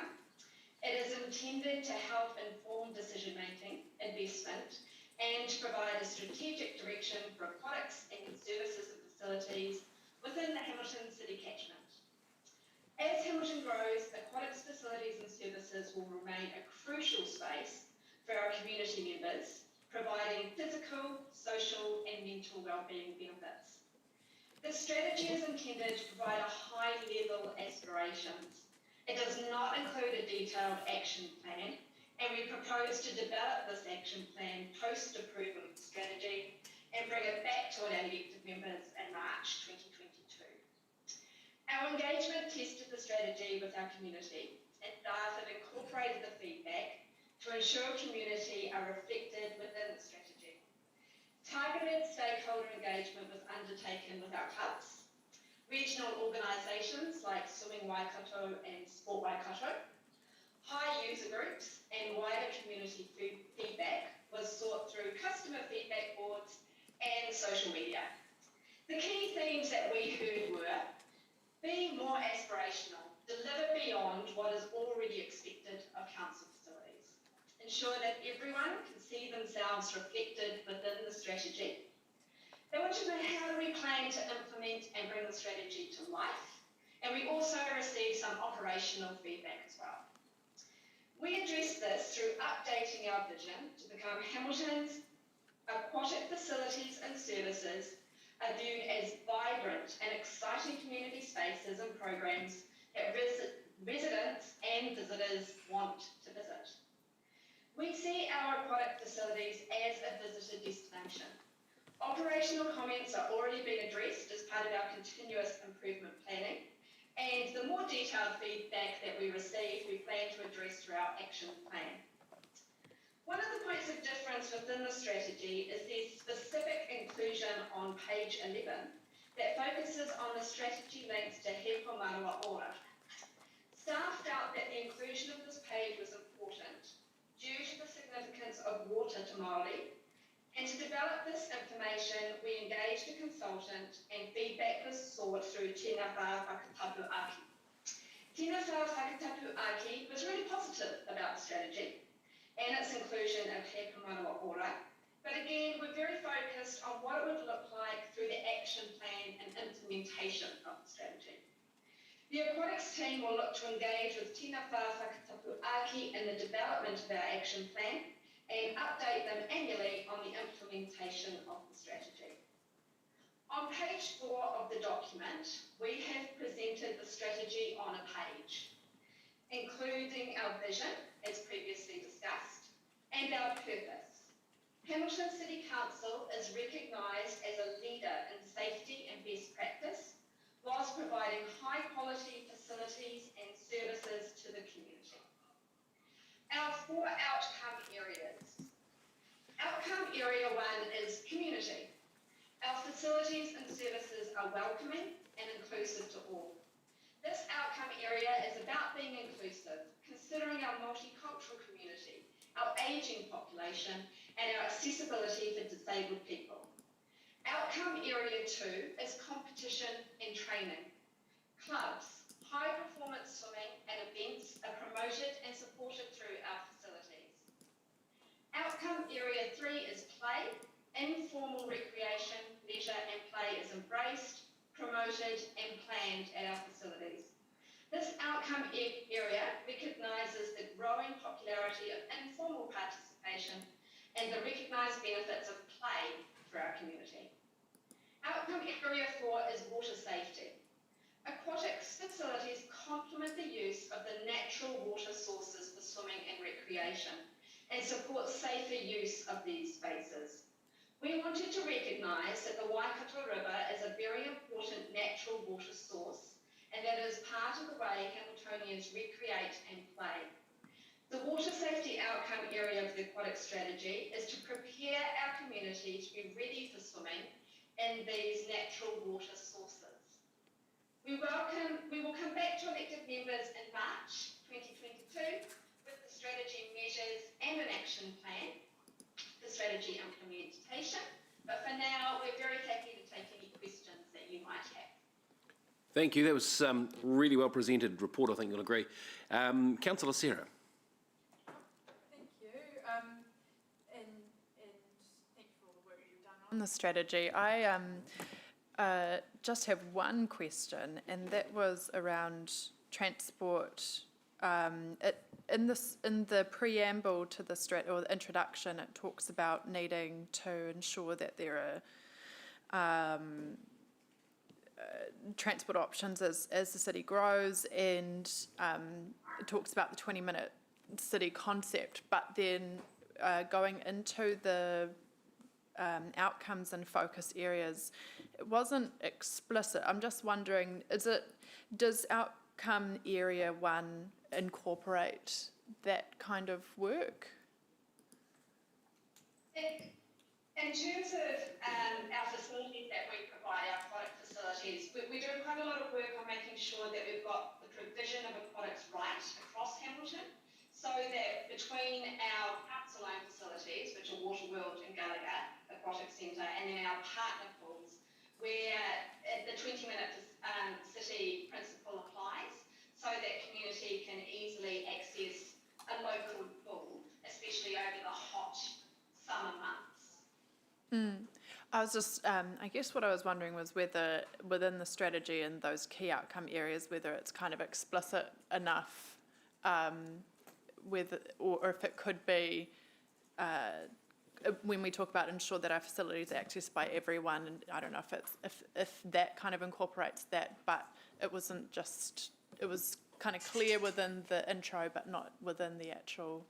It is intended to help inform decision-making, investment, and to provide a strategic direction for aquatics and services and facilities within the Hamilton City catchment. As Hamilton grows, aquatics facilities and services will remain a crucial space for our community members, providing physical, social and mental wellbeing benefits. The strategy is intended to provide a high level aspirations. It does not include a detailed action plan, and we propose to develop this action plan post-approval of the strategy and bring it back to our elected members in March 2022. Our engagement tested the strategy with our community, and staff have incorporated the feedback to ensure community are reflected within the strategy. Targeted stakeholder engagement was undertaken with our clubs, regional organisations like Swimming Waikato and Sport Waikato, high user groups, and wider community feedback was sought through customer feedback boards and social media. The key themes that we heard were be more aspirational, deliver beyond what is already expected of council facilities, ensure that everyone can see themselves reflected within the strategy, to implement and bring the strategy to life. And we also received some operational feedback as well. We addressed this through updating our vision to become Hamilton's aquatic facilities and services are viewed as vibrant and exciting community spaces and programs that residents and visitors want to visit. We see our aquatic facilities as a visitor destination. Operational comments are already being addressed as part of our continuous improvement planning, and the more detailed feedback that we receive, we plan to address through our action plan. One of the points of difference within the strategy is the specific inclusion on page 11 that focuses on the strategy links to He Manawa Ora. Staff felt that the inclusion of this page was important due to the significance of water to Māori, and to develop this information, we engaged a consultant and feedback was sought through Tēnā Whā Whakatapu Aki. Tēnā Whā Whakatapu Aki was really positive about the strategy and its inclusion of He Manawa Ora, but again, we're very focused on what it would look like through the action plan and implementation of the strategy. The Aquatics team will look to engage with Tēnā Whā Whakatapu Aki in the development of our action plan and update them annually on the implementation of the strategy. On page 4 of the document, we have presented the strategy on a page, including our vision, as previously discussed, and our purpose. Hamilton City Council is recognised as a leader in safety and best practice, whilst providing high quality facilities and services to the community. Our 4 outcome areas. Outcome area 1 is community. Our facilities and services are welcoming and inclusive to all. This outcome area is about being inclusive, considering our multicultural community, our ageing population, and our accessibility for disabled people. Outcome area 2 is competition and training. Clubs, high performance swimming and events are promoted and supported through our facilities. Outcome area 3 is play. Informal recreation, leisure and play is embraced, promoted and planned at our facilities. This outcome area recognises the growing popularity of informal participation and the recognised benefits of play for our community. Outcome area 4 is water safety. Aquatics facilities complement the use of the natural water sources for swimming and recreation and support safer use of these spaces. We wanted to recognise that the Waikato River is a very important natural water source and that it is part of the way Hamiltonians recreate and play. The water safety outcome area of the aquatic strategy is to prepare our community to be ready for swimming in these natural water sources. We will come back to elected members in March 2022 with the strategy measures and an action plan, the strategy implementation, but for now we're very happy to take any questions that you might have. Thank you. That was really well presented report, I think you'll agree. Councillor Sarah. Thank you. And thank you for all the work you've done on the strategy. I just have one question, and that was around transport. In the preamble to the or the introduction, it talks about needing to ensure that there are transport options as the city grows, and it talks about the 20-minute city concept, but then going into the outcomes and focus areas, it wasn't explicit. I'm just wondering, does outcome area 1 incorporate that kind of work? In terms of our facilities that we provide, our aquatic facilities, we do quite a lot of work on making sure that we've got the provision of aquatics right across Hamilton, so that between our council-owned facilities, which are Waterworld and Gallagher Aquatic Centre, and then our partner pools, where the 20-minute city principle applies, so that community can easily access a local pool, especially over the hot summer months. I was just, I guess what I was wondering was whether within the strategy and those key outcome areas, whether it's kind of explicit enough, whether, or if it could be, when we talk about ensure that our facilities are accessed by everyone, and I don't know if it's, if that kind of incorporates that, but it wasn't just, it was kind of clear within the intro, but not within the actual,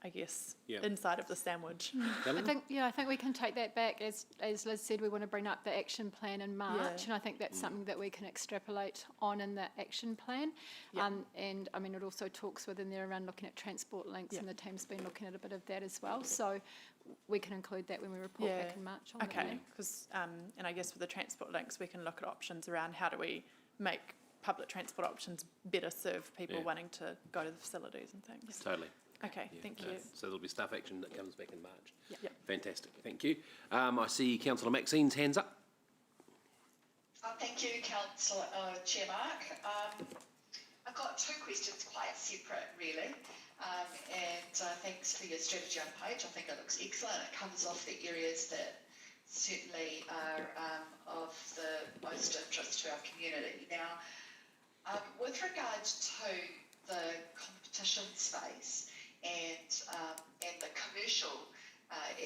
I guess, inside of the sandwich. I think we can take that back. As Liz said, we want to bring up the action plan in March, and I think that's something that we can extrapolate on in the action plan. And I mean, it also talks within there around looking at transport links, and the team's been looking at a bit of that as well. So we can include that when we report back in March on okay, because and I guess with the transport links, we can look at options around how do we make public transport options better serve people wanting to go to the facilities and things. Totally. Okay, thank you. So there'll be staff action that comes back in March. Yep. Fantastic, thank you. I see Councillor Maxine's hands up. Thank you, Councillor Chair Mark. I've got two questions, quite separate really. And thanks for your strategy on page. I think it looks excellent. It covers off the areas that certainly are of the most interest to our community. Now, with regard to the competition space and the commercial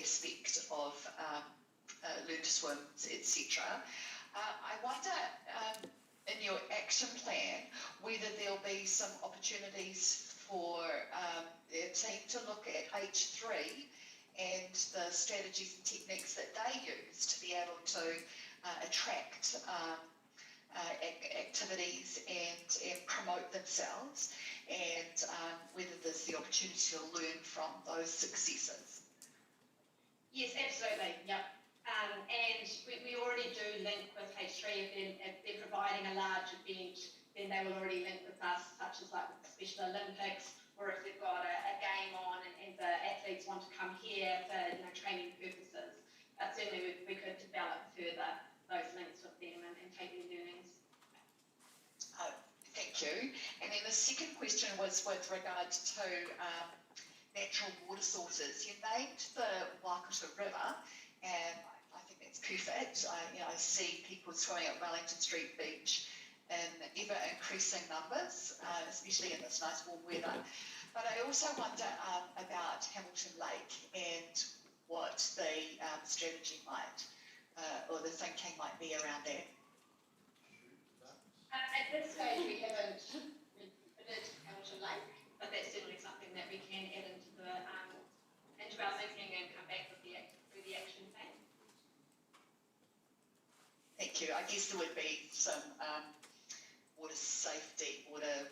aspect of learn to swim, etc. I wonder in your action plan whether there'll be some opportunities for the team to look at H3 and the strategies and techniques that they use to be able to attract activities and promote themselves, and whether there's the opportunity to learn from those successes. Yes, absolutely, yep. And we already do link with H3. If they're providing a large event, then they will already link with us, such as like the Special Olympics, or if they've got a game on and the athletes want to come here for training purposes. Certainly we could develop further those links with them and take their learnings. Thank you. And then the second question was with regard to natural water sources. You named the Waikato River, and I think that's perfect. I see people swimming at Wellington Street Beach in ever increasing numbers, especially in this nice warm weather. But I also wonder about Hamilton Lake and what the strategy might, or the thinking might be around that. At this stage, we haven't considered Hamilton Lake, but that's certainly something that we can add into our thinking and come back with through the action plan. Thank you. I guess there would be some water safety, water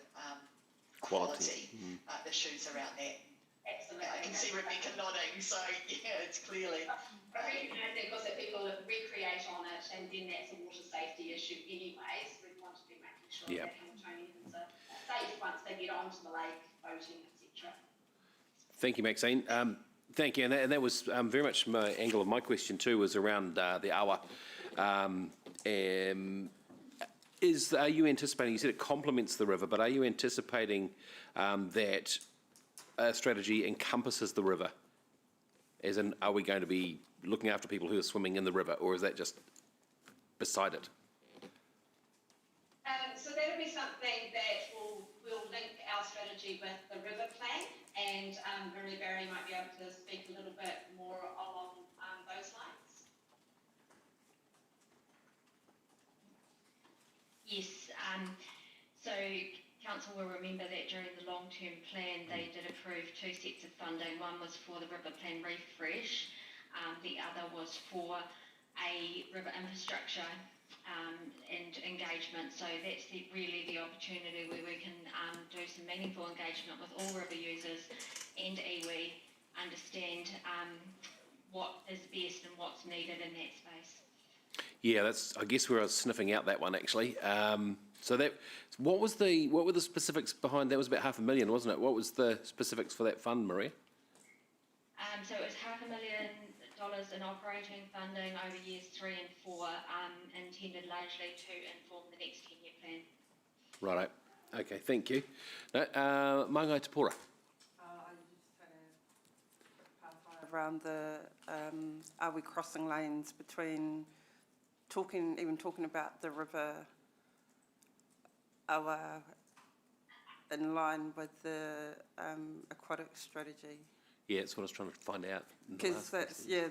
quality issues around that. Absolutely. I can see Rebecca nodding, so yeah, it's clearly. I recognise that because if people recreate on it, and then that's a water safety issue anyways, we want to be making sure that Hamiltonians are safe once they get onto the lake, boating, etc. Thank you, Maxine. Thank you, and that was very much my angle of my question too, was around the awa. Are you anticipating, you said it complements the river, but are you anticipating that strategy encompasses the river? As in, are we going to be looking after people who are swimming in the river, or is that just beside it? So that'll be something that we'll link our strategy with the river plan, and Barry might be able to speak a little bit more along those lines. Yes, so Council will remember that during the long-term plan they did approve two sets of funding. One was for the river plan refresh, the other was for a river infrastructure and engagement. So that's really the opportunity where we can do some meaningful engagement with all river users and iwi, understand what is best and what's needed in that space. Yeah, that's, I guess, where I was sniffing out that one actually. So that, what were the specifics behind that? Was about $500,000, wasn't it? What was the specifics for that fund, Maria? So it was $500,000 in operating funding over years 3 and 4, intended largely to inform the next 10-year plan. Righto. Okay, thank you. No, Mangai Te Pora. I just had a pathway of around the, are we crossing lanes between talking about the river awa in line with the aquatic strategy? Yeah, that's what I was trying to find out. Because that's, yeah,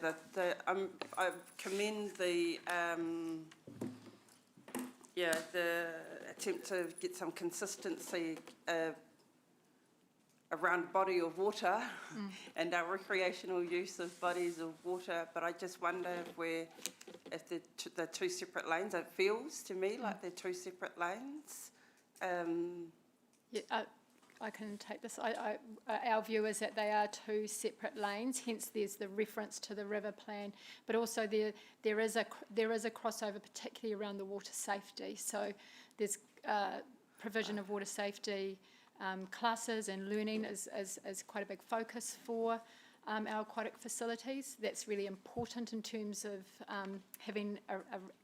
I commend the attempt to get some consistency around body of water and our recreational use of bodies of water, but I just wonder if they're two separate lanes. It feels to me like they're two separate lanes. Yeah, I can take this. Our view is that they are two separate lanes, hence there's the reference to the river plan, but also there is a crossover, particularly around the water safety. So there's provision of water safety classes, and learning is quite a big focus for our aquatic facilities. That's really important in terms of having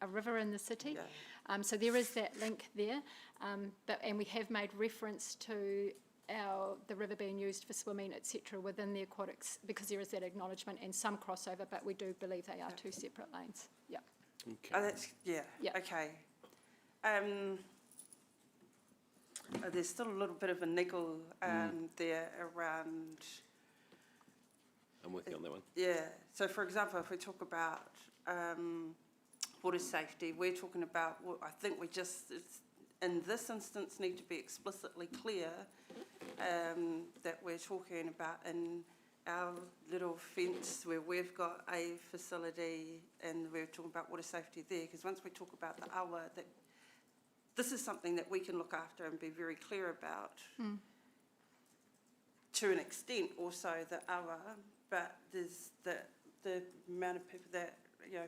a river in the city. Yeah. So there is that link there, and we have made reference to the river being used for swimming, etc., within the aquatics, because there is that acknowledgement and some crossover, but we do believe they are two separate lanes. Yeah. Okay. Oh, that's, yeah. Okay. There's still a little bit of a niggle there around. I'm working on that one. Yeah. So, for example, if we talk about water safety, we're talking about, I think we just, in this instance, need to be explicitly clear that we're talking about in our little fence where we've got a facility and we're talking about water safety there, because once we talk about the awa, that this is something that we can look after and be very clear about to an extent, also the awa, but there's the amount of people that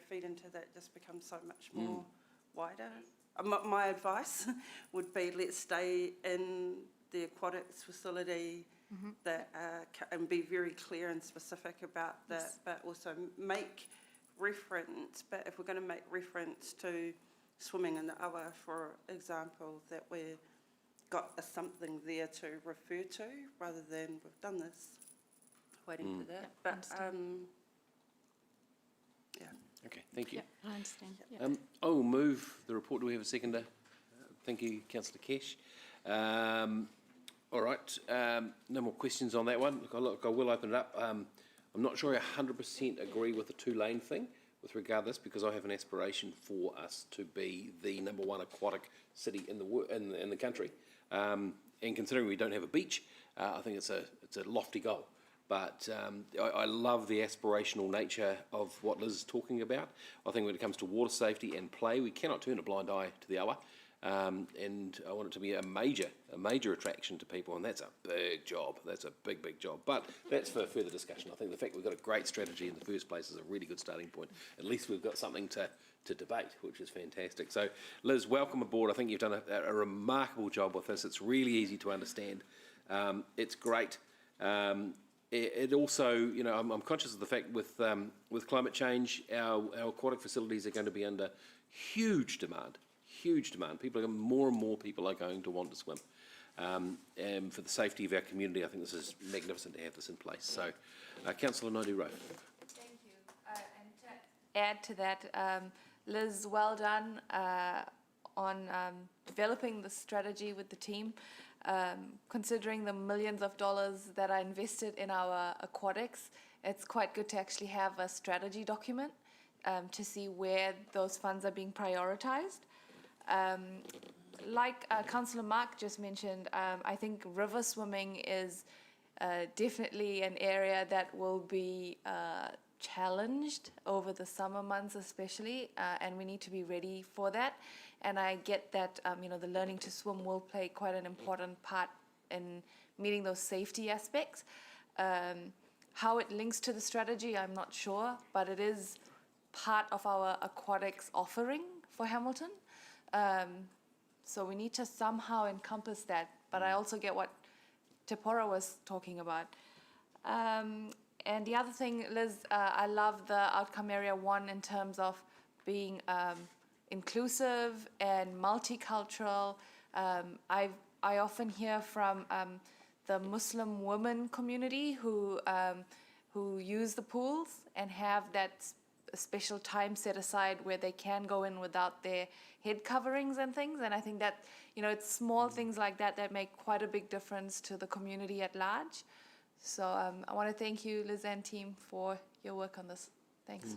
feed into that just becomes so much more wider. My advice would be, let's stay in the aquatics facility and be very clear and specific about that, but also make reference. But if we're going to make reference to swimming in the awa, for example, that we've got something there to refer to, rather than we've done this, waiting for that. But yeah. Okay, thank you. Yeah, I understand. Yeah. I will move the report. Do we have a seconder? Thank you, Councillor Kesh. All right, no more questions on that one. Look, I will open it up. I'm not sure I 100% agree with the two-lane thing with regard to this, because I have an aspiration for us to be the #1 aquatic city in the country. And considering we don't have a beach, I think it's a lofty goal. But I love the aspirational nature of what Liz is talking about. I think when it comes to water safety and play, we cannot turn a blind eye to the awa. And I want it to be a major attraction to people, and that's a big job. That's a big, big job. But that's for further discussion. I think the fact we've got a great strategy in the first place is a really good starting point. At least we've got something to debate, which is fantastic. So, Liz, welcome aboard. I think you've done a remarkable job with this. It's really easy to understand. It's great. It also, I'm conscious of the fact with climate change, our aquatic facilities are going to be under huge demand. More and more people are going to want to swim. And for the safety of our community, I think this is magnificent to have this in place. So, Councillor Naidu-Rowe. Thank you. And to add to that, Liz, well done on developing the strategy with the team. Considering the millions of dollars that are invested in our aquatics, it's quite good to actually have a strategy document to see where those funds are being prioritised. Like Councillor Mark just mentioned, I think river swimming is definitely an area that will be challenged over the summer months especially, and we need to be ready for that. And I get that the learning to swim will play quite an important part in meeting those safety aspects. How it links to the strategy, I'm not sure, but it is part of our aquatics offering for Hamilton. So we need to somehow encompass that. But I also get what Te Pora was talking about. And the other thing, Liz, I love the outcome area 1 in terms of being inclusive and multicultural. I often hear from the Muslim women community who who use the pools and have that special time set aside where they can go in without their head coverings and things. And I think that, it's small things like that that make quite a big difference to the community at large. So I want to thank you, Liz and team, for your work on this. Thanks.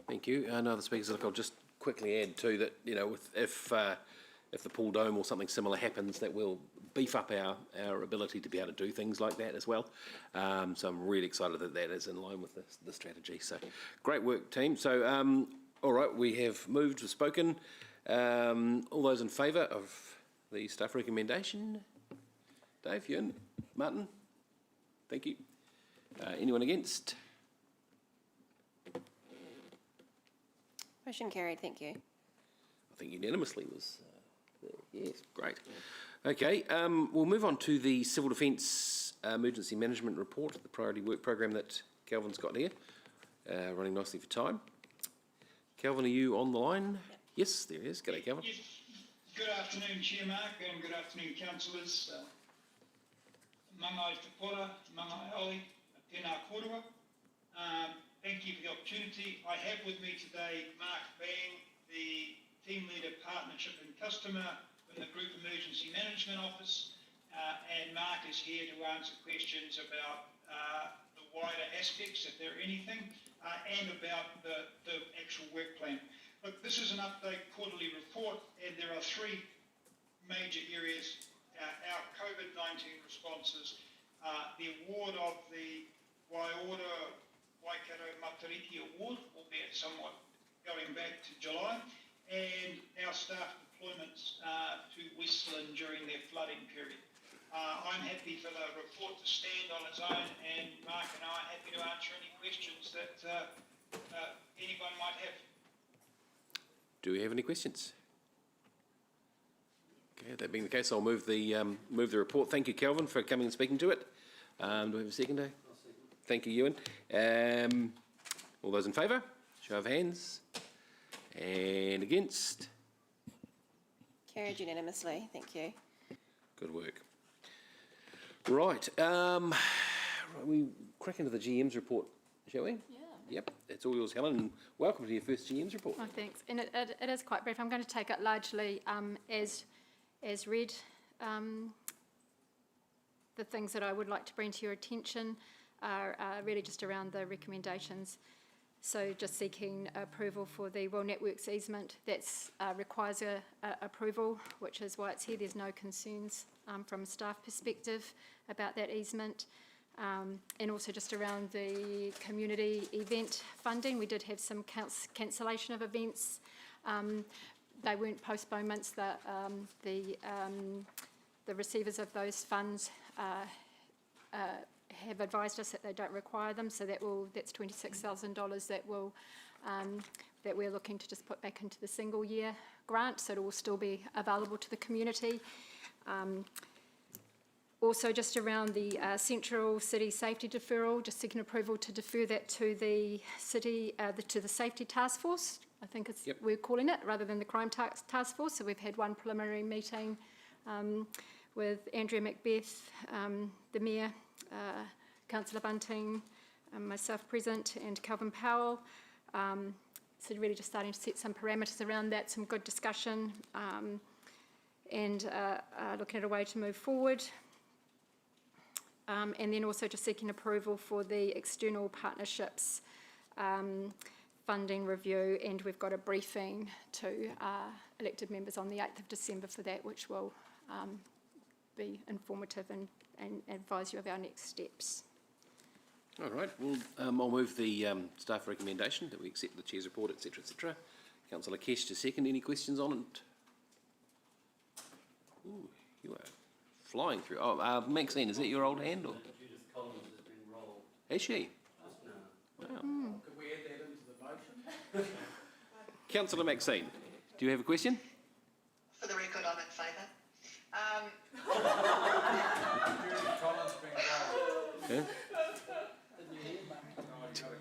Thank you. Other speakers, look, I'll just quickly add too that, if the pool dome or something similar happens, that will beef up our ability to be able to do things like that as well. So I'm really excited that that is in line with the strategy. So great work, team. So, all right, we have moved, we've spoken. All those in favour of the staff recommendation? Dave, Ewan, Martin? Thank you. Anyone against? Motion carried, thank you. I think unanimously was, yes, great. Okay, we'll move on to the Civil Defence Emergency Management Report, the priority work program that Calvin's got here, running nicely for time. Calvin, are you on the line? Yep. Yes, there he is. G'day, Calvin. Yes. Good afternoon, Chair Mark, and good afternoon, councillors. Mangai Te Pora, Mangai Oli, Tēnā Kōrua. Thank you for the opportunity. I have with me today Mark Bang, the Team Leader Partnership and Customer in the Group Emergency Management Office, and Mark is here to answer questions about the wider aspects, if there are anything, and about the actual work plan. Look, this is an update quarterly report, and there are three major areas. Our COVID-19 responses, the award of the Waiora Waikato Matariki Award, albeit somewhat going back to July, and our staff deployments to Westland during their flooding period. I'm happy for the report to stand on its own, and Mark and I are happy to answer any questions that anyone might have. Do we have any questions? Okay, that being the case, I'll move the report. Thank you, Calvin, for coming and speaking to it. Do we have a second, Dave? Thank you, Ewan. All those in favour? Show of hands. And against? Carried unanimously, thank you. Good work. Right, we crack into the GM's report, shall we? Yeah. Yep, it's all yours, Helen, and welcome to your first GM's report. Oh, thanks. And it is quite brief. I'm going to take it largely as read. The things that I would like to bring to your attention are really just around the recommendations. So just seeking approval for the Well Networks easement. That requires approval, which is why it's here. There's no concerns from a staff perspective about that easement. And also just around the community event funding. We did have some cancellation of events. They weren't postponements. The receivers of those funds have advised us that they don't require them, so that's $26,000 that we're looking to just put back into the single year grant, so it will still be available to the community. Also, just around the Central City Safety Deferral, just seeking approval to defer that to the city, to the Safety Task Force. I think we're calling it, rather than the Crime Task Force. So we've had one preliminary meeting with Andrea Macbeth, the Mayor, Councillor Bunting, myself present, and Calvin Powell. So really just starting to set some parameters around that, some good discussion, and looking at a way to move forward. And then also just seeking approval for the external partnerships funding review, and we've got a briefing to elected members on the 8th of December for that, which will be informative and advise you of our next steps. All right, well, I'll move the staff recommendation that we accept the Chair's report, etc., etc. Councillor Kesh to second. Any questions on it? Ooh, you are flying through. Oh, Maxine, is that your old hand? Or? Judith Collins has been rolled. Has she? Just now. Wow. Could we add that into the motion? Councillor Maxine, do you have a question? For the record, I'm in favour. Judith Collins been rolled. Yeah.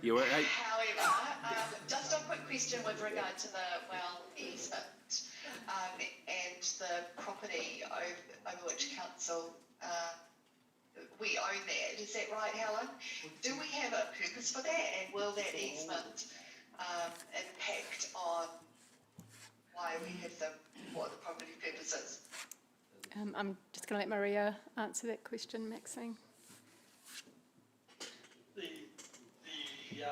You were, hey. However, just a quick question with regard to the well easement and the property over which council we own that. Is that right, Helen? Do we have a purpose for that, and will that easement impact on why we have what the property purpose is? I'm just going to let Maria answer that question, Maxine. The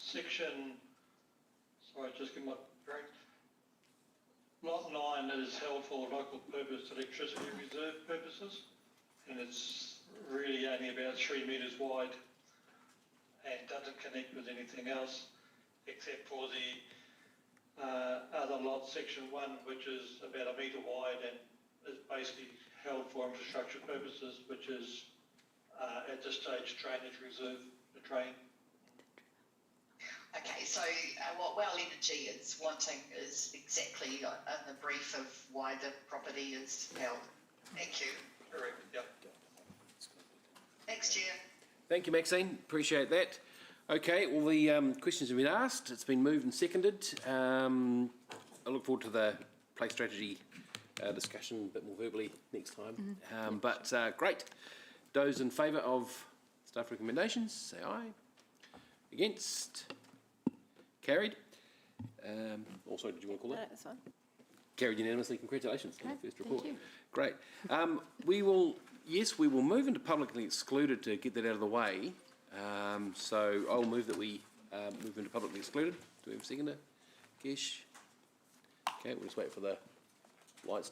section, sorry, just get my bearings. Lot 9 is held for local purpose electricity reserve purposes, and it's really only about 3 metres wide and doesn't connect with anything else except for the other lot, section 1, which is about 1 metre wide and is basically held for infrastructure purposes, which is at this stage drainage reserve, the drain. Okay, so what Well Energy is wanting is exactly in the brief of why the property is held. Thank you. Correct, yep. Thanks, Chair. Thank you, Maxine. Appreciate that. Okay, all the questions have been asked. It's been moved and seconded. I look forward to the play strategy discussion a bit more verbally next time. But great. Those in favour of staff recommendations, say aye. Against? Carried. Also, did you want to call that? That's fine. Carried unanimously. Congratulations on the first report. Thank you. Great. We will move into publicly excluded to get that out of the way. So I'll move that we move into publicly excluded. Do we have a seconder? Kesh? Okay, we'll just wait for the lights to be